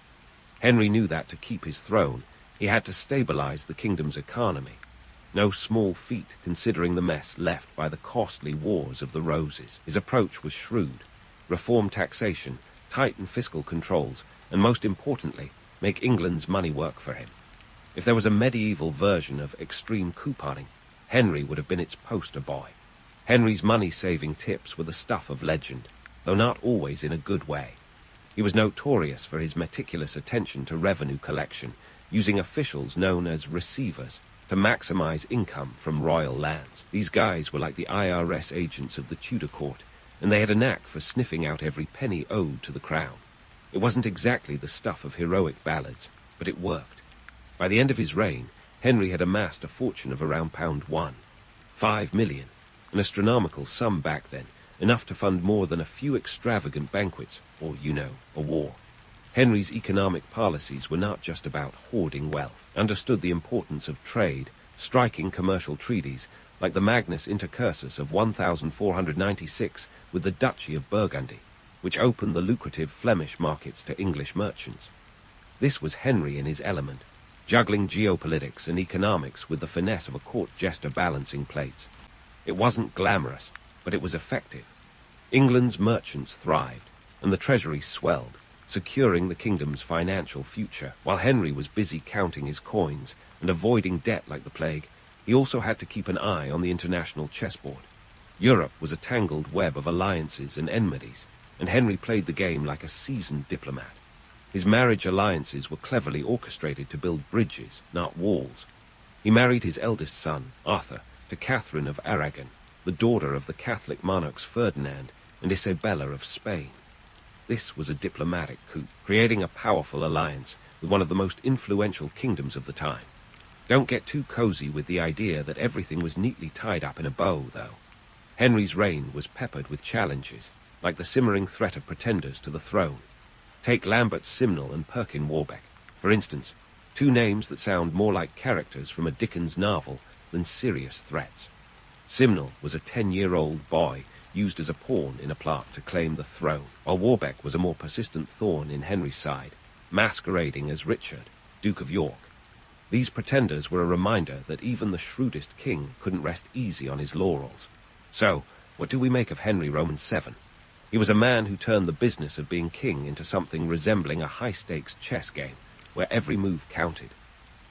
Henry knew that to keep his throne, he had to stabilize the kingdom's economy. No small feat considering the mess left by the costly Wars of the Roses. His approach was shrewd: reform taxation, tighten fiscal controls, and most importantly, make England's money work for him. If there was a medieval version of extreme couponing, Henry would have been its poster boy. Henry's money-saving tips were the stuff of legend, though not always in a good way. He was notorious for his meticulous attention to revenue collection, using officials known as receivers to maximize income from royal lands. These guys were like the IRS agents of the Tudor court, and they had a knack for sniffing out every penny owed to the crown. It wasn't exactly the stuff of heroic ballads, but it worked. By the end of his reign, Henry had amassed a fortune of around £1, 5 million, an astronomical sum back then, enough to fund more than a few extravagant banquets, or, a war. Henry's economic policies were not just about hoarding wealth, understood the importance of trade, striking commercial treaties, like the Magnus Intercursus of 1496 with the Duchy of Burgundy, which opened the lucrative Flemish markets to English merchants. This was Henry in his element, juggling geopolitics and economics with the finesse of a court jester balancing plates. It wasn't glamorous, but it was effective. England's merchants thrived, and the treasury swelled, securing the kingdom's financial future. While Henry was busy counting his coins and avoiding debt like the plague, he also had to keep an eye on the international chessboard. Europe was a tangled web of alliances and enmities, and Henry played the game like a seasoned diplomat. His marriage alliances were cleverly orchestrated to build bridges, not walls. He married his eldest son, Arthur, to Catherine of Aragon, the daughter of the Catholic monarchs Ferdinand and Isabella of Spain. This was a diplomatic coup, creating a powerful alliance with one of the most influential kingdoms of the time. Don't get too cozy with the idea that everything was neatly tied up in a bow, though. Henry's reign was peppered with challenges, like the simmering threat of pretenders to the throne. Take Lambert Simnel and Perkin Warbeck, for instance, two names that sound more like characters from a Dickens novel than serious threats. Simnel was a 10-year-old boy used as a pawn in a plot to claim the throne, while Warbeck was a more persistent thorn in Henry's side, masquerading as Richard, Duke of York. These pretenders were a reminder that even the shrewdest king couldn't rest easy on his laurels. So, what do we make of Henry Roman VII? He was a man who turned the business of being king into something resembling a high-stakes chess game, where every move counted.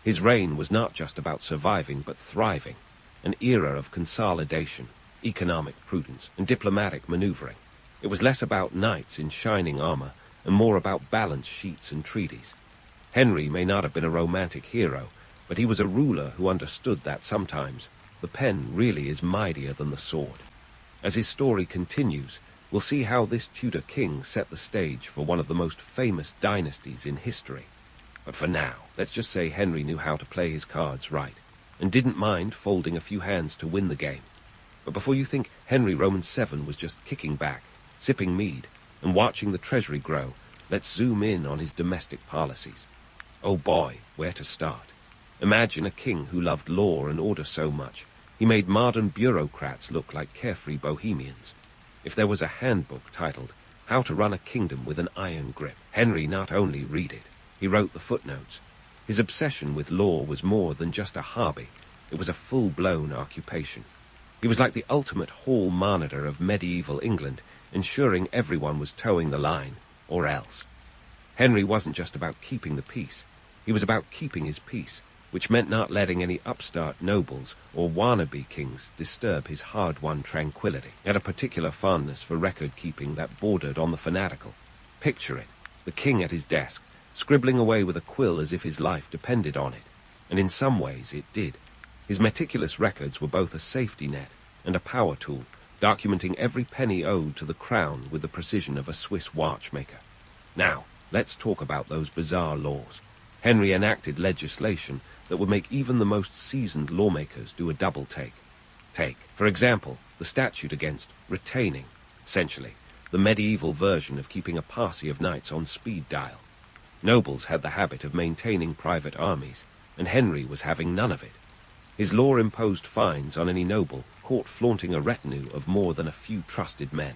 His reign was not just about surviving, but thriving, an era of consolidation, economic prudence, and diplomatic maneuvering. It was less about knights in shining armor, and more about balance sheets and treaties. Henry may not have been a romantic hero, but he was a ruler who understood that sometimes the pen really is mightier than the sword. As his story continues, we'll see how this Tudor king set the stage for one of the most famous dynasties in history. But for now, let's just say Henry knew how to play his cards right, and didn't mind folding a few hands to win the game. But before you think Henry Roman VII was just kicking back, sipping mead, and watching the treasury grow, let's zoom in on his domestic policies. Oh boy, where to start? Imagine a king who loved law and order so much, he made modern bureaucrats look like carefree bohemians. If there was a handbook titled, How to Run a Kingdom with an Iron Grip, Henry not only read it, he wrote the footnotes. His obsession with law was more than just a hobby, it was a full-blown occupation. He was like the ultimate hall monitor of medieval England, ensuring everyone was towing the line, or else. Henry wasn't just about keeping the peace, he was about keeping his peace, which meant not letting any upstart nobles or wannabe kings disturb his hard-won tranquility. He had a particular fondness for record-keeping that bordered on the fanatical. Picture it, the king at his desk, scribbling away with a quill as if his life depended on it. And in some ways it did. His meticulous records were both a safety net and a power tool, documenting every penny owed to the crown with the precision of a Swiss watchmaker. Now, let's talk about those bizarre laws. Henry enacted legislation that would make even the most seasoned lawmakers do a double take. Take, for example, the statute against retaining, essentially, the medieval version of keeping a posse of knights on speed dial. Nobles had the habit of maintaining private armies, and Henry was having none of it. His law imposed fines on any noble caught flaunting a retinue of more than a few trusted men.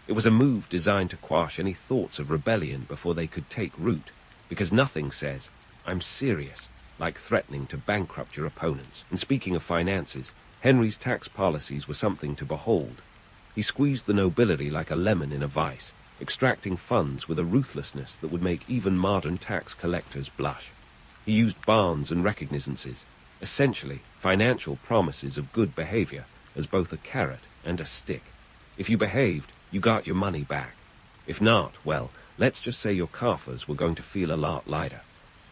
It was a move designed to quash any thoughts of rebellion before they could take root, because nothing says, I'm serious, like threatening to bankrupt your opponents. And speaking of finances, Henry's tax policies were something to behold. He squeezed the nobility like a lemon in a vice, extracting funds with a ruthlessness that would make even modern tax collectors blush. He used bonds and recognizances, essentially financial promises of good behavior, as both a carrot and a stick. If you behaved, you got your money back. If not, well, let's just say your coffers were going to feel a lot lighter.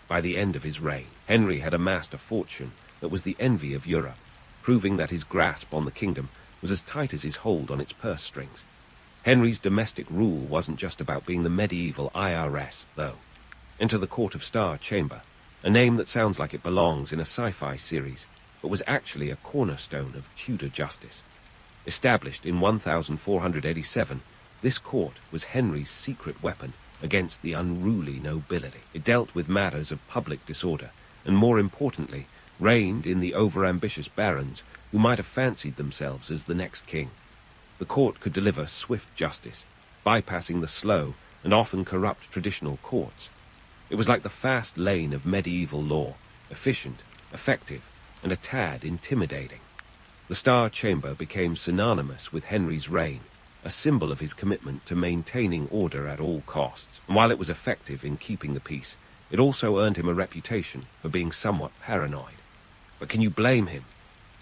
By the end of his reign, Henry had amassed a fortune that was the envy of Europe, proving that his grasp on the kingdom was as tight as his hold on its purse strings. Henry's domestic rule wasn't just about being the medieval IRS, though. Enter the Court of Star Chamber, a name that sounds like it belongs in a sci-fi series, but was actually a cornerstone of Tudor justice. Established in 1487, this court was Henry's secret weapon against the unruly nobility. It dealt with matters of public disorder, and more importantly, reigned in the overambitious barons who might have fancied themselves as the next king. The court could deliver swift justice, bypassing the slow and often corrupt traditional courts. It was like the fast lane of medieval law, efficient, effective, and a tad intimidating. The Star Chamber became synonymous with Henry's reign, a symbol of his commitment to maintaining order at all costs. And while it was effective in keeping the peace, it also earned him a reputation for being somewhat paranoid. But can you blame him?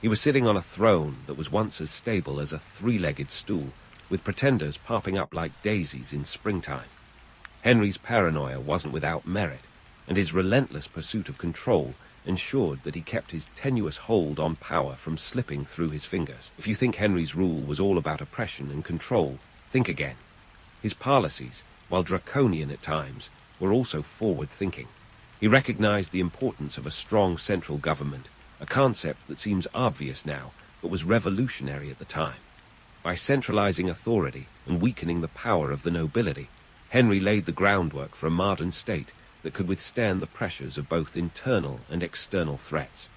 He was sitting on a throne that was once as stable as a three-legged stool, with pretenders popping up like daisies in springtime. Henry's paranoia wasn't without merit, and his relentless pursuit of control ensured that he kept his tenuous hold on power from slipping through his fingers. If you think Henry's rule was all about oppression and control, think again. His policies, while draconian at times, were also forward-thinking. He recognized the importance of a strong central government, a concept that seems obvious now, but was revolutionary at the time. By centralizing authority and weakening the power of the nobility, Henry laid the groundwork for a modern state that could withstand the pressures of both internal and external threats.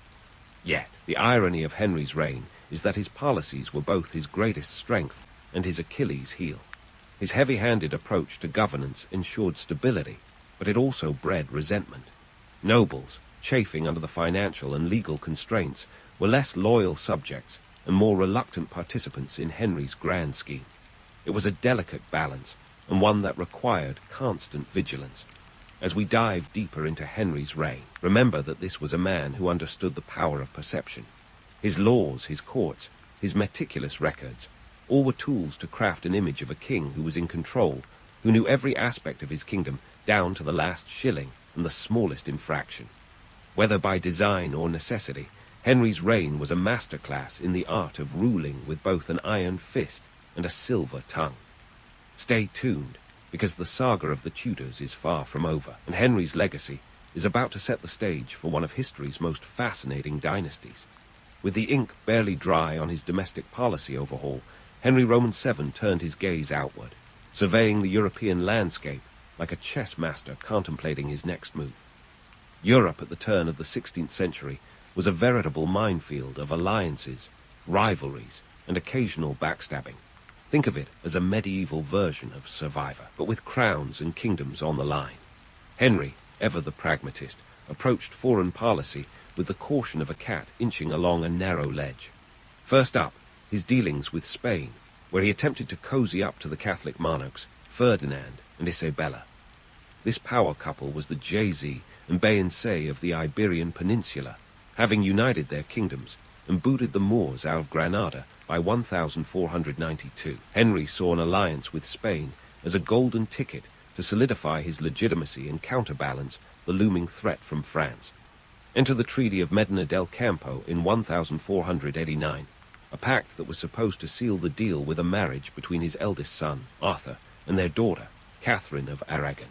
Yet, the irony of Henry's reign is that his policies were both his greatest strength and his Achilles' heel. His heavy-handed approach to governance ensured stability, but it also bred resentment. Nobles, chafing under the financial and legal constraints, were less loyal subjects and more reluctant participants in Henry's grand scheme. It was a delicate balance, and one that required constant vigilance. As we dive deeper into Henry's reign, remember that this was a man who understood the power of perception. His laws, his courts, his meticulous records, all were tools to craft an image of a king who was in control, who knew every aspect of his kingdom down to the last shilling and the smallest infraction. Whether by design or necessity, Henry's reign was a masterclass in the art of ruling with both an iron fist and a silver tongue. Stay tuned, because the saga of the Tudors is far from over, and Henry's legacy is about to set the stage for one of history's most fascinating dynasties. With the ink barely dry on his domestic policy overhaul, Henry Roman VII turned his gaze outward, surveying the European landscape like a chess master contemplating his next move. Europe at the turn of the 16th century was a veritable minefield of alliances, rivalries, and occasional backstabbing. Think of it as a medieval version of Survivor, but with crowns and kingdoms on the line. Henry, ever the pragmatist, approached foreign policy with the caution of a cat inching along a narrow ledge. First up, his dealings with Spain, where he attempted to cozy up to the Catholic monarchs Ferdinand and Isabella. This power couple was the Jay-Z and Beyoncé of the Iberian Peninsula, having united their kingdoms and booted the Moors out of Granada by 1492. Henry saw an alliance with Spain as a golden ticket to solidify his legitimacy and counterbalance the looming threat from France. Enter the Treaty of Medina del Campo in 1489, a pact that was supposed to seal the deal with a marriage between his eldest son, Arthur, and their daughter, Catherine of Aragon.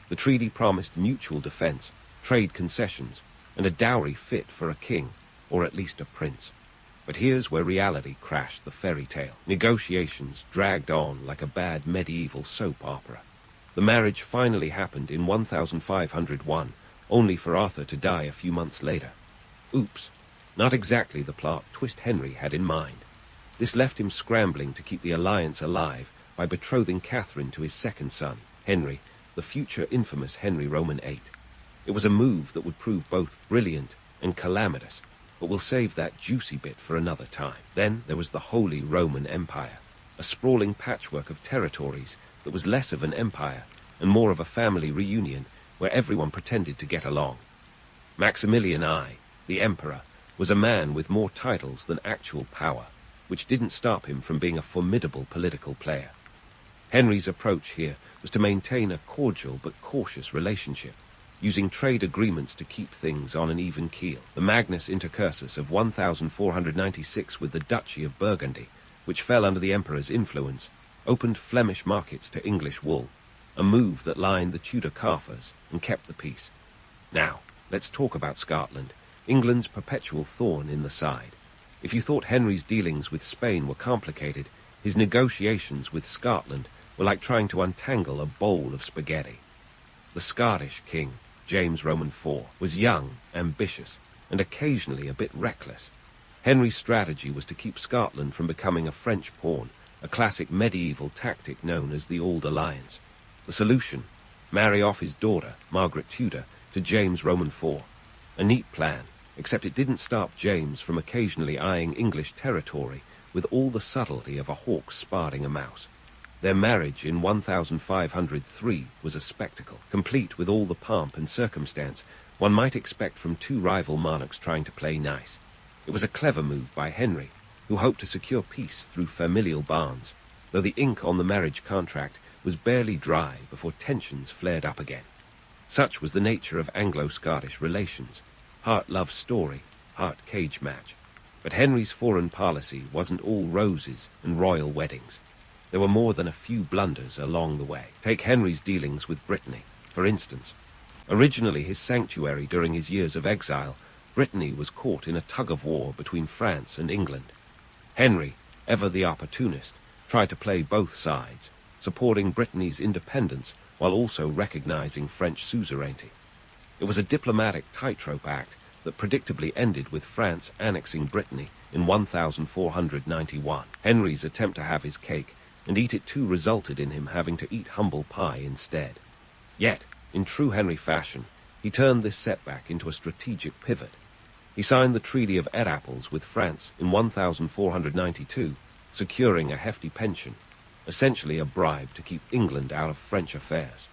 The treaty promised mutual defense, trade concessions, and a dowry fit for a king, or at least a prince. But here's where reality crashed the fairy tale. Negotiations dragged on like a bad medieval soap opera. The marriage finally happened in 1501, only for Arthur to die a few months later. Oops, not exactly the plot twist Henry had in mind. This left him scrambling to keep the alliance alive by betrothing Catherine to his second son, Henry, the future infamous Henry Roman VIII. It was a move that would prove both brilliant and calamitous, but we'll save that juicy bit for another time. Then there was the Holy Roman Empire, a sprawling patchwork of territories that was less of an empire and more of a family reunion where everyone pretended to get along. Maximilian I, the emperor, was a man with more titles than actual power, which didn't stop him from being a formidable political player. Henry's approach here was to maintain a cordial but cautious relationship, using trade agreements to keep things on an even keel. The Magnus Intercursus of 1496 with the Duchy of Burgundy, which fell under the emperor's influence, opened Flemish markets to English wool, a move that lined the Tudor coffers and kept the peace. Now, let's talk about Scotland, England's perpetual thorn in the side. If you thought Henry's dealings with Spain were complicated, his negotiations with Scotland were like trying to untangle a bowl of spaghetti. The Scottish king, James Roman IV, was young, ambitious, and occasionally a bit reckless. Henry's strategy was to keep Scotland from becoming a French pawn, a classic medieval tactic known as the Old Alliance. The solution? Marry off his daughter, Margaret Tudor, to James Roman IV. A neat plan, except it didn't stop James from occasionally eyeing English territory with all the subtlety of a hawk spotting a mouse. Their marriage in 1503 was a spectacle, complete with all the pomp and circumstance one might expect from two rival monarchs trying to play nice. It was a clever move by Henry, who hoped to secure peace through familial bonds, though the ink on the marriage contract was barely dry before tensions flared up again. Such was the nature of Anglo-Scottish relations. Heart-love story, heart cage match. But Henry's foreign policy wasn't all roses and royal weddings. There were more than a few blunders along the way. Take Henry's dealings with Brittany, for instance. Originally his sanctuary during his years of exile, Brittany was caught in a tug-of-war between France and England. Henry, ever the opportunist, tried to play both sides, supporting Brittany's independence while also recognizing French suzerainty. It was a diplomatic tightrope act that predictably ended with France annexing Brittany in 1491. Henry's attempt to have his cake and eat it too resulted in him having to eat humble pie instead. Yet, in true Henry fashion, he turned this setback into a strategic pivot. He signed the Treaty of Éraples with France in 1492, securing a hefty pension. essentially a bribe to keep England out of French affairs.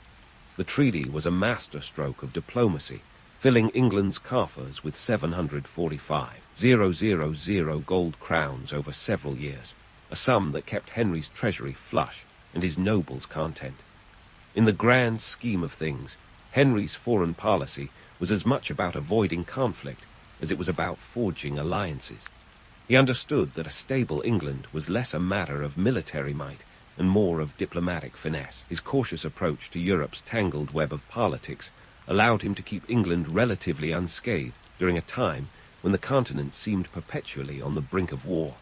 The treaty was a masterstroke of diplomacy, filling England's coffers with 745,000 gold crowns over several years, a sum that kept Henry's treasury flush and his nobles content. In the grand scheme of things, Henry's foreign policy was as much about avoiding conflict as it was about forging alliances. He understood that a stable England was less a matter of military might and more of diplomatic finesse. His cautious approach to Europe's tangled web of politics allowed him to keep England relatively unscathed during a time when the continent seemed perpetually on the brink of war.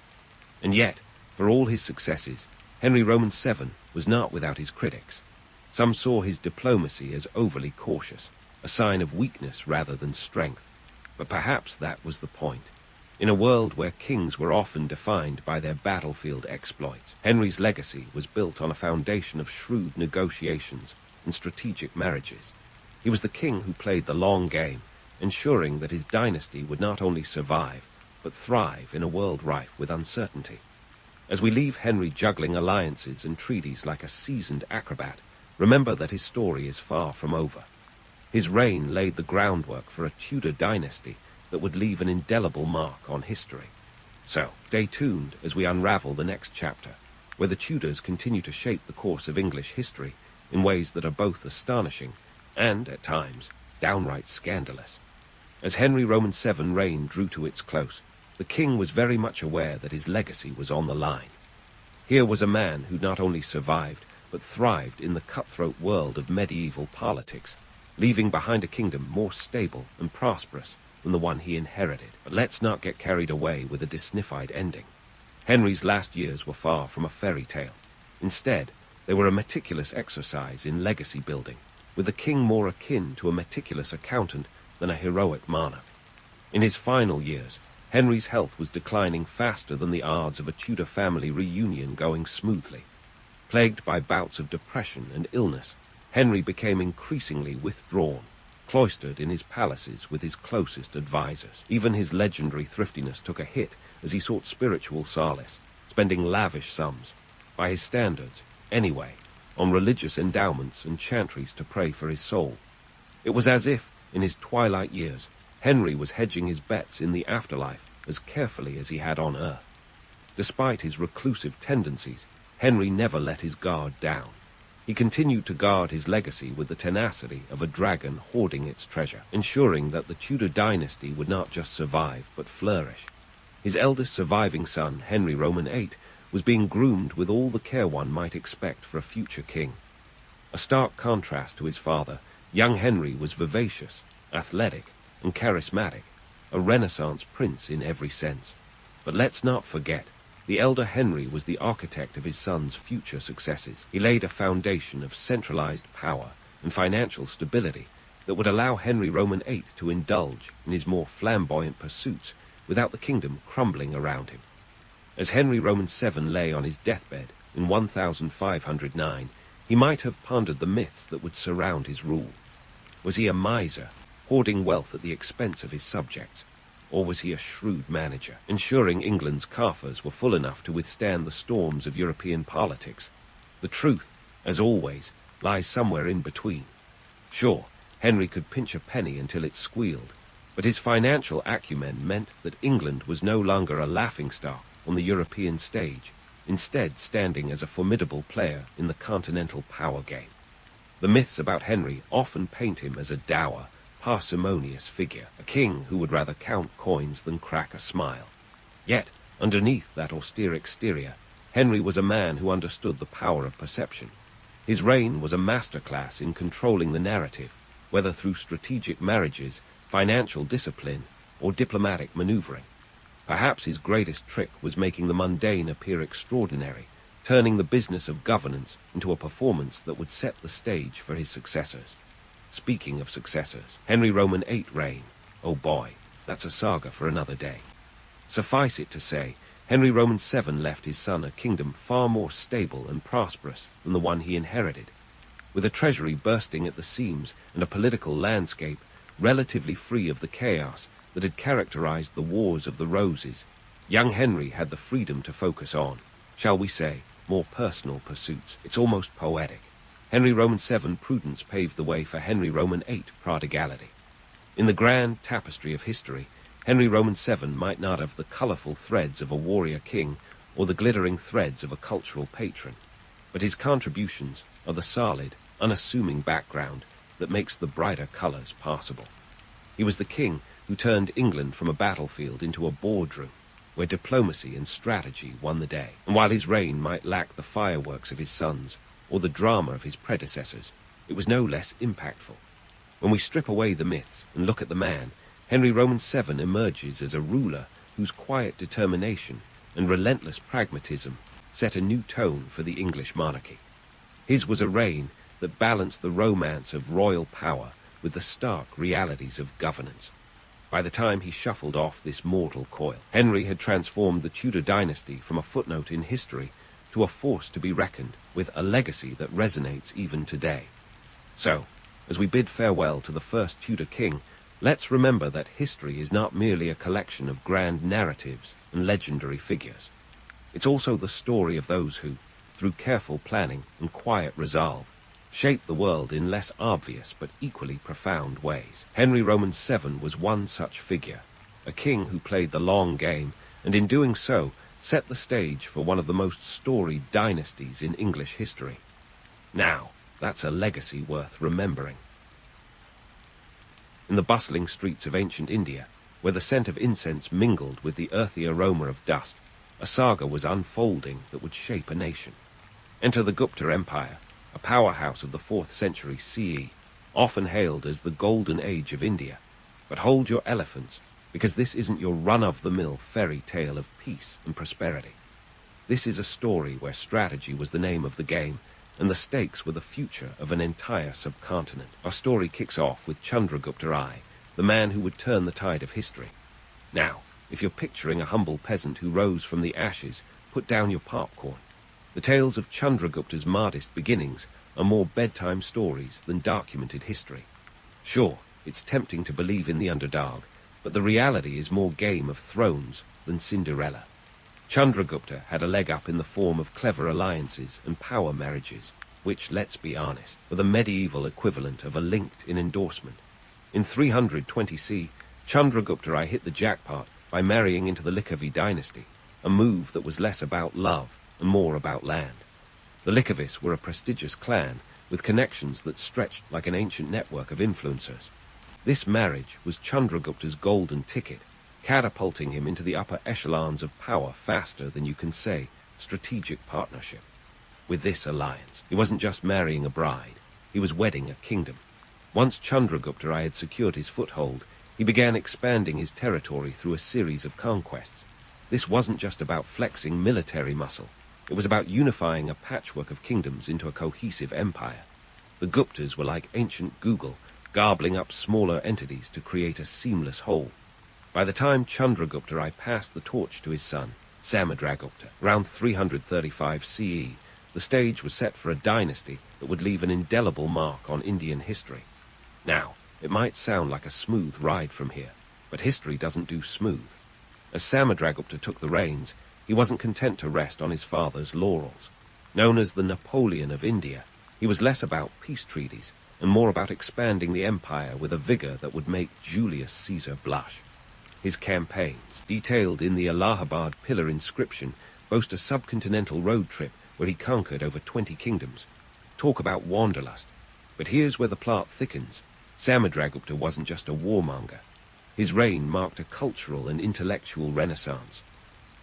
And yet, for all his successes, Henry Roman VII was not without his critics. Some saw his diplomacy as overly cautious, a sign of weakness rather than strength. But perhaps that was the point. In a world where kings were often defined by their battlefield exploits, Henry's legacy was built on a foundation of shrewd negotiations and strategic marriages. He was the king who played the long game, ensuring that his dynasty would not only survive, but thrive in a world rife with uncertainty. As we leave Henry juggling alliances and treaties like a seasoned acrobat, remember that his story is far from over. His reign laid the groundwork for a Tudor dynasty that would leave an indelible mark on history. So, stay tuned as we unravel the next chapter, where the Tudors continue to shape the course of English history in ways that are both astonishing and, at times, downright scandalous. As Henry Roman VII reign drew to its close, the king was very much aware that his legacy was on the line. Here was a man who not only survived, but thrived in the cutthroat world of medieval politics, leaving behind a kingdom more stable and prosperous than the one he inherited. But let's not get carried away with a disnified ending. Henry's last years were far from a fairy tale. Instead, they were a meticulous exercise in legacy building, with the king more akin to a meticulous accountant than a heroic monarch. In his final years, Henry's health was declining faster than the odds of a Tudor family reunion going smoothly. Plagued by bouts of depression and illness, Henry became increasingly withdrawn, cloistered in his palaces with his closest advisors. Even his legendary thriftiness took a hit as he sought spiritual solace, spending lavish sums, by his standards, anyway, on religious endowments and chantries to pray for his soul. It was as if, in his twilight years, Henry was hedging his bets in the afterlife as carefully as he had on earth. Despite his reclusive tendencies, Henry never let his guard down. He continued to guard his legacy with the tenacity of a dragon hoarding its treasure, ensuring that the Tudor dynasty would not just survive, but flourish. His eldest surviving son, Henry Roman VIII, was being groomed with all the care one might expect for a future king. A stark contrast to his father, young Henry was vivacious, athletic, and charismatic, a Renaissance prince in every sense. But let's not forget, the elder Henry was the architect of his son's future successes. He laid a foundation of centralized power and financial stability that would allow Henry Roman VIII to indulge in his more flamboyant pursuits without the kingdom crumbling around him. As Henry Roman VII lay on his deathbed in 1509, he might have pondered the myths that would surround his rule. Was he a miser, hoarding wealth at the expense of his subjects? Or was he a shrewd manager, ensuring England's coffers were full enough to withstand the storms of European politics? The truth, as always, lies somewhere in between. Sure, Henry could pinch a penny until it squealed, but his financial acumen meant that England was no longer a laughingstock on the European stage, instead standing as a formidable player in the continental power game. The myths about Henry often paint him as a dour, parsimonious figure, a king who would rather count coins than crack a smile. Yet, underneath that austere exterior, Henry was a man who understood the power of perception. His reign was a masterclass in controlling the narrative, whether through strategic marriages, financial discipline, or diplomatic maneuvering. Perhaps his greatest trick was making the mundane appear extraordinary, turning the business of governance into a performance that would set the stage for his successors. Speaking of successors, Henry Roman VIII reign. Oh boy, that's a saga for another day. Suffice it to say, Henry Roman VII left his son a kingdom far more stable and prosperous than the one he inherited. With a treasury bursting at the seams and a political landscape relatively free of the chaos that had characterized the Wars of the Roses, young Henry had the freedom to focus on, shall we say, more personal pursuits. It's almost poetic. Henry Roman VII prudence paved the way for Henry Roman VIII prodigality. In the grand tapestry of history, Henry Roman VII might not have the colorful threads of a warrior king or the glittering threads of a cultural patron, but his contributions are the solid, unassuming background that makes the brighter colors possible. He was the king who turned England from a battlefield into a boardroom, where diplomacy and strategy won the day. And while his reign might lack the fireworks of his sons or the drama of his predecessors, it was no less impactful. When we strip away the myths and look at the man, Henry Roman VII emerges as a ruler whose quiet determination and relentless pragmatism set a new tone for the English monarchy. His was a reign that balanced the romance of royal power with the stark realities of governance. By the time he shuffled off this mortal coil, Henry had transformed the Tudor dynasty from a footnote in history to a force to be reckoned with, a legacy that resonates even today. So, as we bid farewell to the first Tudor king, let's remember that history is not merely a collection of grand narratives and legendary figures. It's also the story of those who, through careful planning and quiet resolve, shaped the world in less obvious but equally profound ways. Henry Roman VII was one such figure, a king who played the long game, and in doing so, set the stage for one of the most storied dynasties in English history. Now, that's a legacy worth remembering. In the bustling streets of ancient India, where the scent of incense mingled with the earthy aroma of dust, a saga was unfolding that would shape a nation. Enter the Gupta Empire, a powerhouse of the 4th century CE, often hailed as the golden age of India. But hold your elephants, because this isn't your run-of-the-mill fairy tale of peace and prosperity. This is a story where strategy was the name of the game, and the stakes were the future of an entire subcontinent. Our story kicks off with Chandragupta I, the man who would turn the tide of history. Now, if you're picturing a humble peasant who rose from the ashes, put down your popcorn. The tales of Chandragupta's modest beginnings are more bedtime stories than documented history. Sure, it's tempting to believe in the underdog, but the reality is more Game of Thrones than Cinderella. Chandragupta had a leg up in the form of clever alliances and power marriages, which, let's be honest, were the medieval equivalent of a LinkedIn endorsement. In 320C, Chandragupta I hit the jackpot by marrying into the Likavi dynasty, a move that was less about love and more about land. The Likavis were a prestigious clan with connections that stretched like an ancient network of influencers. This marriage was Chandragupta's golden ticket, catapulting him into the upper echelons of power faster than you can say strategic partnership. With this alliance, he wasn't just marrying a bride, he was wedding a kingdom. Once Chandragupta I had secured his foothold, he began expanding his territory through a series of conquests. This wasn't just about flexing military muscle. It was about unifying a patchwork of kingdoms into a cohesive empire. The Guptas were like ancient Google, gobbling up smaller entities to create a seamless whole. By the time Chandragupta I passed the torch to his son, Samudragupta, around 335 CE, the stage was set for a dynasty that would leave an indelible mark on Indian history. Now, it might sound like a smooth ride from here, but history doesn't do smooth. As Samudragupta took the reins, he wasn't content to rest on his father's laurels. Known as the Napoleon of India, he was less about peace treaties and more about expanding the empire with a vigor that would make Julius Caesar blush. His campaigns, detailed in the Allahabad pillar inscription, boast a subcontinental road trip where he conquered over 20 kingdoms. Talk about wanderlust. But here's where the plot thickens. Samudragupta wasn't just a warmonger. His reign marked a cultural and intellectual renaissance.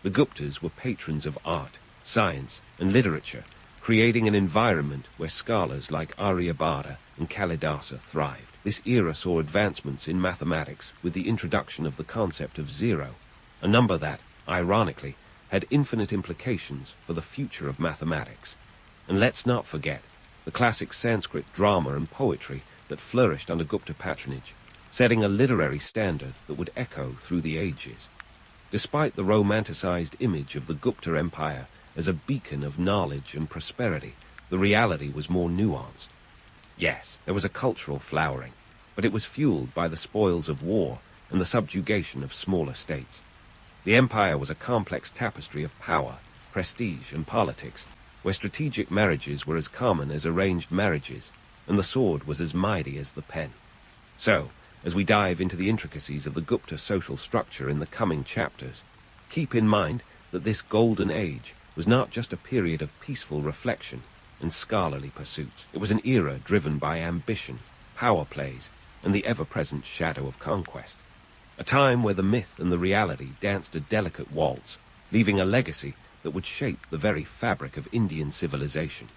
The Guptas were patrons of art, science, and literature, creating an environment where scholars like Aryabhata and Kalidasa thrived. This era saw advancements in mathematics with the introduction of the concept of zero, a number that, ironically, had infinite implications for the future of mathematics. And let's not forget the classic Sanskrit drama and poetry that flourished under Gupta patronage, setting a literary standard that would echo through the ages. Despite the romanticized image of the Gupta Empire as a beacon of knowledge and prosperity, the reality was more nuanced. Yes, there was a cultural flowering, but it was fueled by the spoils of war and the subjugation of smaller states. The empire was a complex tapestry of power, prestige, and politics, where strategic marriages were as common as arranged marriages, and the sword was as mighty as the pen. So, as we dive into the intricacies of the Gupta social structure in the coming chapters, keep in mind that this golden age was not just a period of peaceful reflection and scholarly pursuits. It was an era driven by ambition, power plays, and the ever-present shadow of conquest. A time where the myth and the reality danced a delicate waltz, leaving a legacy that would shape the very fabric of Indian civilization.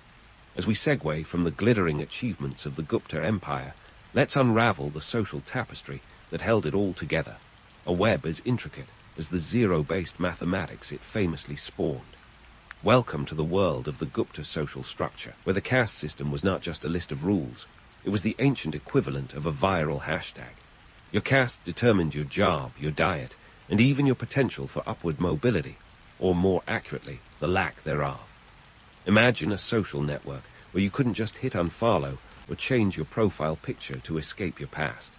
As we segue from the glittering achievements of the Gupta Empire, let's unravel the social tapestry that held it all together, a web as intricate as the zero-based mathematics it famously spawned. Welcome to the world of the Gupta social structure, where the caste system was not just a list of rules, it was the ancient equivalent of a viral hashtag. Your caste determined your job, your diet, and even your potential for upward mobility, or more accurately, the lack thereof. Imagine a social network where you couldn't just hit unfollow or change your profile picture to escape your past.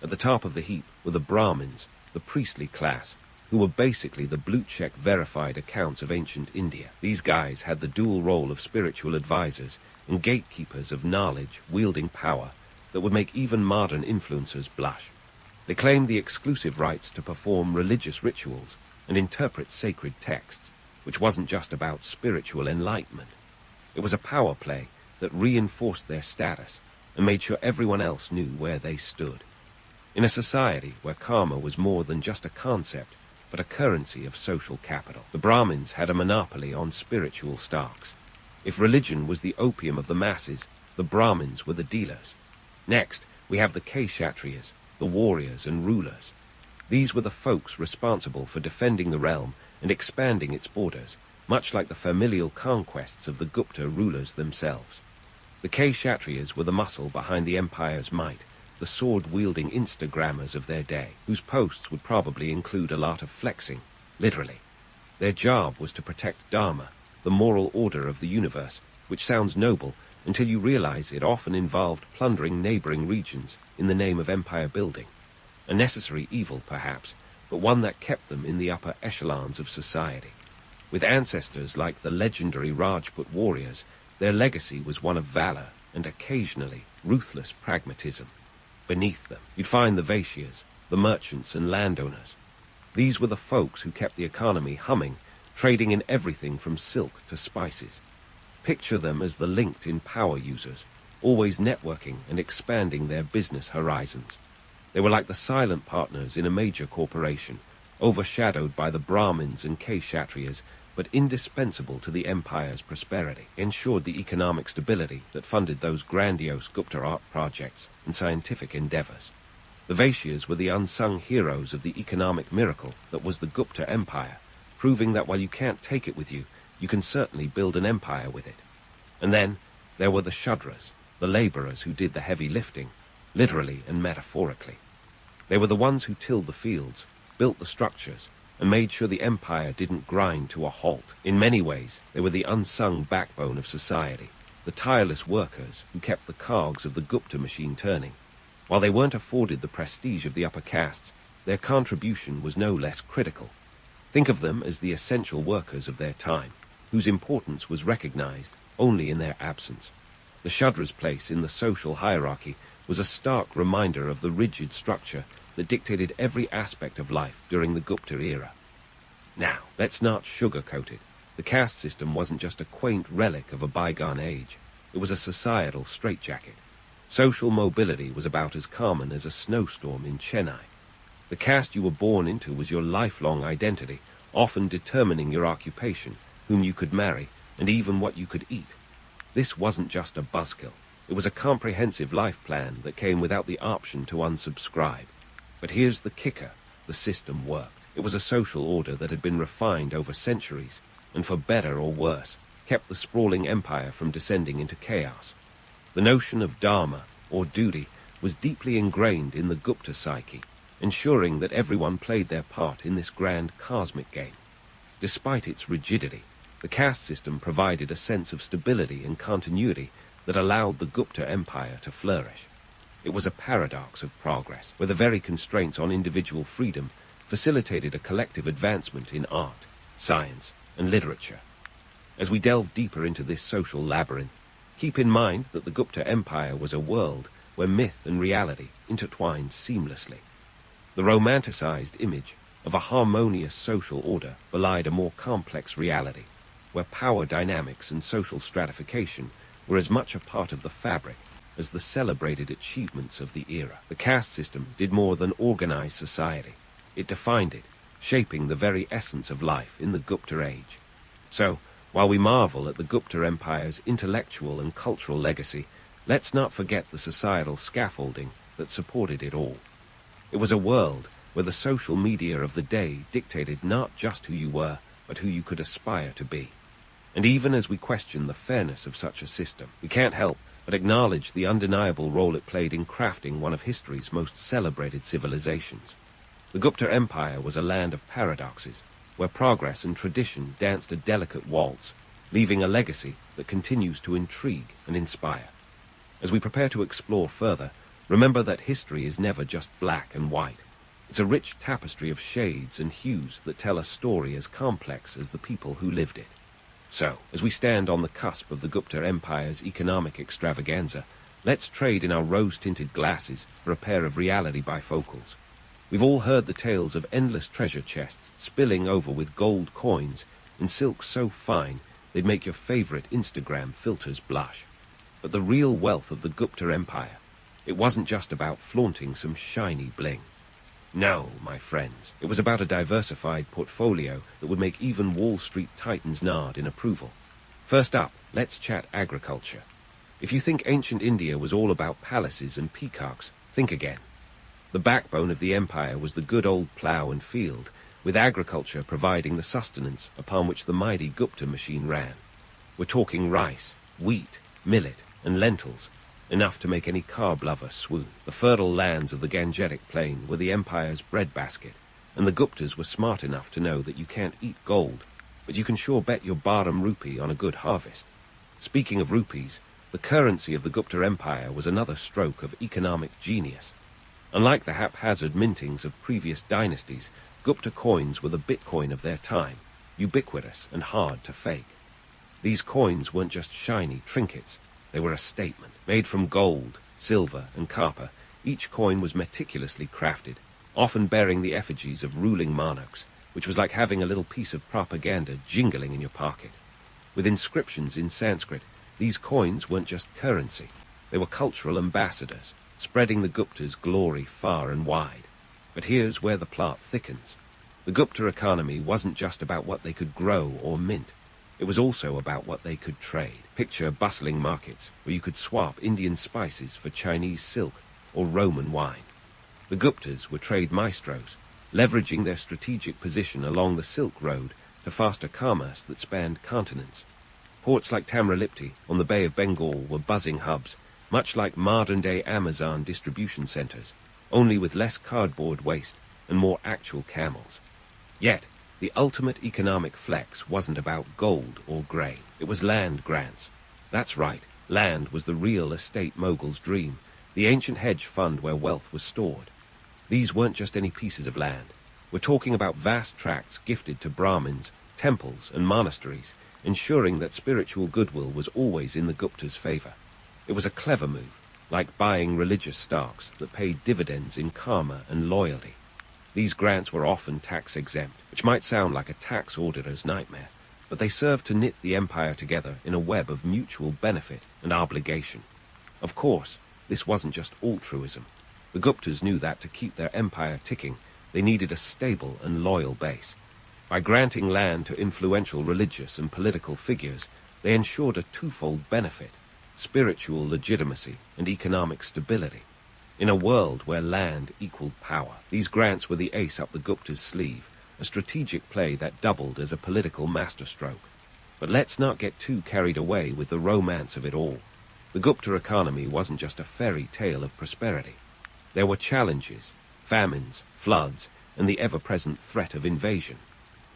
At the top of the heap were the Brahmins, the priestly class, who were basically the blue-check verified accounts of ancient India. These guys had the dual role of spiritual advisors and gatekeepers of knowledge, wielding power that would make even modern influencers blush. They claimed the exclusive rights to perform religious rituals and interpret sacred texts, which wasn't just about spiritual enlightenment. It was a power play that reinforced their status and made sure everyone else knew where they stood. In a society where karma was more than just a concept, but a currency of social capital, the Brahmins had a monopoly on spiritual stocks. If religion was the opium of the masses, the Brahmins were the dealers. Next, we have the Kshatriyas, the warriors and rulers. These were the folks responsible for defending the realm and expanding its borders, much like the familial conquests of the Gupta rulers themselves. The Kshatriyas were the muscle behind the empire's might, the sword-wielding Instagrammers of their day, whose posts would probably include a lot of flexing, literally. Their job was to protect Dharma, the moral order of the universe, which sounds noble until you realize it often involved plundering neighboring regions in the name of empire building. A necessary evil, perhaps, but one that kept them in the upper echelons of society. With ancestors like the legendary Rajput warriors, their legacy was one of valor and occasionally ruthless pragmatism. Beneath them, you'd find the Vaishyas, the merchants and landowners. These were the folks who kept the economy humming, trading in everything from silk to spices. Picture them as the linked-in power users, always networking and expanding their business horizons. They were like the silent partners in a major corporation, overshadowed by the Brahmins and Kshatriyas, but indispensable to the empire's prosperity, ensured the economic stability that funded those grandiose Gupta art projects and scientific endeavors. The Vaishyas were the unsung heroes of the economic miracle that was the Gupta Empire, proving that while you can't take it with you, you can certainly build an empire with it. And then there were the Shudras, the laborers who did the heavy lifting, literally and metaphorically. They were the ones who tilled the fields, built the structures, and made sure the empire didn't grind to a halt. In many ways, they were the unsung backbone of society, the tireless workers who kept the cogs of the Gupta machine turning. While they weren't afforded the prestige of the upper castes, their contribution was no less critical. Think of them as the essential workers of their time, whose importance was recognized only in their absence. The Shudra's place in the social hierarchy was a stark reminder of the rigid structure that dictated every aspect of life during the Gupta era. Now, let's not sugarcoat it. The caste system wasn't just a quaint relic of a bygone age. It was a societal straitjacket. Social mobility was about as common as a snowstorm in Chennai. The caste you were born into was your lifelong identity, often determining your occupation, whom you could marry, and even what you could eat. This wasn't just a buzzkill. It was a comprehensive life plan that came without the option to unsubscribe. But here's the kicker: the system worked. It was a social order that had been refined over centuries, and for better or worse, kept the sprawling empire from descending into chaos. The notion of dharma, or duty, was deeply ingrained in the Gupta psyche, ensuring that everyone played their part in this grand cosmic game. Despite its rigidity, the caste system provided a sense of stability and continuity that allowed the Gupta Empire to flourish. It was a paradox of progress, where the very constraints on individual freedom facilitated a collective advancement in art, science, and literature. As we delve deeper into this social labyrinth, keep in mind that the Gupta Empire was a world where myth and reality intertwined seamlessly. The romanticized image of a harmonious social order belied a more complex reality, where power dynamics and social stratification were as much a part of the fabric as the celebrated achievements of the era. The caste system did more than organize society. It defined it, shaping the very essence of life in the Gupta age. So, while we marvel at the Gupta Empire's intellectual and cultural legacy, let's not forget the societal scaffolding that supported it all. It was a world where the social media of the day dictated not just who you were, but who you could aspire to be. And even as we question the fairness of such a system, we can't help but acknowledge the undeniable role it played in crafting one of history's most celebrated civilizations. The Gupta Empire was a land of paradoxes, where progress and tradition danced a delicate waltz, leaving a legacy that continues to intrigue and inspire. As we prepare to explore further, remember that history is never just black and white. It's a rich tapestry of shades and hues that tell a story as complex as the people who lived it. So, as we stand on the cusp of the Gupta Empire's economic extravaganza, let's trade in our rose-tinted glasses for a pair of reality bifocals. We've all heard the tales of endless treasure chests spilling over with gold coins in silk so fine they'd make your favorite Instagram filters blush. But the real wealth of the Gupta Empire, it wasn't just about flaunting some shiny bling. No, my friends, it was about a diversified portfolio that would make even Wall Street titans nod in approval. First up, let's chat agriculture. If you think ancient India was all about palaces and peacocks, think again. The backbone of the empire was the good old plough and field, with agriculture providing the sustenance upon which the mighty Gupta machine ran. We're talking rice, wheat, millet, and lentils, enough to make any carb lover swoon. The fertile lands of the Gangetic Plain were the empire's breadbasket, and the Guptas were smart enough to know that you can't eat gold, but you can sure bet your Baram rupee on a good harvest. Speaking of rupees, the currency of the Gupta Empire was another stroke of economic genius. Unlike the haphazard mintings of previous dynasties, Gupta coins were the Bitcoin of their time, ubiquitous and hard to fake. These coins weren't just shiny trinkets. They were a statement. Made from gold, silver, and copper, each coin was meticulously crafted, often bearing the effigies of ruling monarchs, which was like having a little piece of propaganda jingling in your pocket. With inscriptions in Sanskrit, these coins weren't just currency. They were cultural ambassadors, spreading the Gupta's glory far and wide. But here's where the plot thickens. The Gupta economy wasn't just about what they could grow or mint. It was also about what they could trade. Picture bustling markets where you could swap Indian spices for Chinese silk or Roman wine. The Guptas were trade maestros, leveraging their strategic position along the Silk Road to foster commerce that spanned continents. Ports like Tamralipti on the Bay of Bengal were buzzing hubs, much like modern-day Amazon distribution centers, only with less cardboard waste and more actual camels. Yet, the ultimate economic flex wasn't about gold or grain. It was land grants. That's right, land was the real estate mogul's dream, the ancient hedge fund where wealth was stored. These weren't just any pieces of land. We're talking about vast tracts gifted to Brahmins, temples, and monasteries, ensuring that spiritual goodwill was always in the Gupta's favor. It was a clever move, like buying religious stocks that paid dividends in karma and loyalty. These grants were often tax-exempt, which might sound like a tax auditor's nightmare, but they served to knit the empire together in a web of mutual benefit and obligation. Of course, this wasn't just altruism. The Guptas knew that to keep their empire ticking, they needed a stable and loyal base. By granting land to influential religious and political figures, they ensured a twofold benefit: spiritual legitimacy and economic stability. In a world where land equaled power, these grants were the ace up the Gupta's sleeve, a strategic play that doubled as a political masterstroke. But let's not get too carried away with the romance of it all. The Gupta economy wasn't just a fairy tale of prosperity. There were challenges, famines, floods, and the ever-present threat of invasion.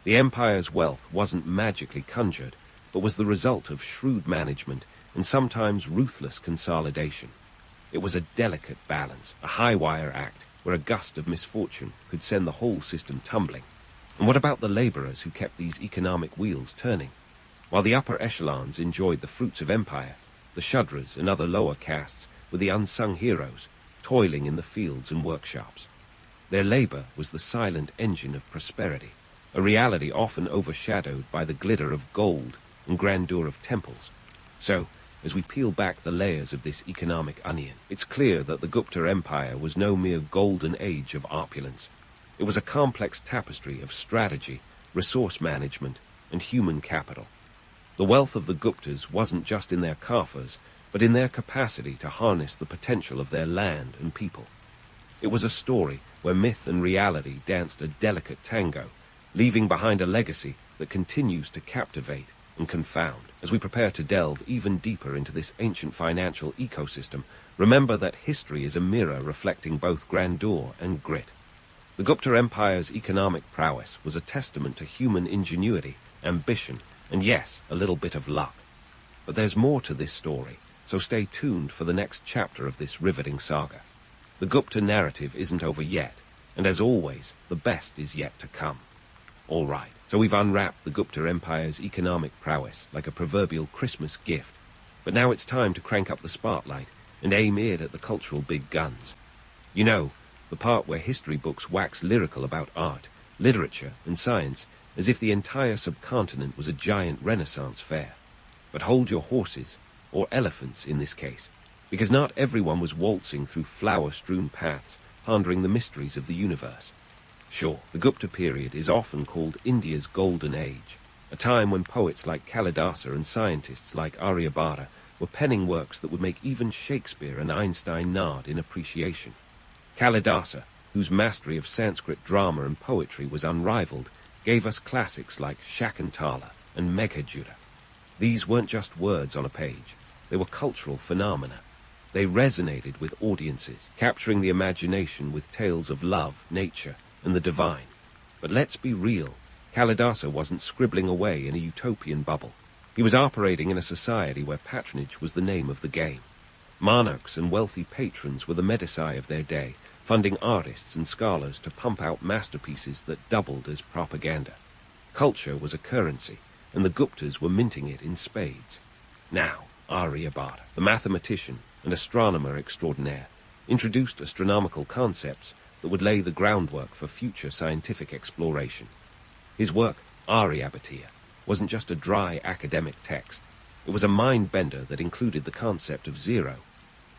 The empire's wealth wasn't magically conjured, but was the result of shrewd management and sometimes ruthless consolidation. It was a delicate balance, a high-wire act, where a gust of misfortune could send the whole system tumbling. And what about the laborers who kept these economic wheels turning? While the upper echelons enjoyed the fruits of empire, the Shudras and other lower castes were the unsung heroes, toiling in the fields and workshops. Their labor was the silent engine of prosperity, a reality often overshadowed by the glitter of gold and grandeur of temples. So, as we peel back the layers of this economic onion, it's clear that the Gupta Empire was no mere golden age of opulence. It was a complex tapestry of strategy, resource management, and human capital. The wealth of the Guptas wasn't just in their coffers, but in their capacity to harness the potential of their land and people. It was a story where myth and reality danced a delicate tango, leaving behind a legacy that continues to captivate and confound. As we prepare to delve even deeper into this ancient financial ecosystem, remember that history is a mirror reflecting both grandeur and grit. The Gupta Empire's economic prowess was a testament to human ingenuity, ambition, and yes, a little bit of luck. But there's more to this story, so stay tuned for the next chapter of this riveting saga. The Gupta narrative isn't over yet, and as always, the best is yet to come. All right, so we've unwrapped the Gupta Empire's economic prowess like a proverbial Christmas gift. But now it's time to crank up the spotlight and aim it at the cultural big guns. You know, the part where history books wax lyrical about art, literature, and science, as if the entire subcontinent was a giant Renaissance fair. But hold your horses, or elephants in this case, because not everyone was waltzing through flower-strewn paths, pondering the mysteries of the universe. Sure, the Gupta period is often called India's golden age, a time when poets like Kalidasa and scientists like Aryabhata were penning works that would make even Shakespeare and Einstein nod in appreciation. Kalidasa, whose mastery of Sanskrit drama and poetry was unrivaled, gave us classics like Shakuntala and Meghajuta. These weren't just words on a page, they were cultural phenomena. They resonated with audiences, capturing the imagination with tales of love, nature, and the divine. But let's be real, Kalidasa wasn't scribbling away in a utopian bubble. He was operating in a society where patronage was the name of the game. Monarchs and wealthy patrons were the medici of their day, funding artists and scholars to pump out masterpieces that doubled as propaganda. Culture was a currency, and the Guptas were minting it in spades. Now, Aryabhata, the mathematician and astronomer extraordinaire, introduced astronomical concepts that would lay the groundwork for future scientific exploration. His work, Aryabhatiya, wasn't just a dry academic text. It was a mind-bender that included the concept of zero.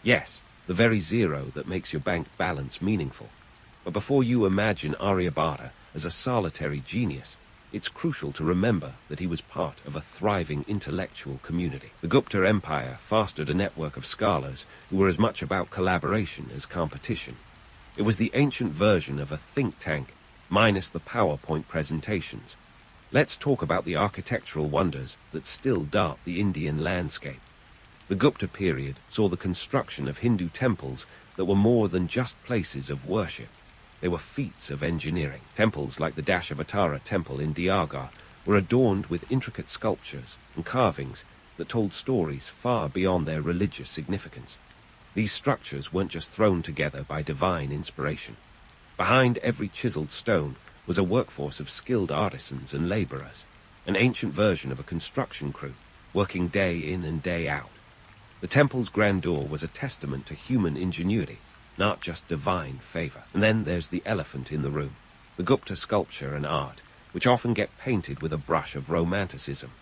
Yes, the very zero that makes your bank balance meaningful. But before you imagine Aryabhata as a solitary genius, it's crucial to remember that he was part of a thriving intellectual community. The Gupta Empire fostered a network of scholars who were as much about collaboration as competition. It was the ancient version of a think tank, minus the PowerPoint presentations. Let's talk about the architectural wonders that still dot the Indian landscape. The Gupta period saw the construction of Hindu temples that were more than just places of worship. They were feats of engineering. Temples like the Dashavatara temple in Diagar were adorned with intricate sculptures and carvings that told stories far beyond their religious significance. These structures weren't just thrown together by divine inspiration. Behind every chiseled stone was a workforce of skilled artisans and laborers, an ancient version of a construction crew, working day in and day out. The temple's grandeur was a testament to human ingenuity, not just divine favor. And then there's the elephant in the room, the Gupta sculpture and art, which often get painted with a brush of romanticism.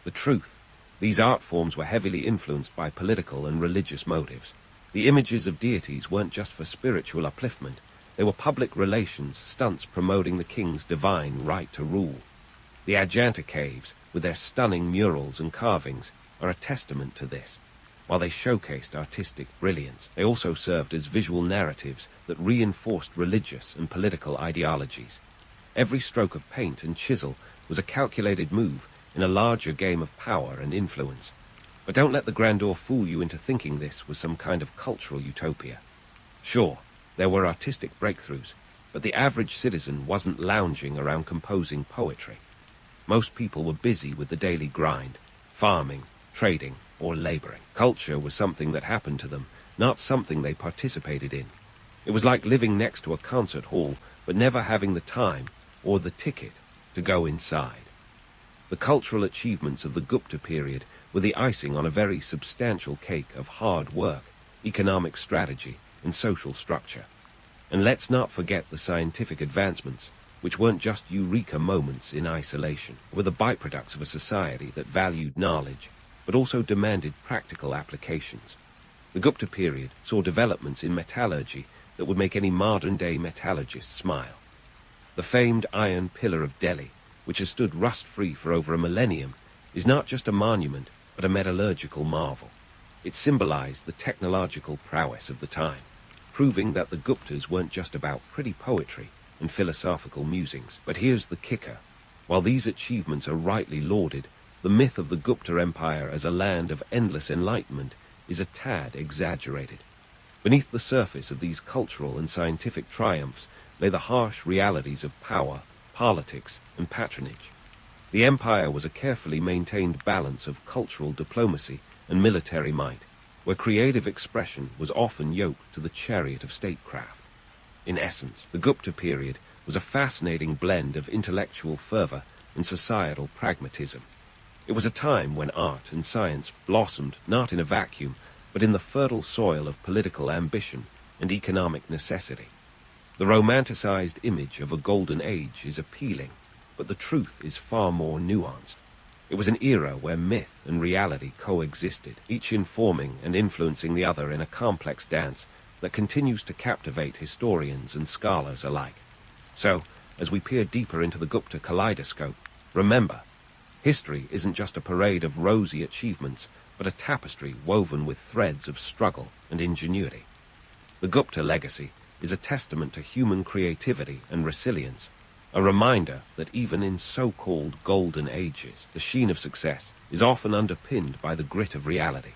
The truth, these art forms were heavily influenced by political and religious motives. The images of deities weren't just for spiritual upliftment, they were public relations stunts promoting the king's divine right to rule. The Ajanta caves, with their stunning murals and carvings, are a testament to this. While they showcased artistic brilliance, they also served as visual narratives that reinforced religious and political ideologies. Every stroke of paint and chisel was a calculated move in a larger game of power and influence. But don't let the grandeur fool you into thinking this was some kind of cultural utopia. Sure, there were artistic breakthroughs, but the average citizen wasn't lounging around composing poetry. Most people were busy with the daily grind, farming, trading, or laboring. Culture was something that happened to them, not something they participated in. It was like living next to a concert hall, but never having the time or the ticket to go inside. The cultural achievements of the Gupta period were the icing on a very substantial cake of hard work, economic strategy, and social structure. And let's not forget the scientific advancements, which weren't just eureka moments in isolation, were the byproducts of a society that valued knowledge, but also demanded practical applications. The Gupta period saw developments in metallurgy that would make any modern-day metallurgist smile. The famed Iron Pillar of Delhi, which has stood rust-free for over a millennium, is not just a monument, but a metallurgical marvel. It symbolized the technological prowess of the time, proving that the Guptas weren't just about pretty poetry and philosophical musings. But here's the kicker. While these achievements are rightly lauded, the myth of the Gupta Empire as a land of endless enlightenment is a tad exaggerated. Beneath the surface of these cultural and scientific triumphs lay the harsh realities of power, politics, and patronage. The empire was a carefully maintained balance of cultural diplomacy and military might, where creative expression was often yoked to the chariot of statecraft. In essence, the Gupta period was a fascinating blend of intellectual fervor and societal pragmatism. It was a time when art and science blossomed not in a vacuum, but in the fertile soil of political ambition and economic necessity. The romanticized image of a golden age is appealing, but the truth is far more nuanced. It was an era where myth and reality coexisted, each informing and influencing the other in a complex dance that continues to captivate historians and scholars alike. So, as we peer deeper into the Gupta kaleidoscope, remember, history isn't just a parade of rosy achievements, but a tapestry woven with threads of struggle and ingenuity. The Gupta legacy is a testament to human creativity and resilience, a reminder that even in so-called golden ages, the sheen of success is often underpinned by the grit of reality.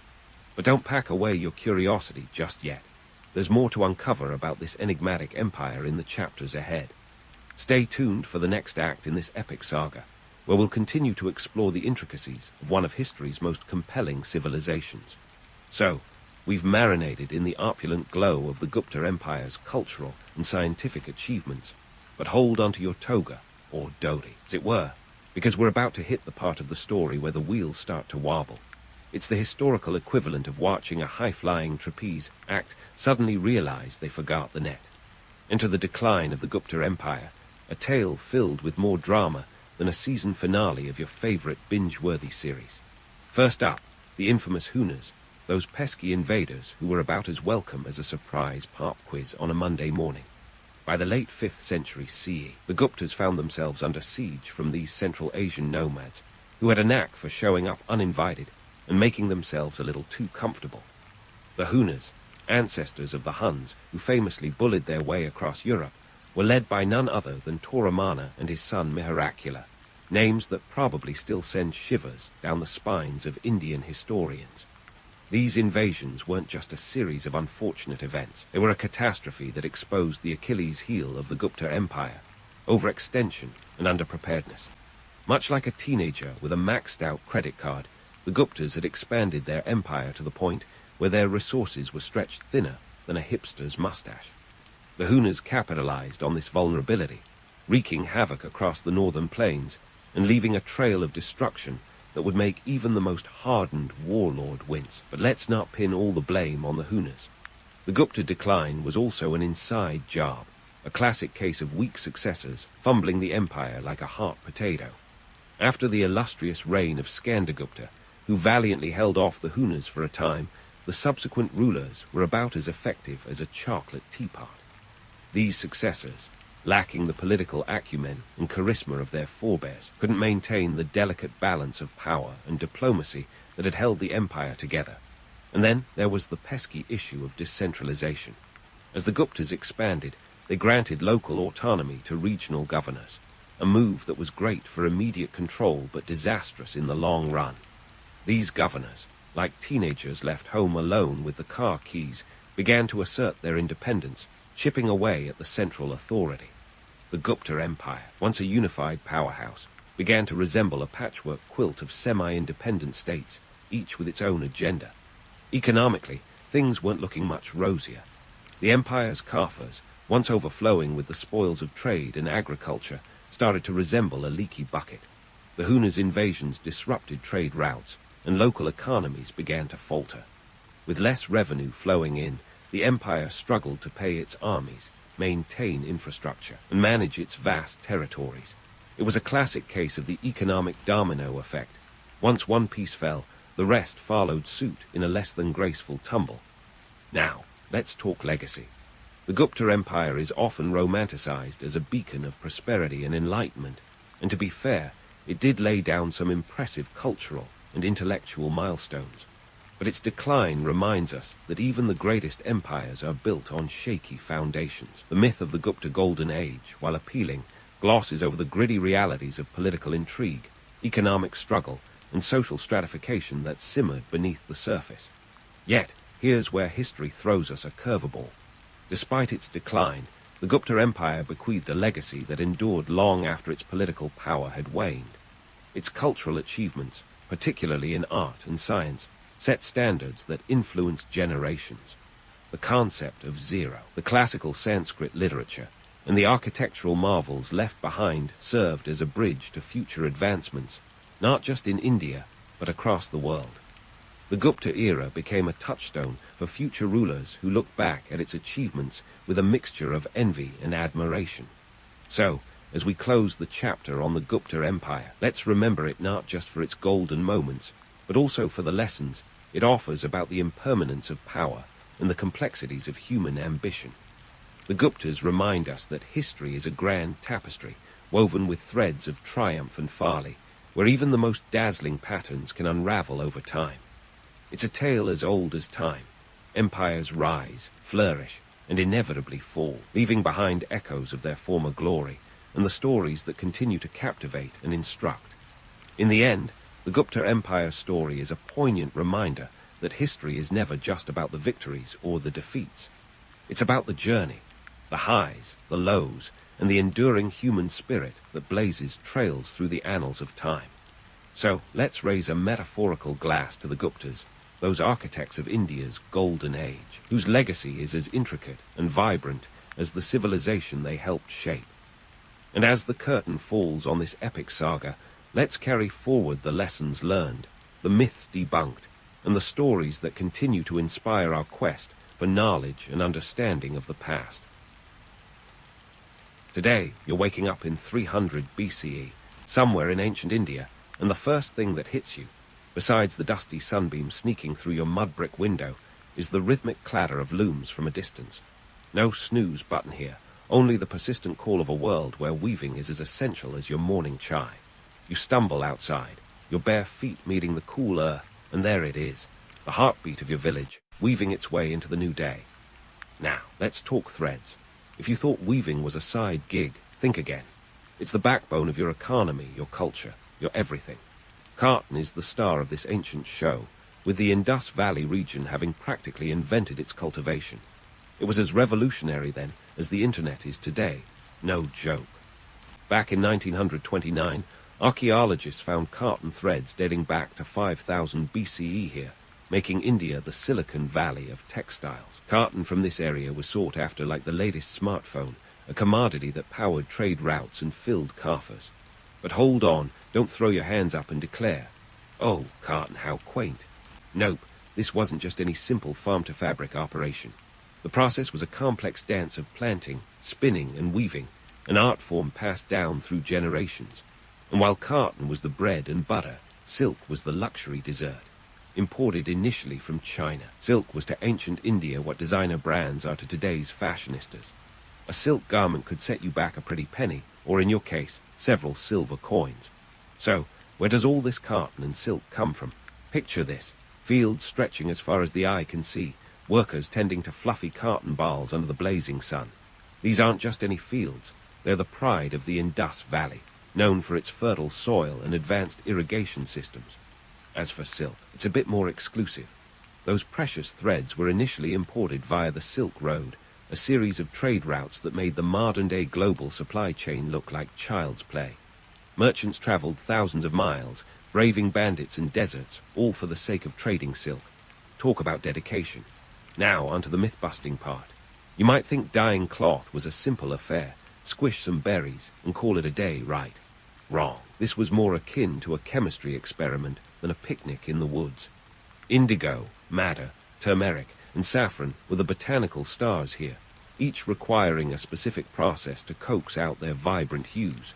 But don't pack away your curiosity just yet. There's more to uncover about this enigmatic empire in the chapters ahead. Stay tuned for the next act in this epic saga, where we'll continue to explore the intricacies of one of history's most compelling civilizations. So, we've marinated in the opulent glow of the Gupta Empire's cultural and scientific achievements, but hold onto your toga, or dhoti, as it were, because we're about to hit the part of the story where the wheels start to wobble. It's the historical equivalent of watching a high-flying trapeze act suddenly realize they forgot the net. Enter the decline of the Gupta Empire, a tale filled with more drama than a season finale of your favorite binge-worthy series. First up, the infamous Hunas, those pesky invaders who were about as welcome as a surprise pop quiz on a Monday morning. By the late 5th century CE, the Guptas found themselves under siege from these Central Asian nomads, who had a knack for showing up uninvited and making themselves a little too comfortable. The Hunas, ancestors of the Huns who famously bullied their way across Europe, were led by none other than Toramana and his son Miharacula, names that probably still send shivers down the spines of Indian historians. These invasions weren't just a series of unfortunate events. They were a catastrophe that exposed the Achilles heel of the Gupta Empire, overextension and underpreparedness. Much like a teenager with a maxed-out credit card, the Guptas had expanded their empire to the point where their resources were stretched thinner than a hipster's mustache. The Hunas capitalized on this vulnerability, wreaking havoc across the northern plains and leaving a trail of destruction that would make even the most hardened warlord wince. But let's not pin all the blame on the Hunas. The Gupta decline was also an inside job, a classic case of weak successors fumbling the empire like a hot potato. After the illustrious reign of Skandagupta, who valiantly held off the Hunas for a time, the subsequent rulers were about as effective as a chocolate teapot. These successors, lacking the political acumen and charisma of their forebears, couldn't maintain the delicate balance of power and diplomacy that had held the empire together. And then there was the pesky issue of decentralization. As the Guptas expanded, they granted local autonomy to regional governors, a move that was great for immediate control but disastrous in the long run. These governors, like teenagers left home alone with the car keys, began to assert their independence, chipping away at the central authority. The Gupta Empire, once a unified powerhouse, began to resemble a patchwork quilt of semi-independent states, each with its own agenda. Economically, things weren't looking much rosier. The empire's coffers, once overflowing with the spoils of trade and agriculture, started to resemble a leaky bucket. The Huna's invasions disrupted trade routes, and local economies began to falter. With less revenue flowing in, the empire struggled to pay its armies, maintain infrastructure, and manage its vast territories. It was a classic case of the economic domino effect. Once one piece fell, the rest followed suit in a less than graceful tumble. Now, let's talk legacy. The Gupta Empire is often romanticized as a beacon of prosperity and enlightenment, and to be fair, it did lay down some impressive cultural and intellectual milestones. But its decline reminds us that even the greatest empires are built on shaky foundations. The myth of the Gupta Golden Age, while appealing, glosses over the gritty realities of political intrigue, economic struggle, and social stratification that simmered beneath the surface. Yet, here's where history throws us a curveball. Despite its decline, the Gupta Empire bequeathed a legacy that endured long after its political power had waned. Its cultural achievements, particularly in art and science, set standards that influenced generations. The concept of zero, the classical Sanskrit literature, and the architectural marvels left behind served as a bridge to future advancements, not just in India, but across the world. The Gupta era became a touchstone for future rulers who looked back at its achievements with a mixture of envy and admiration. So, as we close the chapter on the Gupta Empire, let's remember it not just for its golden moments, but also for the lessons it offers about the impermanence of power and the complexities of human ambition. The Guptas remind us that history is a grand tapestry woven with threads of triumph and folly, where even the most dazzling patterns can unravel over time. It's a tale as old as time. Empires rise, flourish, and inevitably fall, leaving behind echoes of their former glory and the stories that continue to captivate and instruct. In the end, the Gupta Empire story is a poignant reminder that history is never just about the victories or the defeats. It's about the journey, the highs, the lows, and the enduring human spirit that blazes trails through the annals of time. So let's raise a metaphorical glass to the Guptas, those architects of India's golden age, whose legacy is as intricate and vibrant as the civilization they helped shape. And as the curtain falls on this epic saga, let's carry forward the lessons learned, the myths debunked, and the stories that continue to inspire our quest for knowledge and understanding of the past. Today, you're waking up in 300 BCE, somewhere in ancient India, and the first thing that hits you, besides the dusty sunbeam sneaking through your mud-brick window, is the rhythmic clatter of looms from a distance. No snooze button here, only the persistent call of a world where weaving is as essential as your morning chai. You stumble outside, your bare feet meeting the cool earth, and there it is, the heartbeat of your village, weaving its way into the new day. Now, let's talk threads. If you thought weaving was a side gig, think again. It's the backbone of your economy, your culture, your everything. Khartoum is the star of this ancient show, with the Indus Valley region having practically invented its cultivation. It was as revolutionary then as the internet is today. No joke. Back in 1929, archaeologists found Khartoum threads dating back to 5000 BCE here, making India the Silicon Valley of textiles. Khartoum from this area was sought after like the latest smartphone, a commodity that powered trade routes and filled coffers. But hold on, don't throw your hands up and declare, "Oh, Khartoum, how quaint." Nope, this wasn't just any simple farm-to-fabric operation. The process was a complex dance of planting, spinning, and weaving, an art form passed down through generations. And while Khartoum was the bread and butter, silk was the luxury dessert. Imported initially from China, silk was to ancient India what designer brands are to today's fashionistas. A silk garment could set you back a pretty penny, or in your case, several silver coins. So, where does all this cotton and silk come from? Picture this, fields stretching as far as the eye can see, workers tending to fluffy cotton balls under the blazing sun. These aren't just any fields, they're the pride of the Indus Valley, known for its fertile soil and advanced irrigation systems. As for silk, it's a bit more exclusive. Those precious threads were initially imported via the Silk Road, a series of trade routes that made the modern-day global supply chain look like child's play. Merchants traveled thousands of miles, braving bandits and deserts, all for the sake of trading silk. Talk about dedication. Now, onto the myth-busting part. You might think dyeing cloth was a simple affair. Squish some berries and call it a day, right? Wrong. This was more akin to a chemistry experiment than a picnic in the woods. Indigo, madder, turmeric, and saffron were the botanical stars here, each requiring a specific process to coax out their vibrant hues.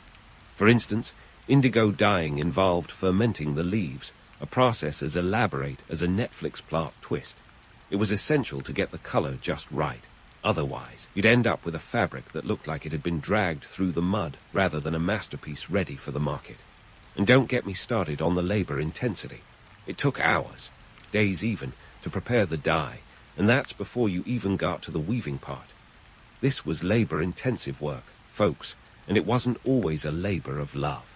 For instance, indigo dyeing involved fermenting the leaves, a process as elaborate as a Netflix plot twist. It was essential to get the color just right. Otherwise, you'd end up with a fabric that looked like it had been dragged through the mud rather than a masterpiece ready for the market. And don't get me started on the labor intensity. It took hours, days even, to prepare the dye, and that's before you even got to the weaving part. This was labor-intensive work, folks, and it wasn't always a labor of love.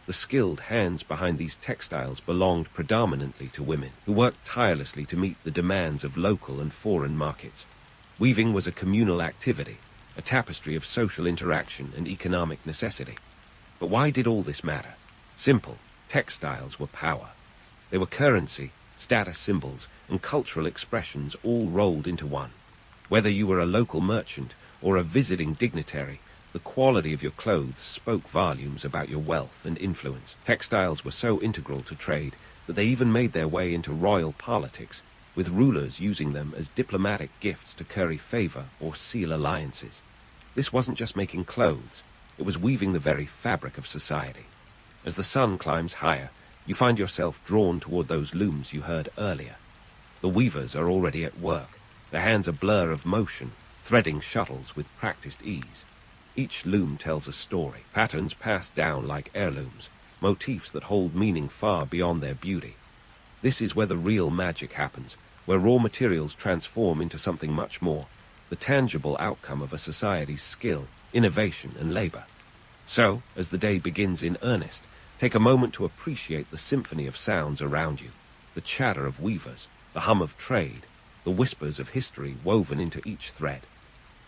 The skilled hands behind these textiles belonged predominantly to women, who worked tirelessly to meet the demands of local and foreign markets. Weaving was a communal activity, a tapestry of social interaction and economic necessity. But why did all this matter? Simple. Textiles were power. They were currency, status symbols, and cultural expressions all rolled into one. Whether you were a local merchant or a visiting dignitary, the quality of your clothes spoke volumes about your wealth and influence. Textiles were so integral to trade that they even made their way into royal politics, with rulers using them as diplomatic gifts to curry favor or seal alliances. This wasn't just making clothes, it was weaving the very fabric of society. As the sun climbs higher, you find yourself drawn toward those looms you heard earlier. The weavers are already at work, their hands a blur of motion, threading shuttles with practiced ease. Each loom tells a story, patterns passed down like heirlooms, motifs that hold meaning far beyond their beauty. This is where the real magic happens, where raw materials transform into something much more, the tangible outcome of a society's skill, innovation, and labor. So, as the day begins in earnest, take a moment to appreciate the symphony of sounds around you, the chatter of weavers, the hum of trade, the whispers of history woven into each thread.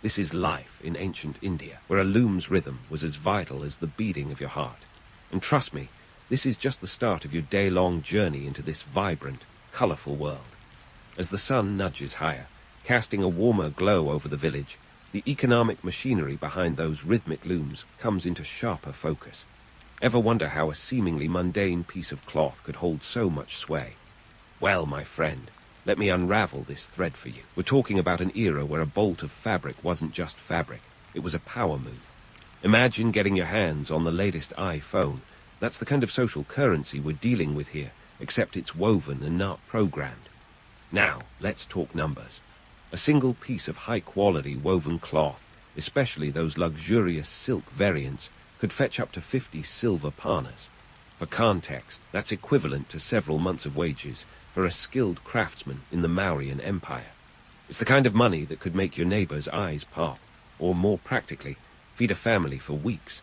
This is life in ancient India, where a loom's rhythm was as vital as the beating of your heart. And trust me, this is just the start of your day-long journey into this vibrant, colorful world. As the sun nudges higher, casting a warmer glow over the village, the economic machinery behind those rhythmic looms comes into sharper focus. Ever wonder how a seemingly mundane piece of cloth could hold so much sway? Well, my friend, let me unravel this thread for you. We're talking about an era where a bolt of fabric wasn't just fabric, it was a power move. Imagine getting your hands on the latest iPhone. That's the kind of social currency we're dealing with here, except it's woven and not programmed. Now, let's talk numbers. A single piece of high-quality woven cloth, especially those luxurious silk variants, could fetch up to 50 silver panas. For context, that's equivalent to several months of wages for a skilled craftsman in the Mauryan Empire. It's the kind of money that could make your neighbor's eyes pop, or more practically, feed a family for weeks.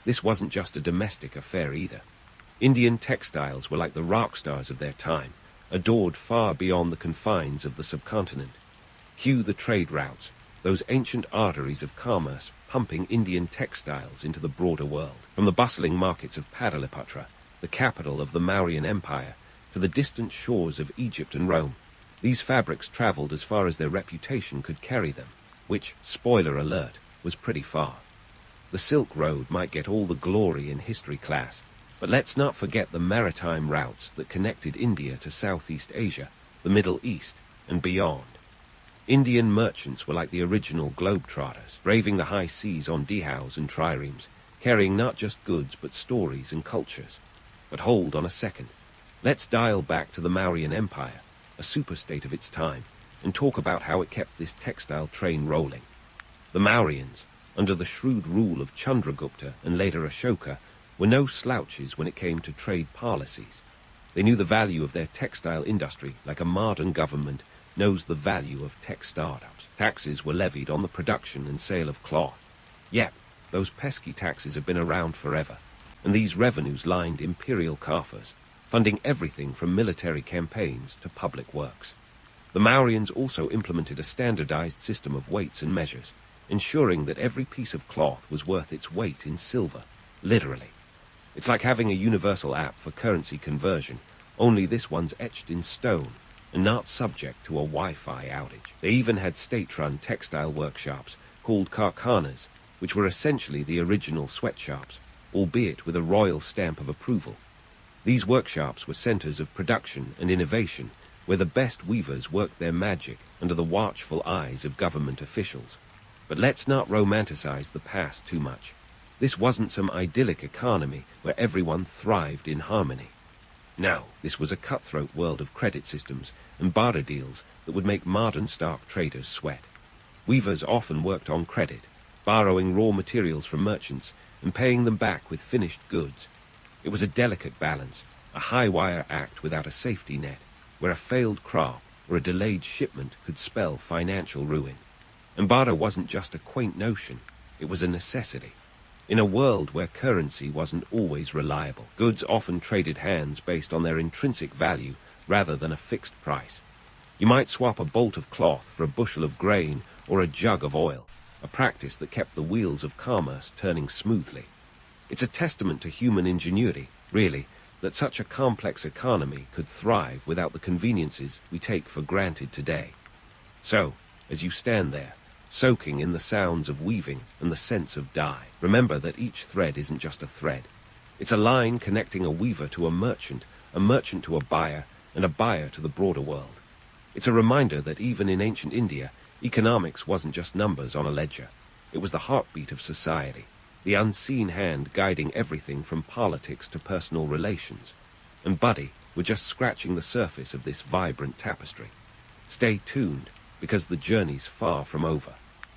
This wasn't just a domestic affair either. Indian textiles were like the rock stars of their time, adored far beyond the confines of the subcontinent. Cue the trade routes, those ancient arteries of commerce pumping Indian textiles into the broader world. From the bustling markets of Cleopatra, the capital of the Mauryan Empire, to the distant shores of Egypt and Rome, these fabrics traveled as far as their reputation could carry them, which, spoiler alert, was pretty far. The Silk Road might get all the glory in history class, but let's not forget the maritime routes that connected India to Southeast Asia, the Middle East, and beyond. Indian merchants were like the original globetrotters, braving the high seas on dhows and triremes, carrying not just goods but stories and cultures. But hold on a second. Let's dial back to the Mauryan Empire, a superstate of its time, and talk about how it kept this textile train rolling. The Mauryans, under the shrewd rule of Chandragupta and later Ashoka, were no slouches when it came to trade policies. They knew the value of their textile industry like a modern government knows the value of tech startups. Taxes were levied on the production and sale of cloth. Yep, those pesky taxes have been around forever, and these revenues lined imperial coffers, funding everything from military campaigns to public works. The Mauryans also implemented a standardized system of weights and measures, ensuring that every piece of cloth was worth its weight in silver, literally. It's like having a universal app for currency conversion, only this one's etched in stone and not subject to a Wi-Fi outage. They even had state-run textile workshops called karkhanas, which were essentially the original sweatshops. albeit with a royal stamp of approval. These workshops were centers of production and innovation, where the best weavers worked their magic under the watchful eyes of government officials. But let's not romanticize the past too much. This wasn't some idyllic economy where everyone thrived in harmony. No, this was a cutthroat world of credit systems and barter deals that would make modern stock traders sweat. Weavers often worked on credit, borrowing raw materials from merchants and paying them back with finished goods. It was a delicate balance, a high-wire act without a safety net, where a failed crop or a delayed shipment could spell financial ruin. And barter wasn't just a quaint notion, it was a necessity. In a world where currency wasn't always reliable, goods often traded hands based on their intrinsic value rather than a fixed price. You might swap a bolt of cloth for a bushel of grain or a jug of oil, a practice that kept the wheels of commerce turning smoothly. It's a testament to human ingenuity, really, that such a complex economy could thrive without the conveniences we take for granted today. So, as you stand there, soaking in the sounds of weaving and the sense of dye, remember that each thread isn't just a thread. It's a line connecting a weaver to a merchant to a buyer, and a buyer to the broader world. It's a reminder that even in ancient India, economics wasn't just numbers on a ledger. It was the heartbeat of society, the unseen hand guiding everything from politics to personal relations. And Buddy, we're just scratching the surface of this vibrant tapestry. Stay tuned, because the journey's far from over.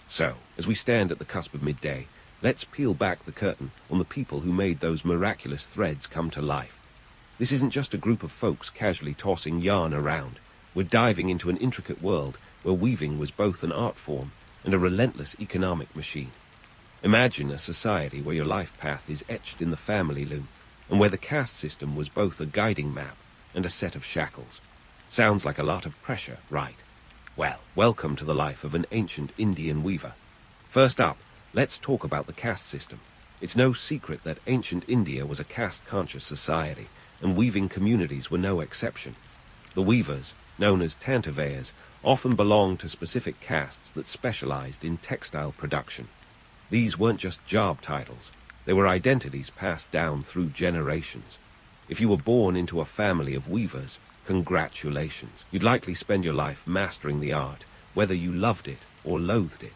So, as we stand at the cusp of midday, let's peel back the curtain on the people who made those miraculous threads come to life. This isn't just a group of folks casually tossing yarn around. We're diving into an intricate world where weaving was both an art form and a relentless economic machine. Imagine a society where your life path is etched in the family loom, and where the caste system was both a guiding map and a set of shackles. Sounds like a lot of pressure, right? Well, welcome to the life of an ancient Indian weaver. First up, let's talk about the caste system. It's no secret that ancient India was a caste-conscious society, and weaving communities were no exception. The weavers, known as Tantavayas, often belonged to specific castes that specialized in textile production. These weren't just job titles, they were identities passed down through generations. If you were born into a family of weavers, congratulations. You'd likely spend your life mastering the art, whether you loved it or loathed it.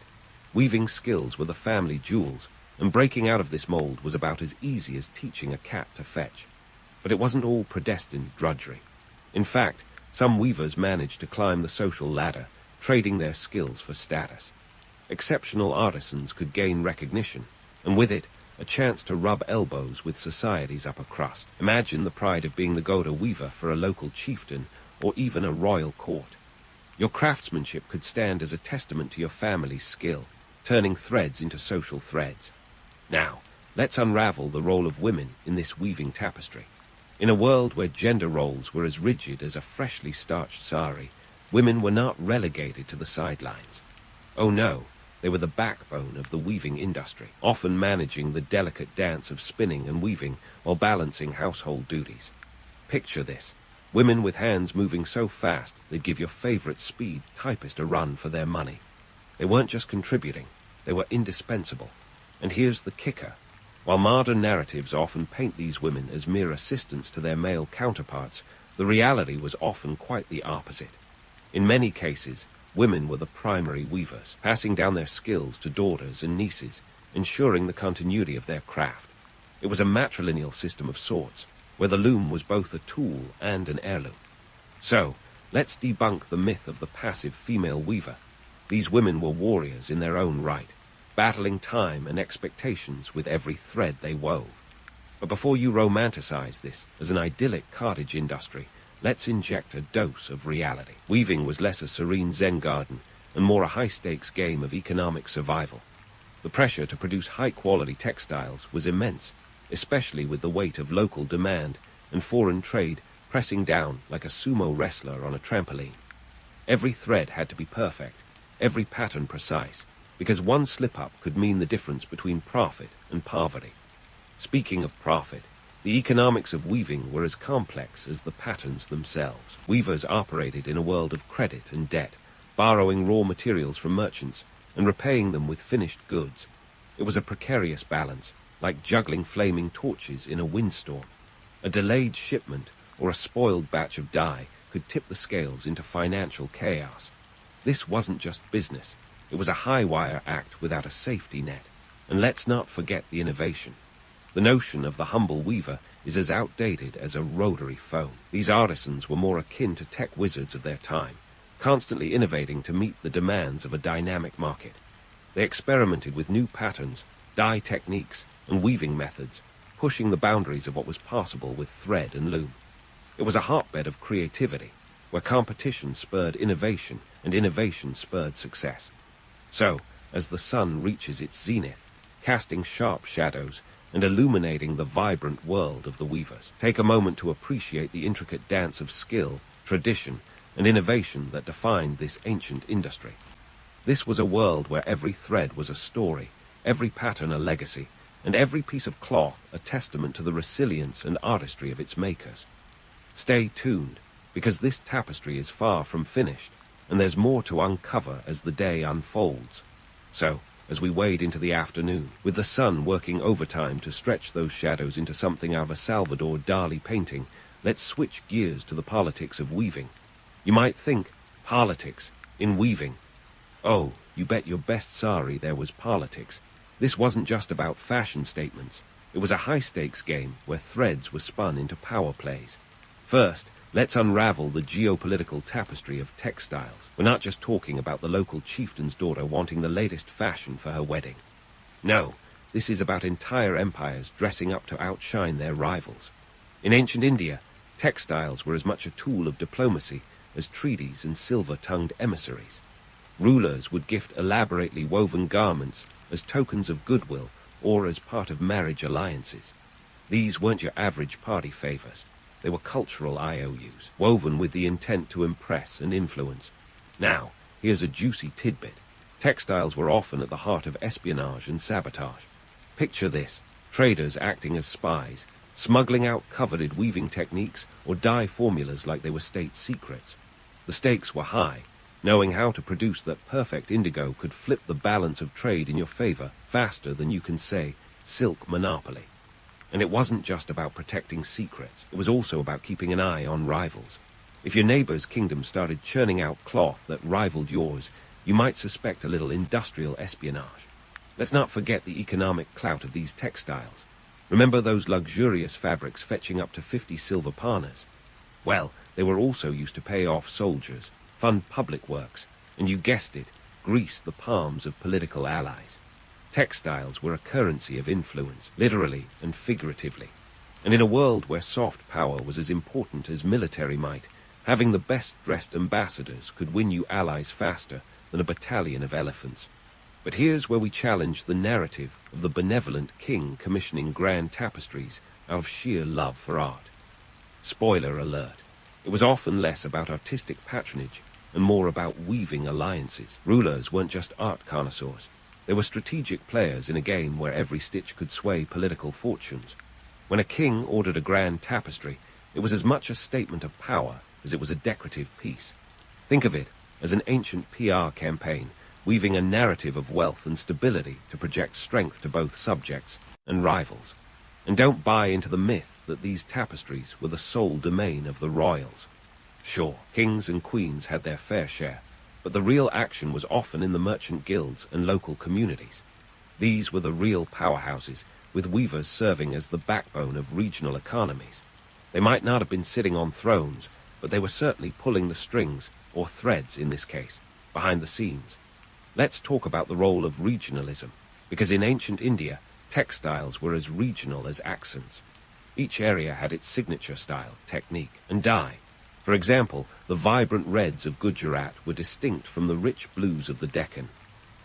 Weaving skills were the family jewels, and breaking out of this mold was about as easy as teaching a cat to fetch. But it wasn't all predestined drudgery. In fact, some weavers managed to climb the social ladder, trading their skills for status. Exceptional artisans could gain recognition, and with it, a chance to rub elbows with society's upper crust. Imagine the pride of being the go-to weaver for a local chieftain or even a royal court. Your craftsmanship could stand as a testament to your family's skill, turning threads into social threads. Now, let's unravel the role of women in this weaving tapestry. In a world where gender roles were as rigid as a freshly starched sari, women were not relegated to the sidelines. Oh no, they were the backbone of the weaving industry, often managing the delicate dance of spinning and weaving while balancing household duties. Picture this. Women with hands moving so fast they'd give your favorite speed typist a run for their money. They weren't just contributing, they were indispensable. And here's the kicker. While modern narratives often paint these women as mere assistants to their male counterparts, the reality was often quite the opposite. In many cases, women were the primary weavers, passing down their skills to daughters and nieces, ensuring the continuity of their craft. It was a matrilineal system of sorts, where the loom was both a tool and an heirloom. So, let's debunk the myth of the passive female weaver. These women were warriors in their own right, battling time and expectations with every thread they wove. But before you romanticize this as an idyllic cottage industry, let's inject a dose of reality. Weaving was less a serene Zen garden and more a high-stakes game of economic survival. The pressure to produce high-quality textiles was immense, especially with the weight of local demand and foreign trade pressing down like a sumo wrestler on a trampoline. Every thread had to be perfect, every pattern precise, because one slip-up could mean the difference between profit and poverty. Speaking of profit, the economics of weaving were as complex as the patterns themselves. Weavers operated in a world of credit and debt, borrowing raw materials from merchants and repaying them with finished goods. It was a precarious balance, like juggling flaming torches in a windstorm. A delayed shipment or a spoiled batch of dye could tip the scales into financial chaos. This wasn't just business. It was a high-wire act without a safety net. And let's not forget the innovation. The notion of the humble weaver is as outdated as a rotary phone. These artisans were more akin to tech wizards of their time, constantly innovating to meet the demands of a dynamic market. They experimented with new patterns, dye techniques, and weaving methods, pushing the boundaries of what was possible with thread and loom. It was a hotbed of creativity, where competition spurred innovation and innovation spurred success. So, as the sun reaches its zenith, casting sharp shadows and illuminating the vibrant world of the weavers, take a moment to appreciate the intricate dance of skill, tradition, and innovation that defined this ancient industry. This was a world where every thread was a story, every pattern a legacy, and every piece of cloth a testament to the resilience and artistry of its makers. Stay tuned, because this tapestry is far from finished, and there's more to uncover as the day unfolds. So, as we wade into the afternoon, with the sun working overtime to stretch those shadows into something out of a Salvador Dali painting, let's switch gears to the politics of weaving. You might think, politics, in weaving. Oh, you bet your best sari there was politics. This wasn't just about fashion statements. It was a high-stakes game where threads were spun into power plays. First, let's unravel the geopolitical tapestry of textiles. We're not just talking about the local chieftain's daughter wanting the latest fashion for her wedding. No, this is about entire empires dressing up to outshine their rivals. In ancient India, textiles were as much a tool of diplomacy as treaties and silver-tongued emissaries. Rulers would gift elaborately woven garments as tokens of goodwill or as part of marriage alliances. These weren't your average party favors. They were cultural IOUs, woven with the intent to impress and influence. Now, here's a juicy tidbit. Textiles were often at the heart of espionage and sabotage. Picture this: traders acting as spies, smuggling out coveted weaving techniques or dye formulas like they were state secrets. The stakes were high. Knowing how to produce that perfect indigo could flip the balance of trade in your favor faster than you can say, silk monopoly. And it wasn't just about protecting secrets. It was also about keeping an eye on rivals. If your neighbor's kingdom started churning out cloth that rivaled yours, you might suspect a little industrial espionage. Let's not forget the economic clout of these textiles. Remember those luxurious fabrics fetching up to 50 silver panas? Well, they were also used to pay off soldiers, fund public works, and you guessed it, grease the palms of political allies. Textiles were a currency of influence, literally and figuratively. And in a world where soft power was as important as military might, having the best-dressed ambassadors could win you allies faster than a battalion of elephants. But here's where we challenge the narrative of the benevolent king commissioning grand tapestries out of sheer love for art. Spoiler alert. It was often less about artistic patronage and more about weaving alliances. Rulers weren't just art connoisseurs. They were strategic players in a game where every stitch could sway political fortunes. When a king ordered a grand tapestry, it was as much a statement of power as it was a decorative piece. Think of it as an ancient PR campaign, weaving a narrative of wealth and stability to project strength to both subjects and rivals. And don't buy into the myth that these tapestries were the sole domain of the royals. Sure, kings and queens had their fair share, but the real action was often in the merchant guilds and local communities. These were the real powerhouses, with weavers serving as the backbone of regional economies. They might not have been sitting on thrones, but they were certainly pulling the strings, or threads in this case, behind the scenes. Let's talk about the role of regionalism, because in ancient India, textiles were as regional as accents. Each area had its signature style, technique, and dye. For example, the vibrant reds of Gujarat were distinct from the rich blues of the Deccan.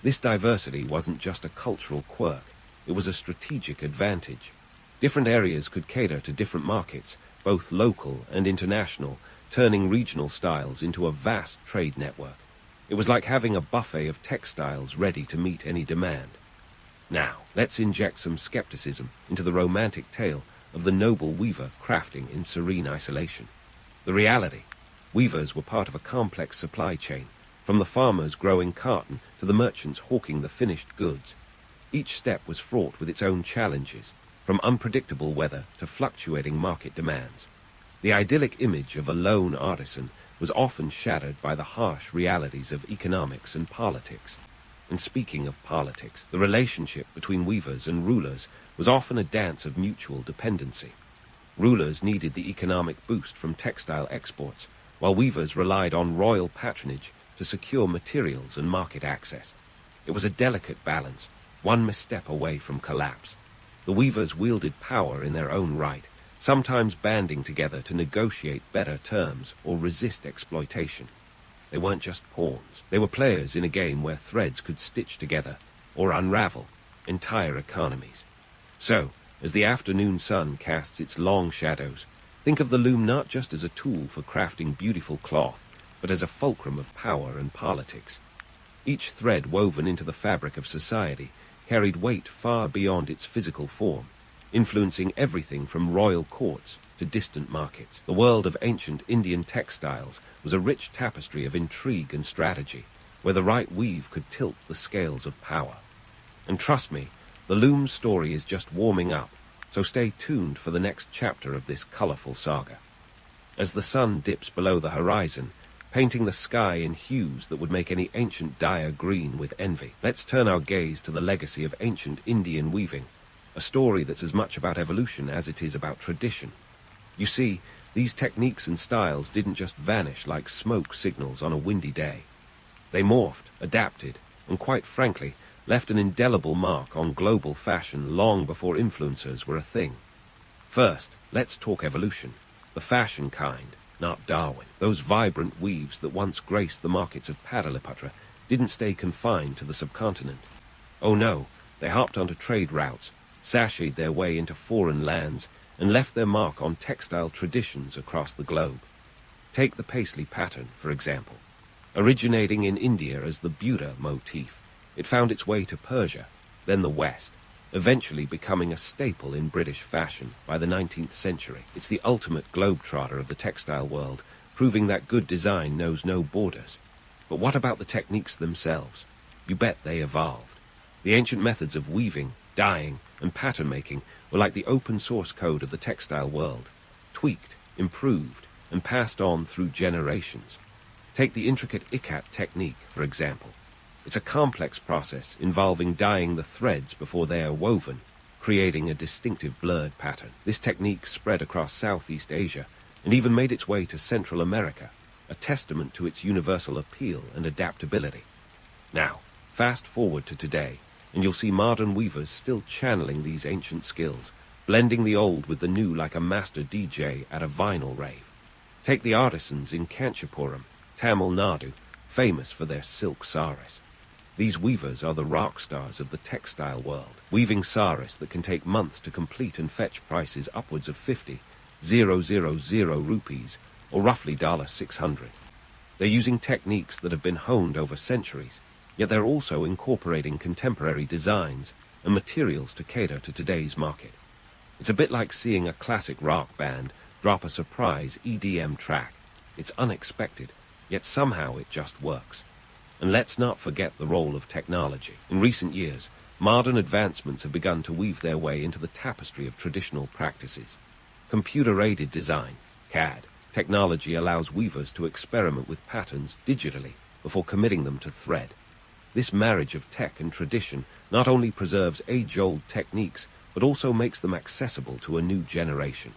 This diversity wasn't just a cultural quirk, it was a strategic advantage. Different areas could cater to different markets, both local and international, turning regional styles into a vast trade network. It was like having a buffet of textiles ready to meet any demand. Now, let's inject some skepticism into the romantic tale of the noble weaver crafting in serene isolation. The reality: weavers were part of a complex supply chain, from the farmers growing cotton to the merchants hawking the finished goods. Each step was fraught with its own challenges, from unpredictable weather to fluctuating market demands. The idyllic image of a lone artisan was often shattered by the harsh realities of economics and politics. And speaking of politics, the relationship between weavers and rulers was often a dance of mutual dependency. Rulers needed the economic boost from textile exports, while weavers relied on royal patronage to secure materials and market access. It was a delicate balance, one misstep away from collapse. The weavers wielded power in their own right, sometimes banding together to negotiate better terms or resist exploitation. They weren't just pawns. They were players in a game where threads could stitch together or unravel entire economies. So, as the afternoon sun casts its long shadows, think of the loom not just as a tool for crafting beautiful cloth, but as a fulcrum of power and politics. Each thread woven into the fabric of society carried weight far beyond its physical form, influencing everything from royal courts to distant markets. The world of ancient Indian textiles was a rich tapestry of intrigue and strategy, where the right weave could tilt the scales of power. And trust me, the loom's story is just warming up, so stay tuned for the next chapter of this colorful saga. As the sun dips below the horizon, painting the sky in hues that would make any ancient dyer green with envy, let's turn our gaze to the legacy of ancient Indian weaving, a story that's as much about evolution as it is about tradition. You see, these techniques and styles didn't just vanish like smoke signals on a windy day. They morphed, adapted, and quite frankly, left an indelible mark on global fashion long before influencers were a thing. First, let's talk evolution, the fashion kind, not Darwin. Those vibrant weaves that once graced the markets of Cleopatra didn't stay confined to the subcontinent. Oh no, they hopped onto trade routes, sashayed their way into foreign lands, and left their mark on textile traditions across the globe. Take the paisley pattern, for example. Originating in India as the Buddha motif, it found its way to Persia, then the West, eventually becoming a staple in British fashion by the 19th century. It's the ultimate globetrotter of the textile world, proving that good design knows no borders. But what about the techniques themselves? You bet they evolved. The ancient methods of weaving, dyeing, and pattern making were like the open source code of the textile world, tweaked, improved, and passed on through generations. Take the intricate ikat technique, for example. It's a complex process involving dyeing the threads before they are woven, creating a distinctive blurred pattern. This technique spread across Southeast Asia and even made its way to Central America, a testament to its universal appeal and adaptability. Now, fast forward to today, and you'll see modern weavers still channeling these ancient skills, blending the old with the new like a master DJ at a vinyl rave. Take the artisans in Kanchipuram, Tamil Nadu, famous for their silk saris. These weavers are the rock stars of the textile world, weaving saris that can take months to complete and fetch prices upwards of 50,000 rupees, or roughly $600. They're using techniques that have been honed over centuries, yet they're also incorporating contemporary designs and materials to cater to today's market. It's a bit like seeing a classic rock band drop a surprise EDM track. It's unexpected, yet somehow it just works. And let's not forget the role of technology. In recent years, modern advancements have begun to weave their way into the tapestry of traditional practices. Computer-aided design, CAD, technology allows weavers to experiment with patterns digitally before committing them to thread. This marriage of tech and tradition not only preserves age-old techniques, but also makes them accessible to a new generation.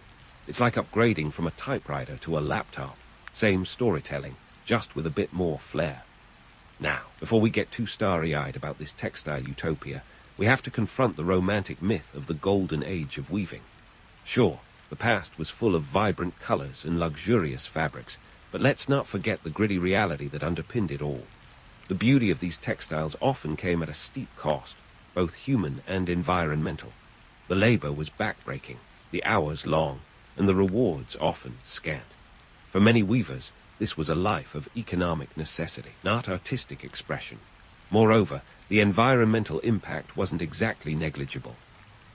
It's like upgrading from a typewriter to a laptop. Same storytelling, just with a bit more flair. Now, before we get too starry-eyed about this textile utopia, we have to confront the romantic myth of the golden age of weaving. Sure, the past was full of vibrant colors and luxurious fabrics, but let's not forget the gritty reality that underpinned it all. The beauty of these textiles often came at a steep cost, both human and environmental. The labor was backbreaking, the hours long, and the rewards often scant. For many weavers, this was a life of economic necessity, not artistic expression. Moreover, the environmental impact wasn't exactly negligible.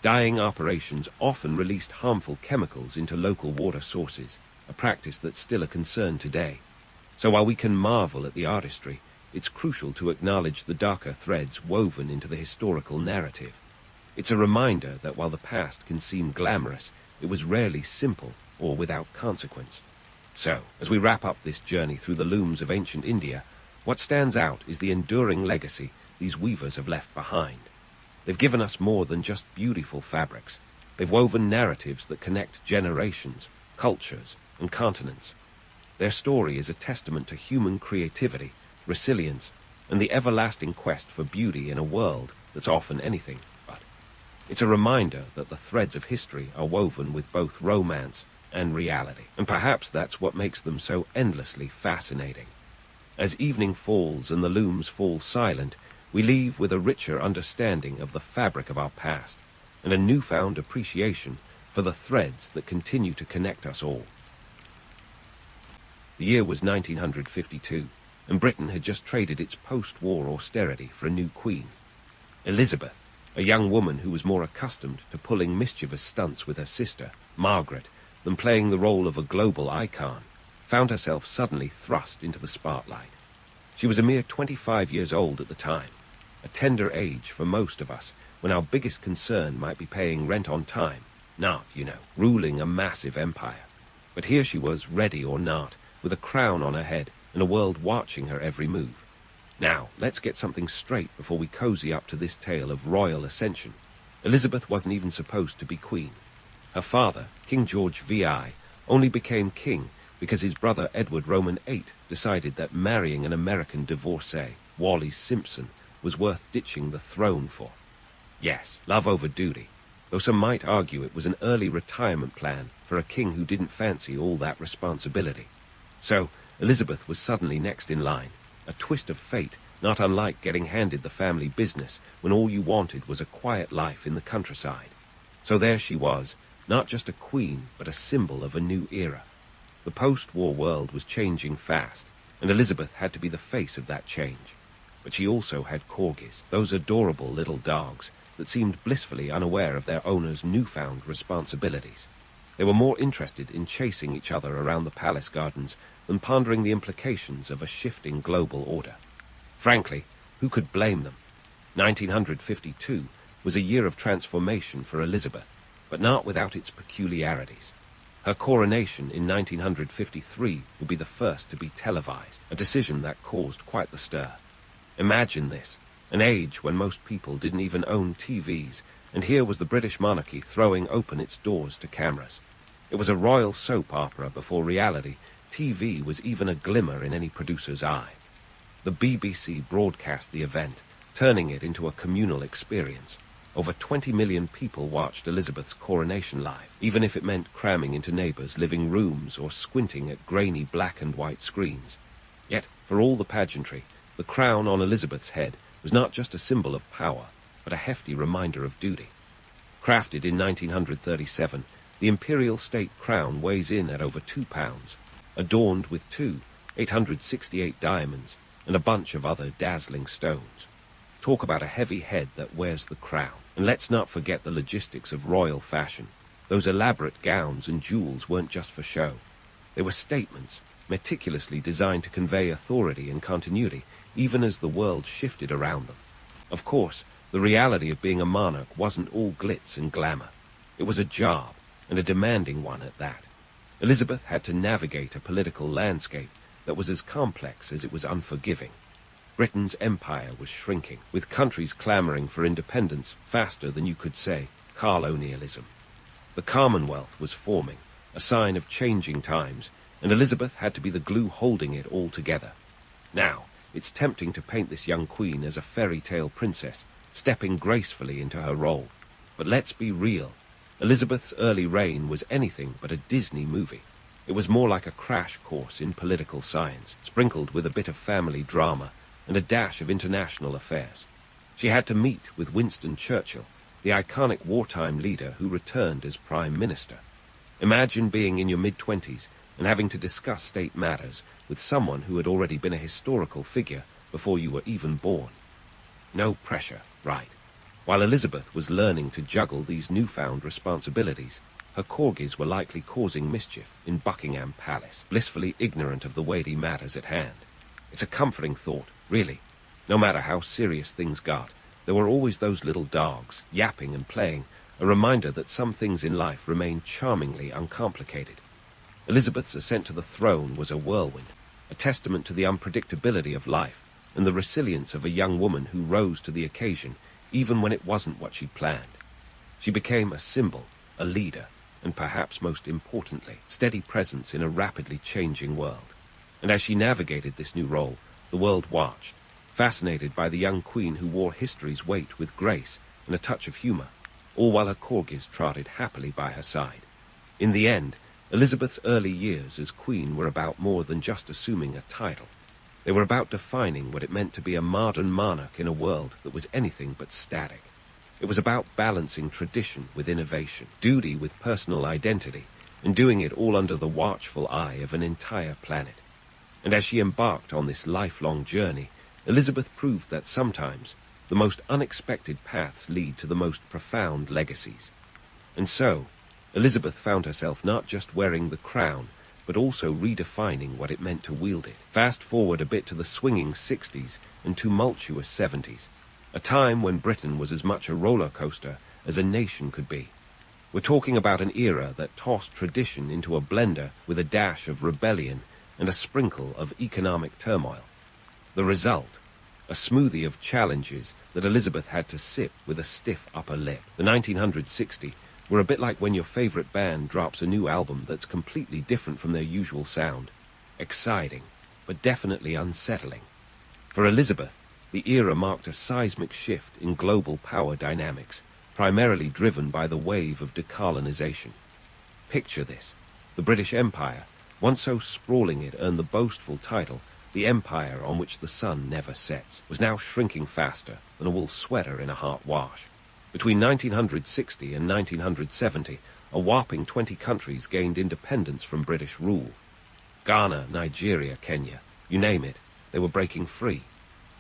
Dyeing operations often released harmful chemicals into local water sources, a practice that's still a concern today. So while we can marvel at the artistry, it's crucial to acknowledge the darker threads woven into the historical narrative. It's a reminder that while the past can seem glamorous, it was rarely simple or without consequence. So, as we wrap up this journey through the looms of ancient India, what stands out is the enduring legacy these weavers have left behind. They've given us more than just beautiful fabrics. They've woven narratives that connect generations, cultures, and continents. Their story is a testament to human creativity, resilience, and the everlasting quest for beauty in a world that's often anything but. It's a reminder that the threads of history are woven with both romance and reality, and perhaps that's what makes them so endlessly fascinating. As evening falls and the looms fall silent, we leave with a richer understanding of the fabric of our past, and a newfound appreciation for the threads that continue to connect us all. The year was 1952, and Britain had just traded its post-war austerity for a new queen. Elizabeth, a young woman who was more accustomed to pulling mischievous stunts with her sister, Margaret, than playing the role of a global icon, found herself suddenly thrust into the spotlight. She was a mere 25 years old at the time, a tender age for most of us, when our biggest concern might be paying rent on time, not, ruling a massive empire. But here she was, ready or not, with a crown on her head and a world watching her every move. Now, let's get something straight before we cozy up to this tale of royal ascension. Elizabeth wasn't even supposed to be queen. Her father, King George VI, only became king because his brother Edward Roman VIII decided that marrying an American divorcee, Wally Simpson, was worth ditching the throne for. Yes, love over duty, though some might argue it was an early retirement plan for a king who didn't fancy all that responsibility. So, Elizabeth was suddenly next in line, a twist of fate not unlike getting handed the family business when all you wanted was a quiet life in the countryside. So there she was, not just a queen, but a symbol of a new era. The post-war world was changing fast, and Elizabeth had to be the face of that change. But she also had corgis, those adorable little dogs that seemed blissfully unaware of their owners' newfound responsibilities. They were more interested in chasing each other around the palace gardens than pondering the implications of a shifting global order. Frankly, who could blame them? 1952 was a year of transformation for Elizabeth, but not without its peculiarities. Her coronation in 1953 would be the first to be televised, a decision that caused quite the stir. Imagine this, an age when most people didn't even own TVs, and here was the British monarchy throwing open its doors to cameras. It was a royal soap opera before reality, TV was even a glimmer in any producer's eye. The BBC broadcast the event, turning it into a communal experience. Over 20 million people watched Elizabeth's coronation live, even if it meant cramming into neighbours' living rooms or squinting at grainy black and white screens. Yet, for all the pageantry, the crown on Elizabeth's head was not just a symbol of power, but a hefty reminder of duty. Crafted in 1937, the imperial state crown weighs in at over 2 pounds, adorned with 868 diamonds and a bunch of other dazzling stones. Talk about a heavy head that wears the crown. And let's not forget the logistics of royal fashion. Those elaborate gowns and jewels weren't just for show. They were statements, meticulously designed to convey authority and continuity, even as the world shifted around them. Of course, the reality of being a monarch wasn't all glitz and glamour. It was a job, and a demanding one at that. Elizabeth had to navigate a political landscape that was as complex as it was unforgiving. Britain's empire was shrinking, with countries clamoring for independence faster than you could say colonialism. The Commonwealth was forming, a sign of changing times, and Elizabeth had to be the glue holding it all together. Now, it's tempting to paint this young queen as a fairy tale princess, stepping gracefully into her role. But let's be real. Elizabeth's early reign was anything but a Disney movie. It was more like a crash course in political science, sprinkled with a bit of family drama and a dash of international affairs. She had to meet with Winston Churchill, the iconic wartime leader who returned as Prime Minister. Imagine being in your mid-20s and having to discuss state matters with someone who had already been a historical figure before you were even born. No pressure, right? While Elizabeth was learning to juggle these newfound responsibilities, her corgis were likely causing mischief in Buckingham Palace, blissfully ignorant of the weighty matters at hand. It's a comforting thought, really. No matter how serious things got, there were always those little dogs, yapping and playing, a reminder that some things in life remain charmingly uncomplicated. Elizabeth's ascent to the throne was a whirlwind, a testament to the unpredictability of life and the resilience of a young woman who rose to the occasion even when it wasn't what she'd planned. She became a symbol, a leader, and perhaps most importantly, steady presence in a rapidly changing world. And as she navigated this new role, the world watched, fascinated by the young queen who wore history's weight with grace and a touch of humor, all while her corgis trotted happily by her side. In the end, Elizabeth's early years as queen were about more than just assuming a title. They were about defining what it meant to be a modern monarch in a world that was anything but static. It was about balancing tradition with innovation, duty with personal identity, and doing it all under the watchful eye of an entire planet. And as she embarked on this lifelong journey, Elizabeth proved that sometimes the most unexpected paths lead to the most profound legacies. And so, Elizabeth found herself not just wearing the crown, but also redefining what it meant to wield it. Fast forward a bit to the swinging 60s and tumultuous 70s, a time when Britain was as much a roller coaster as a nation could be. We're talking about an era that tossed tradition into a blender with a dash of rebellion and a sprinkle of economic turmoil. The result, a smoothie of challenges that Elizabeth had to sip with a stiff upper lip. The 1960s were a bit like when your favorite band drops a new album that's completely different from their usual sound. Exciting, but definitely unsettling. For Elizabeth, the era marked a seismic shift in global power dynamics, primarily driven by the wave of decolonization. Picture this. The British Empire, once so sprawling it earned the boastful title, the empire on which the sun never sets, was now shrinking faster than a wool sweater in a hot wash. Between 1960 and 1970, a whopping 20 countries gained independence from British rule. Ghana, Nigeria, Kenya, you name it, they were breaking free.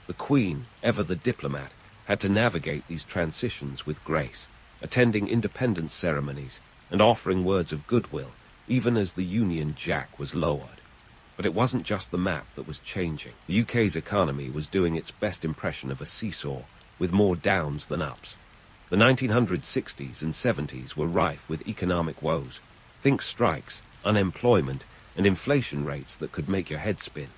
The Queen, ever the diplomat, had to navigate these transitions with grace, attending independence ceremonies and offering words of goodwill, even as the Union Jack was lowered. But it wasn't just the map that was changing. The UK's economy was doing its best impression of a seesaw, with more downs than ups. The 1960s and 70s were rife with economic woes. Think strikes, unemployment, and inflation rates that could make your head spin.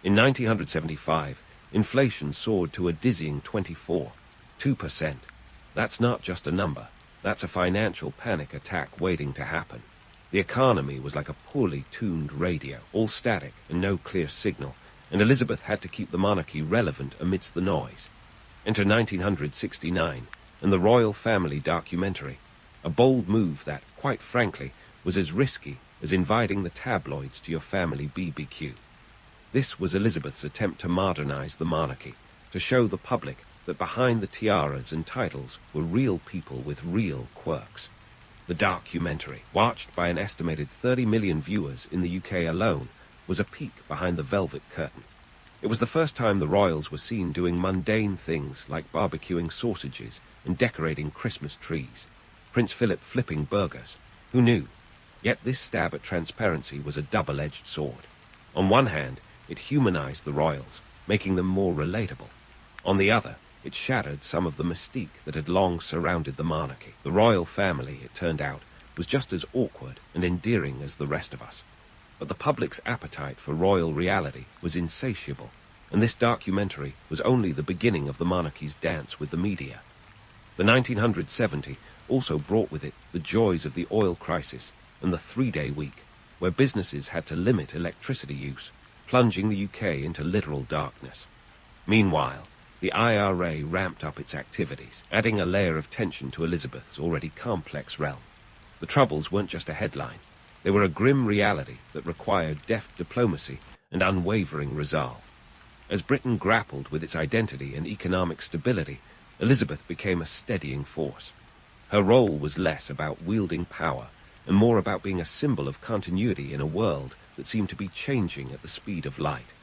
In 1975, inflation soared to a dizzying 2%. That's not just a number. That's a financial panic attack waiting to happen. The economy was like a poorly tuned radio, all static and no clear signal, and Elizabeth had to keep the monarchy relevant amidst the noise. Enter 1969, and the royal family documentary, a bold move that, quite frankly, was as risky as inviting the tabloids to your family BBQ. This was Elizabeth's attempt to modernize the monarchy, to show the public that behind the tiaras and titles were real people with real quirks. The documentary, watched by an estimated 30 million viewers in the UK alone, was a peek behind the velvet curtain. It was the first time the royals were seen doing mundane things like barbecuing sausages and decorating Christmas trees. Prince Philip flipping burgers. Who knew? Yet this stab at transparency was a double-edged sword. On one hand, it humanized the royals, making them more relatable. On the other, it shattered some of the mystique that had long surrounded the monarchy. The royal family, it turned out, was just as awkward and endearing as the rest of us. But the public's appetite for royal reality was insatiable, and this documentary was only the beginning of the monarchy's dance with the media. The 1970 also brought with it the joys of the oil crisis and the three-day week, where businesses had to limit electricity use, plunging the UK into literal darkness. Meanwhile, the IRA ramped up its activities, adding a layer of tension to Elizabeth's already complex realm. The Troubles weren't just a headline. They were a grim reality that required deft diplomacy and unwavering resolve. As Britain grappled with its identity and economic stability, Elizabeth became a steadying force. Her role was less about wielding power and more about being a symbol of continuity in a world that seemed to be changing at the speed of light.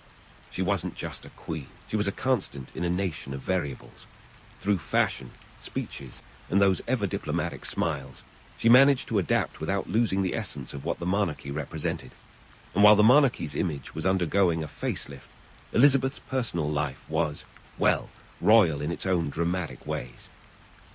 She wasn't just a queen. She was a constant in a nation of variables. Through fashion, speeches, and those ever-diplomatic smiles, she managed to adapt without losing the essence of what the monarchy represented. And while the monarchy's image was undergoing a facelift, Elizabeth's personal life was, well, royal in its own dramatic ways.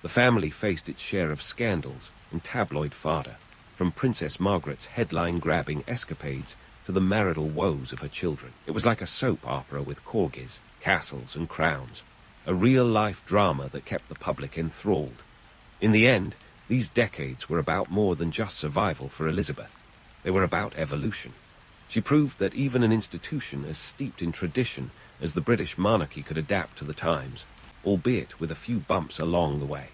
The family faced its share of scandals and tabloid fodder, from Princess Margaret's headline-grabbing escapades to the marital woes of her children. It was like a soap opera with corgis, castles, and crowns, a real-life drama that kept the public enthralled. In the end, these decades were about more than just survival for Elizabeth. They were about evolution. She proved that even an institution as steeped in tradition as the British monarchy could adapt to the times, albeit with a few bumps along the way.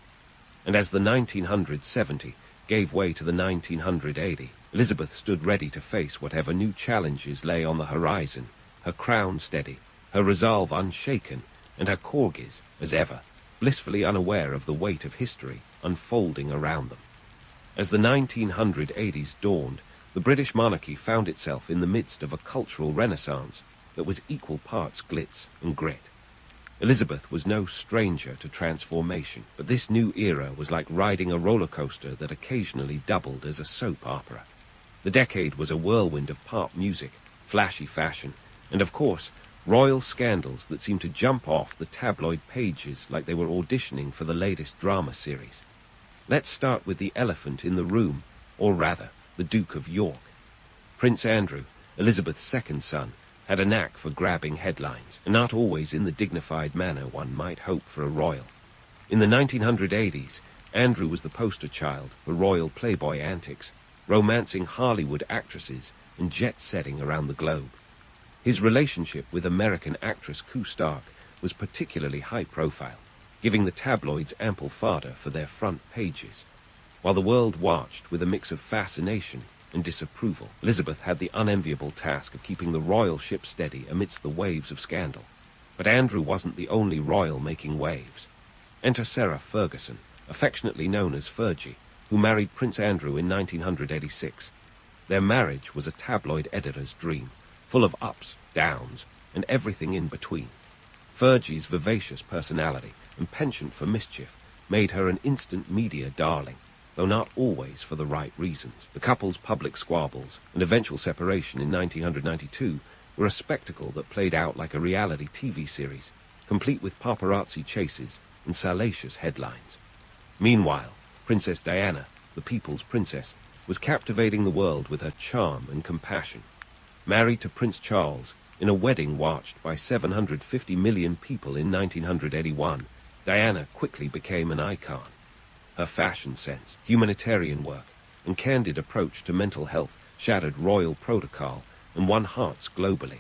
And as the 1970 gave way to the 1980, Elizabeth stood ready to face whatever new challenges lay on the horizon, her crown steady, her resolve unshaken, and her corgis, as ever, blissfully unaware of the weight of history unfolding around them. As the 1980s dawned, the British monarchy found itself in the midst of a cultural renaissance that was equal parts glitz and grit. Elizabeth was no stranger to transformation, but this new era was like riding a roller coaster that occasionally doubled as a soap opera. The decade was a whirlwind of pop music, flashy fashion, and of course, royal scandals that seemed to jump off the tabloid pages like they were auditioning for the latest drama series. Let's start with the elephant in the room, or rather, the Duke of York. Prince Andrew, Elizabeth's second son, had a knack for grabbing headlines, and not always in the dignified manner one might hope for a royal. In the 1980s, Andrew was the poster child for royal playboy antics, romancing Hollywood actresses and jet-setting around the globe. His relationship with American actress Koo Stark was particularly high-profile, giving the tabloids ample fodder for their front pages. While the world watched with a mix of fascination and disapproval, Elizabeth had the unenviable task of keeping the royal ship steady amidst the waves of scandal. But Andrew wasn't the only royal making waves. Enter Sarah Ferguson, affectionately known as Fergie, who married Prince Andrew in 1986. Their marriage was a tabloid editor's dream, full of ups, downs, and everything in between. Fergie's vivacious personality and penchant for mischief made her an instant media darling, though not always for the right reasons. The couple's public squabbles and eventual separation in 1992 were a spectacle that played out like a reality TV series, complete with paparazzi chases and salacious headlines. Meanwhile, Princess Diana, the people's princess, was captivating the world with her charm and compassion. Married to Prince Charles, in a wedding watched by 750 million people in 1981, Diana quickly became an icon. Her fashion sense, humanitarian work, and candid approach to mental health shattered royal protocol and won hearts globally.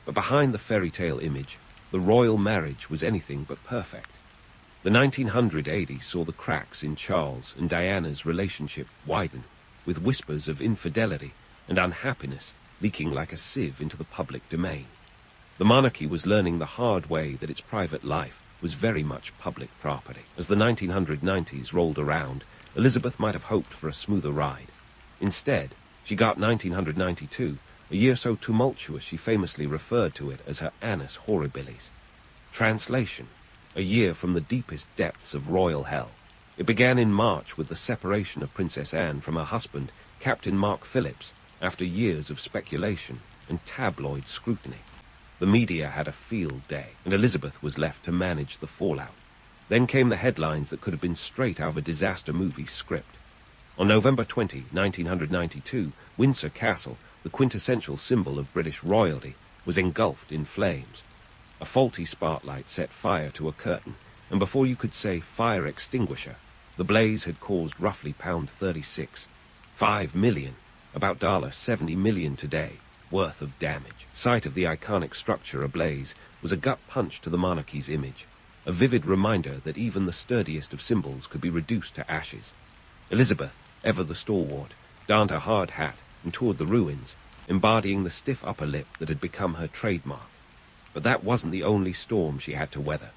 But behind the fairy tale image, the royal marriage was anything but perfect. The 1980s saw the cracks in Charles and Diana's relationship widen, with whispers of infidelity and unhappiness leaking like a sieve into the public domain. The monarchy was learning the hard way that its private life was very much public property. As the 1990s rolled around, Elizabeth might have hoped for a smoother ride. Instead, she got 1992, a year so tumultuous she famously referred to it as her annus horribilis. Translation: a year from the deepest depths of royal hell. It began in March with the separation of Princess Anne from her husband, Captain Mark Phillips, after years of speculation and tabloid scrutiny. The media had a field day, and Elizabeth was left to manage the fallout. Then came the headlines that could have been straight out of a disaster movie script. On November 20, 1992, Windsor Castle, the quintessential symbol of British royalty, was engulfed in flames. A faulty spotlight set fire to a curtain, and before you could say fire extinguisher, the blaze had caused roughly £36, $5 million, about $70 million today, worth of damage. Sight of the iconic structure ablaze was a gut punch to the monarchy's image, a vivid reminder that even the sturdiest of symbols could be reduced to ashes. Elizabeth, ever the stalwart, donned her hard hat and toured the ruins, embodying the stiff upper lip that had become her trademark. But that wasn't the only storm she had to weather.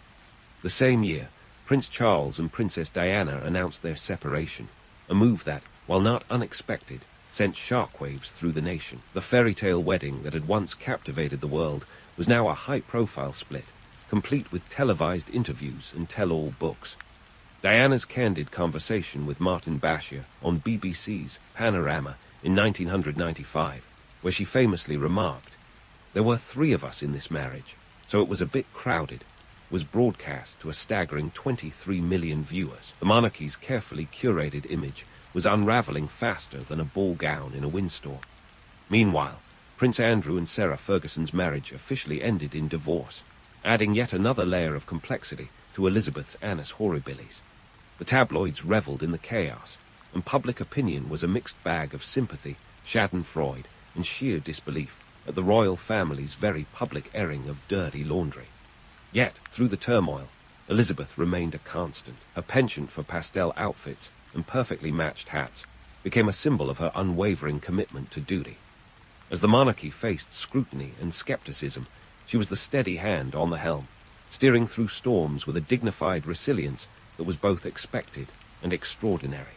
The same year, Prince Charles and Princess Diana announced their separation, a move that, while not unexpected, sent shockwaves through the nation. The fairy tale wedding that had once captivated the world was now a high-profile split, complete with televised interviews and tell-all books. Diana's candid conversation with Martin Bashir on BBC's Panorama in 1995, where she famously remarked, There were 3 of us in this marriage, so it was a bit crowded, was broadcast to a staggering 23 million viewers. The monarchy's carefully curated image was unraveling faster than a ball gown in a windstorm. Meanwhile, Prince Andrew and Sarah Ferguson's marriage officially ended in divorce, adding yet another layer of complexity to Elizabeth's annus horribilis. The tabloids revelled in the chaos, and public opinion was a mixed bag of sympathy, schadenfreude, and sheer disbelief at the royal family's very public airing of dirty laundry. Yet, through the turmoil, Elizabeth remained a constant. Her penchant for pastel outfits and perfectly matched hats became a symbol of her unwavering commitment to duty. As the monarchy faced scrutiny and skepticism, she was the steady hand on the helm, steering through storms with a dignified resilience that was both expected and extraordinary.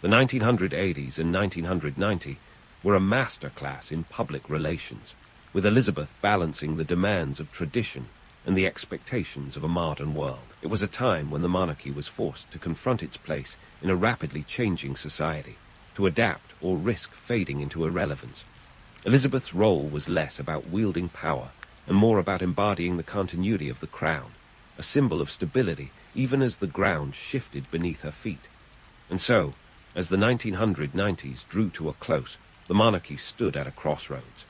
The 1980s and 1990 were a masterclass in public relations, with Elizabeth balancing the demands of tradition and the expectations of a modern world. It was a time when the monarchy was forced to confront its place in a rapidly changing society, to adapt or risk fading into irrelevance. Elizabeth's role was less about wielding power and more about embodying the continuity of the crown, a symbol of stability even as the ground shifted beneath her feet. And so, as the 1990s drew to a close, the monarchy stood at a crossroads.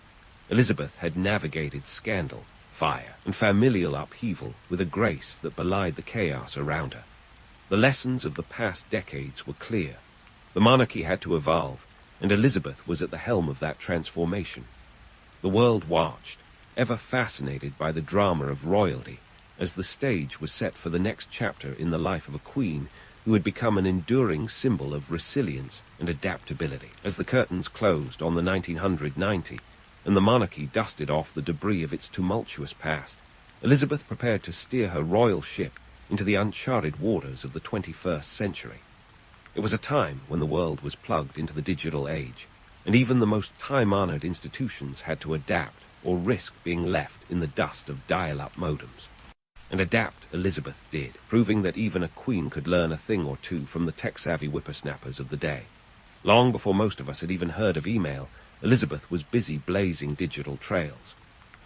Elizabeth had navigated scandal, fire, and familial upheaval with a grace that belied the chaos around her. The lessons of the past decades were clear. The monarchy had to evolve, and Elizabeth was at the helm of that transformation. The world watched, ever fascinated by the drama of royalty, as the stage was set for the next chapter in the life of a queen who had become an enduring symbol of resilience and adaptability. As the curtains closed on the 1990, and the monarchy dusted off the debris of its tumultuous past, Elizabeth prepared to steer her royal ship into the uncharted waters of the 21st century. It was a time when the world was plugged into the digital age, and even the most time-honored institutions had to adapt or risk being left in the dust of dial-up modems. And adapt Elizabeth did, proving that even a queen could learn a thing or two from the tech-savvy whippersnappers of the day. Long before most of us had even heard of email, Elizabeth was busy blazing digital trails.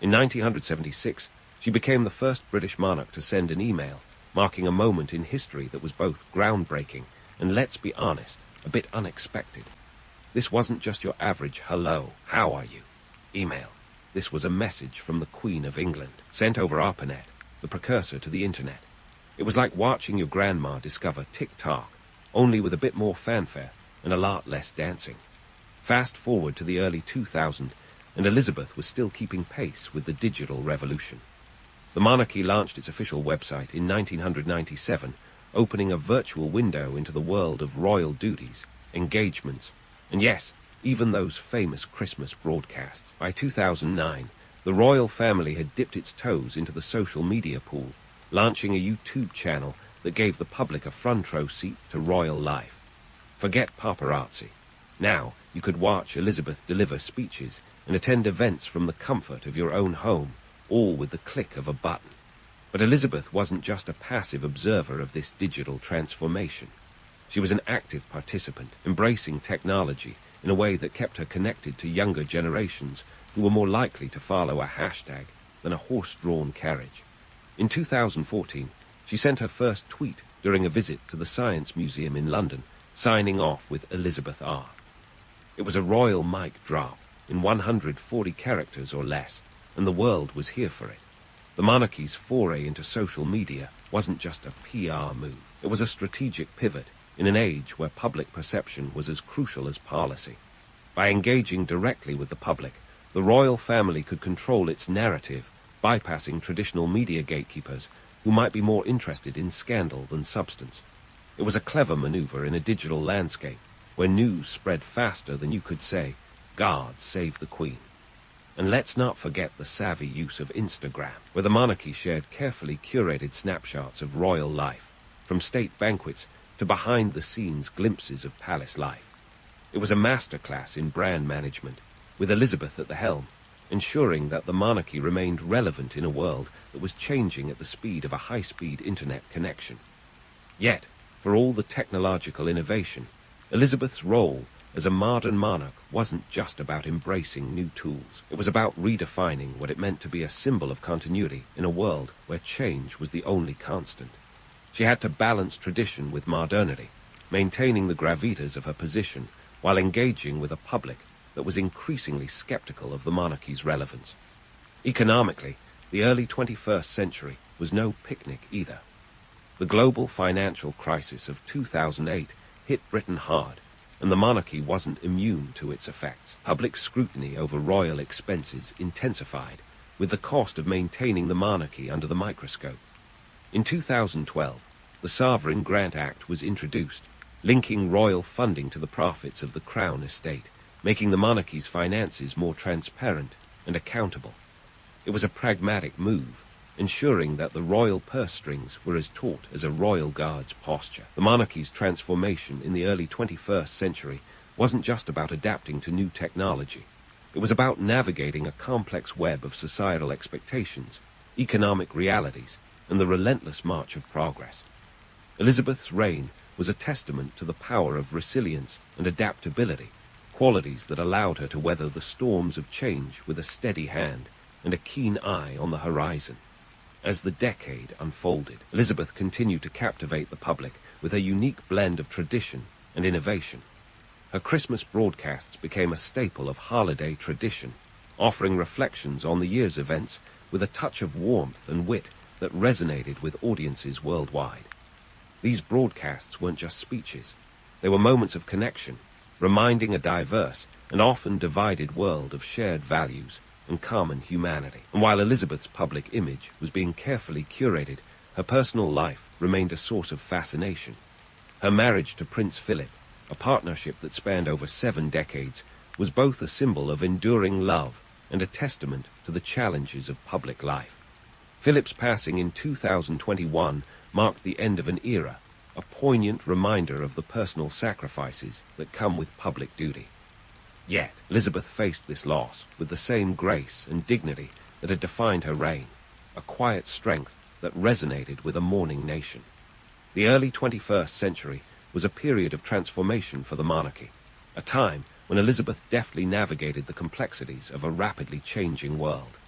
In 1976, she became the first British monarch to send an email, marking a moment in history that was both groundbreaking and, let's be honest, a bit unexpected. This wasn't just your average "hello, how are you" email. This was a message from the Queen of England, sent over ARPANET, the precursor to the internet. It was like watching your grandma discover TikTok, only with a bit more fanfare and a lot less dancing. Fast forward to the early 2000s, and Elizabeth was still keeping pace with the digital revolution. The monarchy launched its official website in 1997, opening a virtual window into the world of royal duties, engagements, and yes, even those famous Christmas broadcasts. By 2009, the royal family had dipped its toes into the social media pool, launching a YouTube channel that gave the public a front row seat to royal life. Forget paparazzi. Now, you could watch Elizabeth deliver speeches and attend events from the comfort of your own home, all with the click of a button. But Elizabeth wasn't just a passive observer of this digital transformation. She was an active participant, embracing technology in a way that kept her connected to younger generations who were more likely to follow a hashtag than a horse-drawn carriage. In 2014, she sent her first tweet during a visit to the Science Museum in London, signing off with Elizabeth R. It was a royal mic drop in 140 characters or less, and the world was here for it. The monarchy's foray into social media wasn't just a PR move. It was a strategic pivot in an age where public perception was as crucial as policy. By engaging directly with the public, the royal family could control its narrative, bypassing traditional media gatekeepers who might be more interested in scandal than substance. It was a clever maneuver in a digital landscape where news spread faster than you could say, "God save the Queen." And let's not forget the savvy use of Instagram, where the monarchy shared carefully curated snapshots of royal life, from state banquets to behind-the-scenes glimpses of palace life. It was a masterclass in brand management, with Elizabeth at the helm, ensuring that the monarchy remained relevant in a world that was changing at the speed of a high-speed internet connection. Yet, for all the technological innovation, Elizabeth's role as a modern monarch wasn't just about embracing new tools. It was about redefining what it meant to be a symbol of continuity in a world where change was the only constant. She had to balance tradition with modernity, maintaining the gravitas of her position while engaging with a public that was increasingly skeptical of the monarchy's relevance. Economically, the early 21st century was no picnic either. The global financial crisis of 2008 hit Britain hard, and the monarchy wasn't immune to its effects. Public scrutiny over royal expenses intensified, with the cost of maintaining the monarchy under the microscope. In 2012, the Sovereign Grant Act was introduced, linking royal funding to the profits of the Crown estate, making the monarchy's finances more transparent and accountable. It was a pragmatic move, ensuring that the royal purse strings were as taut as a royal guard's posture. The monarchy's transformation in the early 21st century wasn't just about adapting to new technology. It was about navigating a complex web of societal expectations, economic realities, and the relentless march of progress. Elizabeth's reign was a testament to the power of resilience and adaptability, qualities that allowed her to weather the storms of change with a steady hand and a keen eye on the horizon. As the decade unfolded, Elizabeth continued to captivate the public with her unique blend of tradition and innovation. Her Christmas broadcasts became a staple of holiday tradition, offering reflections on the year's events with a touch of warmth and wit that resonated with audiences worldwide. These broadcasts weren't just speeches. They were moments of connection, reminding a diverse and often divided world of shared values and common humanity. And while Elizabeth's public image was being carefully curated, her personal life remained a source of fascination. Her marriage to Prince Philip, a partnership that spanned over 7 decades, was both a symbol of enduring love and a testament to the challenges of public life. Philip's passing in 2021 marked the end of an era, a poignant reminder of the personal sacrifices that come with public duty. Yet, Elizabeth faced this loss with the same grace and dignity that had defined her reign, a quiet strength that resonated with a mourning nation. The early 21st century was a period of transformation for the monarchy, a time when Elizabeth deftly navigated the complexities of a rapidly changing world.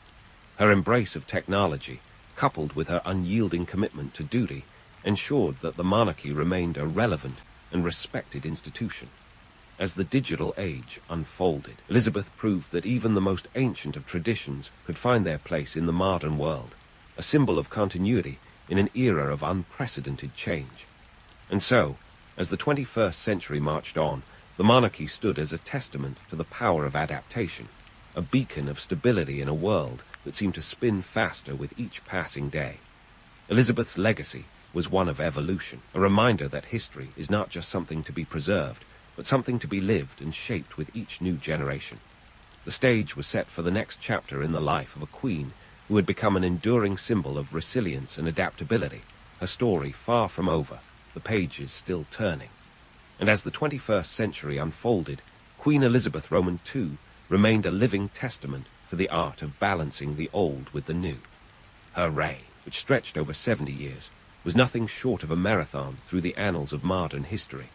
Her embrace of technology, coupled with her unyielding commitment to duty, ensured that the monarchy remained a relevant and respected institution. As the digital age unfolded, Elizabeth proved that even the most ancient of traditions could find their place in the modern world, a symbol of continuity in an era of unprecedented change. And so, as the 21st century marched on, the monarchy stood as a testament to the power of adaptation, a beacon of stability in a world that seemed to spin faster with each passing day. Elizabeth's legacy was one of evolution, a reminder that history is not just something to be preserved, but something to be lived and shaped with each new generation. The stage was set for the next chapter in the life of a queen who had become an enduring symbol of resilience and adaptability, her story far from over, the pages still turning. And as the 21st century unfolded, Queen Elizabeth Roman II remained a living testament to the art of balancing the old with the new. Her reign, which stretched over 70 years, was nothing short of a marathon through the annals of modern history.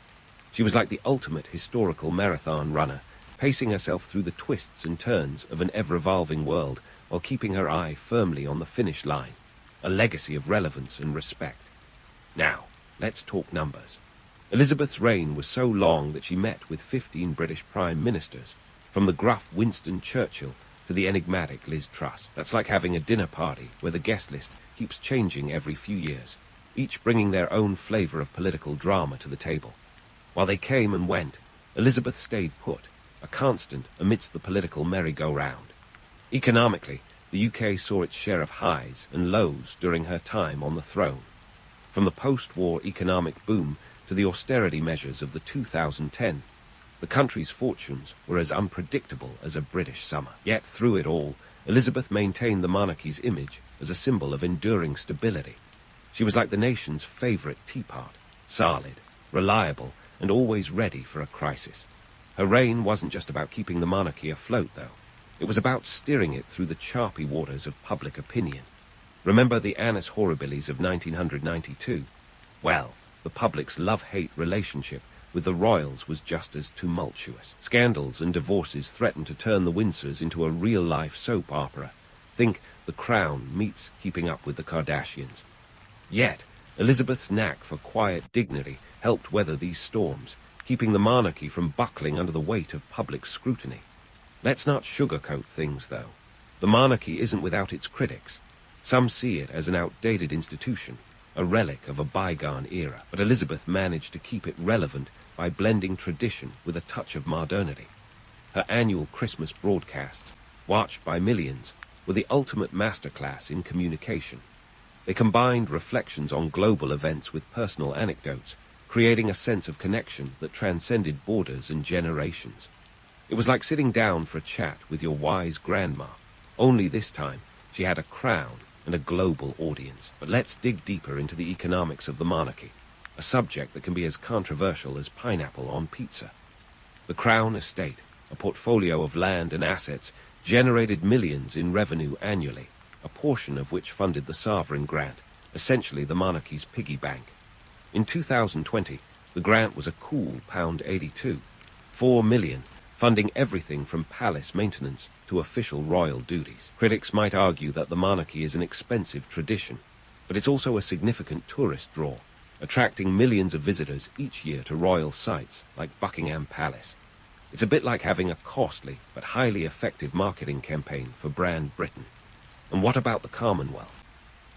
She was like the ultimate historical marathon runner, pacing herself through the twists and turns of an ever-evolving world while keeping her eye firmly on the finish line, a legacy of relevance and respect. Now, let's talk numbers. Elizabeth's reign was so long that she met with 15 British prime ministers, from the gruff Winston Churchill to the enigmatic Liz Truss. That's like having a dinner party where the guest list keeps changing every few years, each bringing their own flavor of political drama to the table. While they came and went, Elizabeth stayed put, a constant amidst the political merry-go-round. Economically, the UK saw its share of highs and lows during her time on the throne. From the post-war economic boom to the austerity measures of the 2010, the country's fortunes were as unpredictable as a British summer. Yet through it all, Elizabeth maintained the monarchy's image as a symbol of enduring stability. She was like the nation's favourite teapot, solid, reliable, and always ready for a crisis. Her reign wasn't just about keeping the monarchy afloat, though. It was about steering it through the choppy waters of public opinion. Remember the annus horribilis of 1992? Well, the public's love-hate relationship with the royals was just as tumultuous. Scandals and divorces threatened to turn the Windsors into a real-life soap opera. Think The Crown meets Keeping Up with the Kardashians. Yet, Elizabeth's knack for quiet dignity helped weather these storms, keeping the monarchy from buckling under the weight of public scrutiny. Let's not sugarcoat things, though. The monarchy isn't without its critics. Some see it as an outdated institution, a relic of a bygone era, but Elizabeth managed to keep it relevant by blending tradition with a touch of modernity. Her annual Christmas broadcasts, watched by millions, were the ultimate masterclass in communication. They combined reflections on global events with personal anecdotes, creating a sense of connection that transcended borders and generations. It was like sitting down for a chat with your wise grandma, only this time she had a crown and a global audience. But let's dig deeper into the economics of the monarchy, a subject that can be as controversial as pineapple on pizza. The Crown Estate, a portfolio of land and assets, generated millions in revenue annually, a portion of which funded the sovereign grant, essentially the monarchy's piggy bank. In 2020, the grant was a cool £82, $4 million, funding everything from palace maintenance to official royal duties. Critics might argue that the monarchy is an expensive tradition, but it's also a significant tourist draw, attracting millions of visitors each year to royal sites like Buckingham Palace. It's a bit like having a costly but highly effective marketing campaign for brand Britain. And what about the Commonwealth?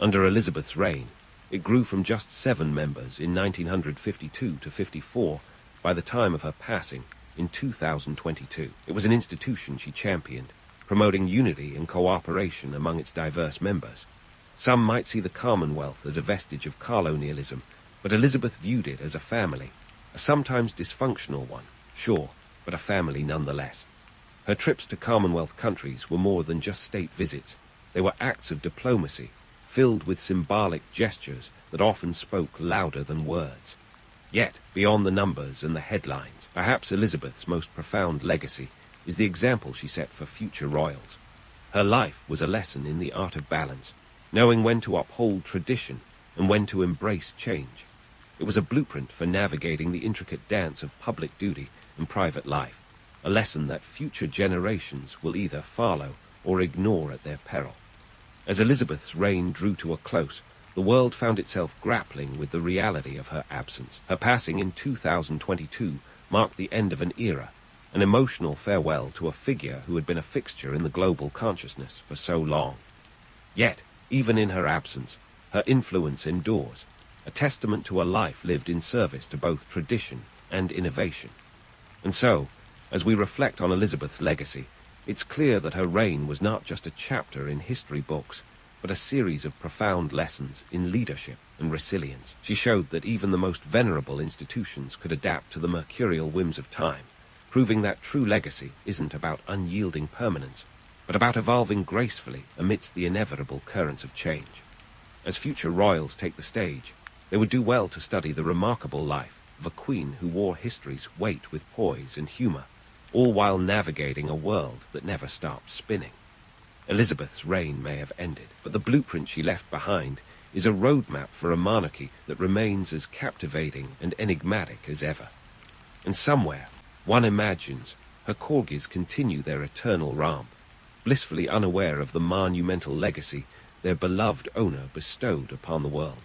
Under Elizabeth's reign, it grew from just 7 members in 1952 to 54 by the time of her passing in 2022. It was an institution she championed, promoting unity and cooperation among its diverse members. Some might see the Commonwealth as a vestige of colonialism, but Elizabeth viewed it as a family, a sometimes dysfunctional one, sure, but a family nonetheless. Her trips to Commonwealth countries were more than just state visits. They were acts of diplomacy, filled with symbolic gestures that often spoke louder than words. Yet, beyond the numbers and the headlines, perhaps Elizabeth's most profound legacy is the example she set for future royals. Her life was a lesson in the art of balance, knowing when to uphold tradition and when to embrace change. It was a blueprint for navigating the intricate dance of public duty and private life, a lesson that future generations will either follow or ignore at their peril. As Elizabeth's reign drew to a close, the world found itself grappling with the reality of her absence. Her passing in 2022 marked the end of an era, an emotional farewell to a figure who had been a fixture in the global consciousness for so long. Yet, even in her absence, her influence endures, a testament to a life lived in service to both tradition and innovation. And so, as we reflect on Elizabeth's legacy, it's clear that her reign was not just a chapter in history books, but a series of profound lessons in leadership and resilience. She showed that even the most venerable institutions could adapt to the mercurial whims of time, proving that true legacy isn't about unyielding permanence, but about evolving gracefully amidst the inevitable currents of change. As future royals take the stage, they would do well to study the remarkable life of a queen who wore history's weight with poise and humor, all while navigating a world that never stopped spinning. Elizabeth's reign may have ended, but the blueprint she left behind is a roadmap for a monarchy that remains as captivating and enigmatic as ever. And somewhere, one imagines, her corgis continue their eternal romp, blissfully unaware of the monumental legacy their beloved owner bestowed upon the world.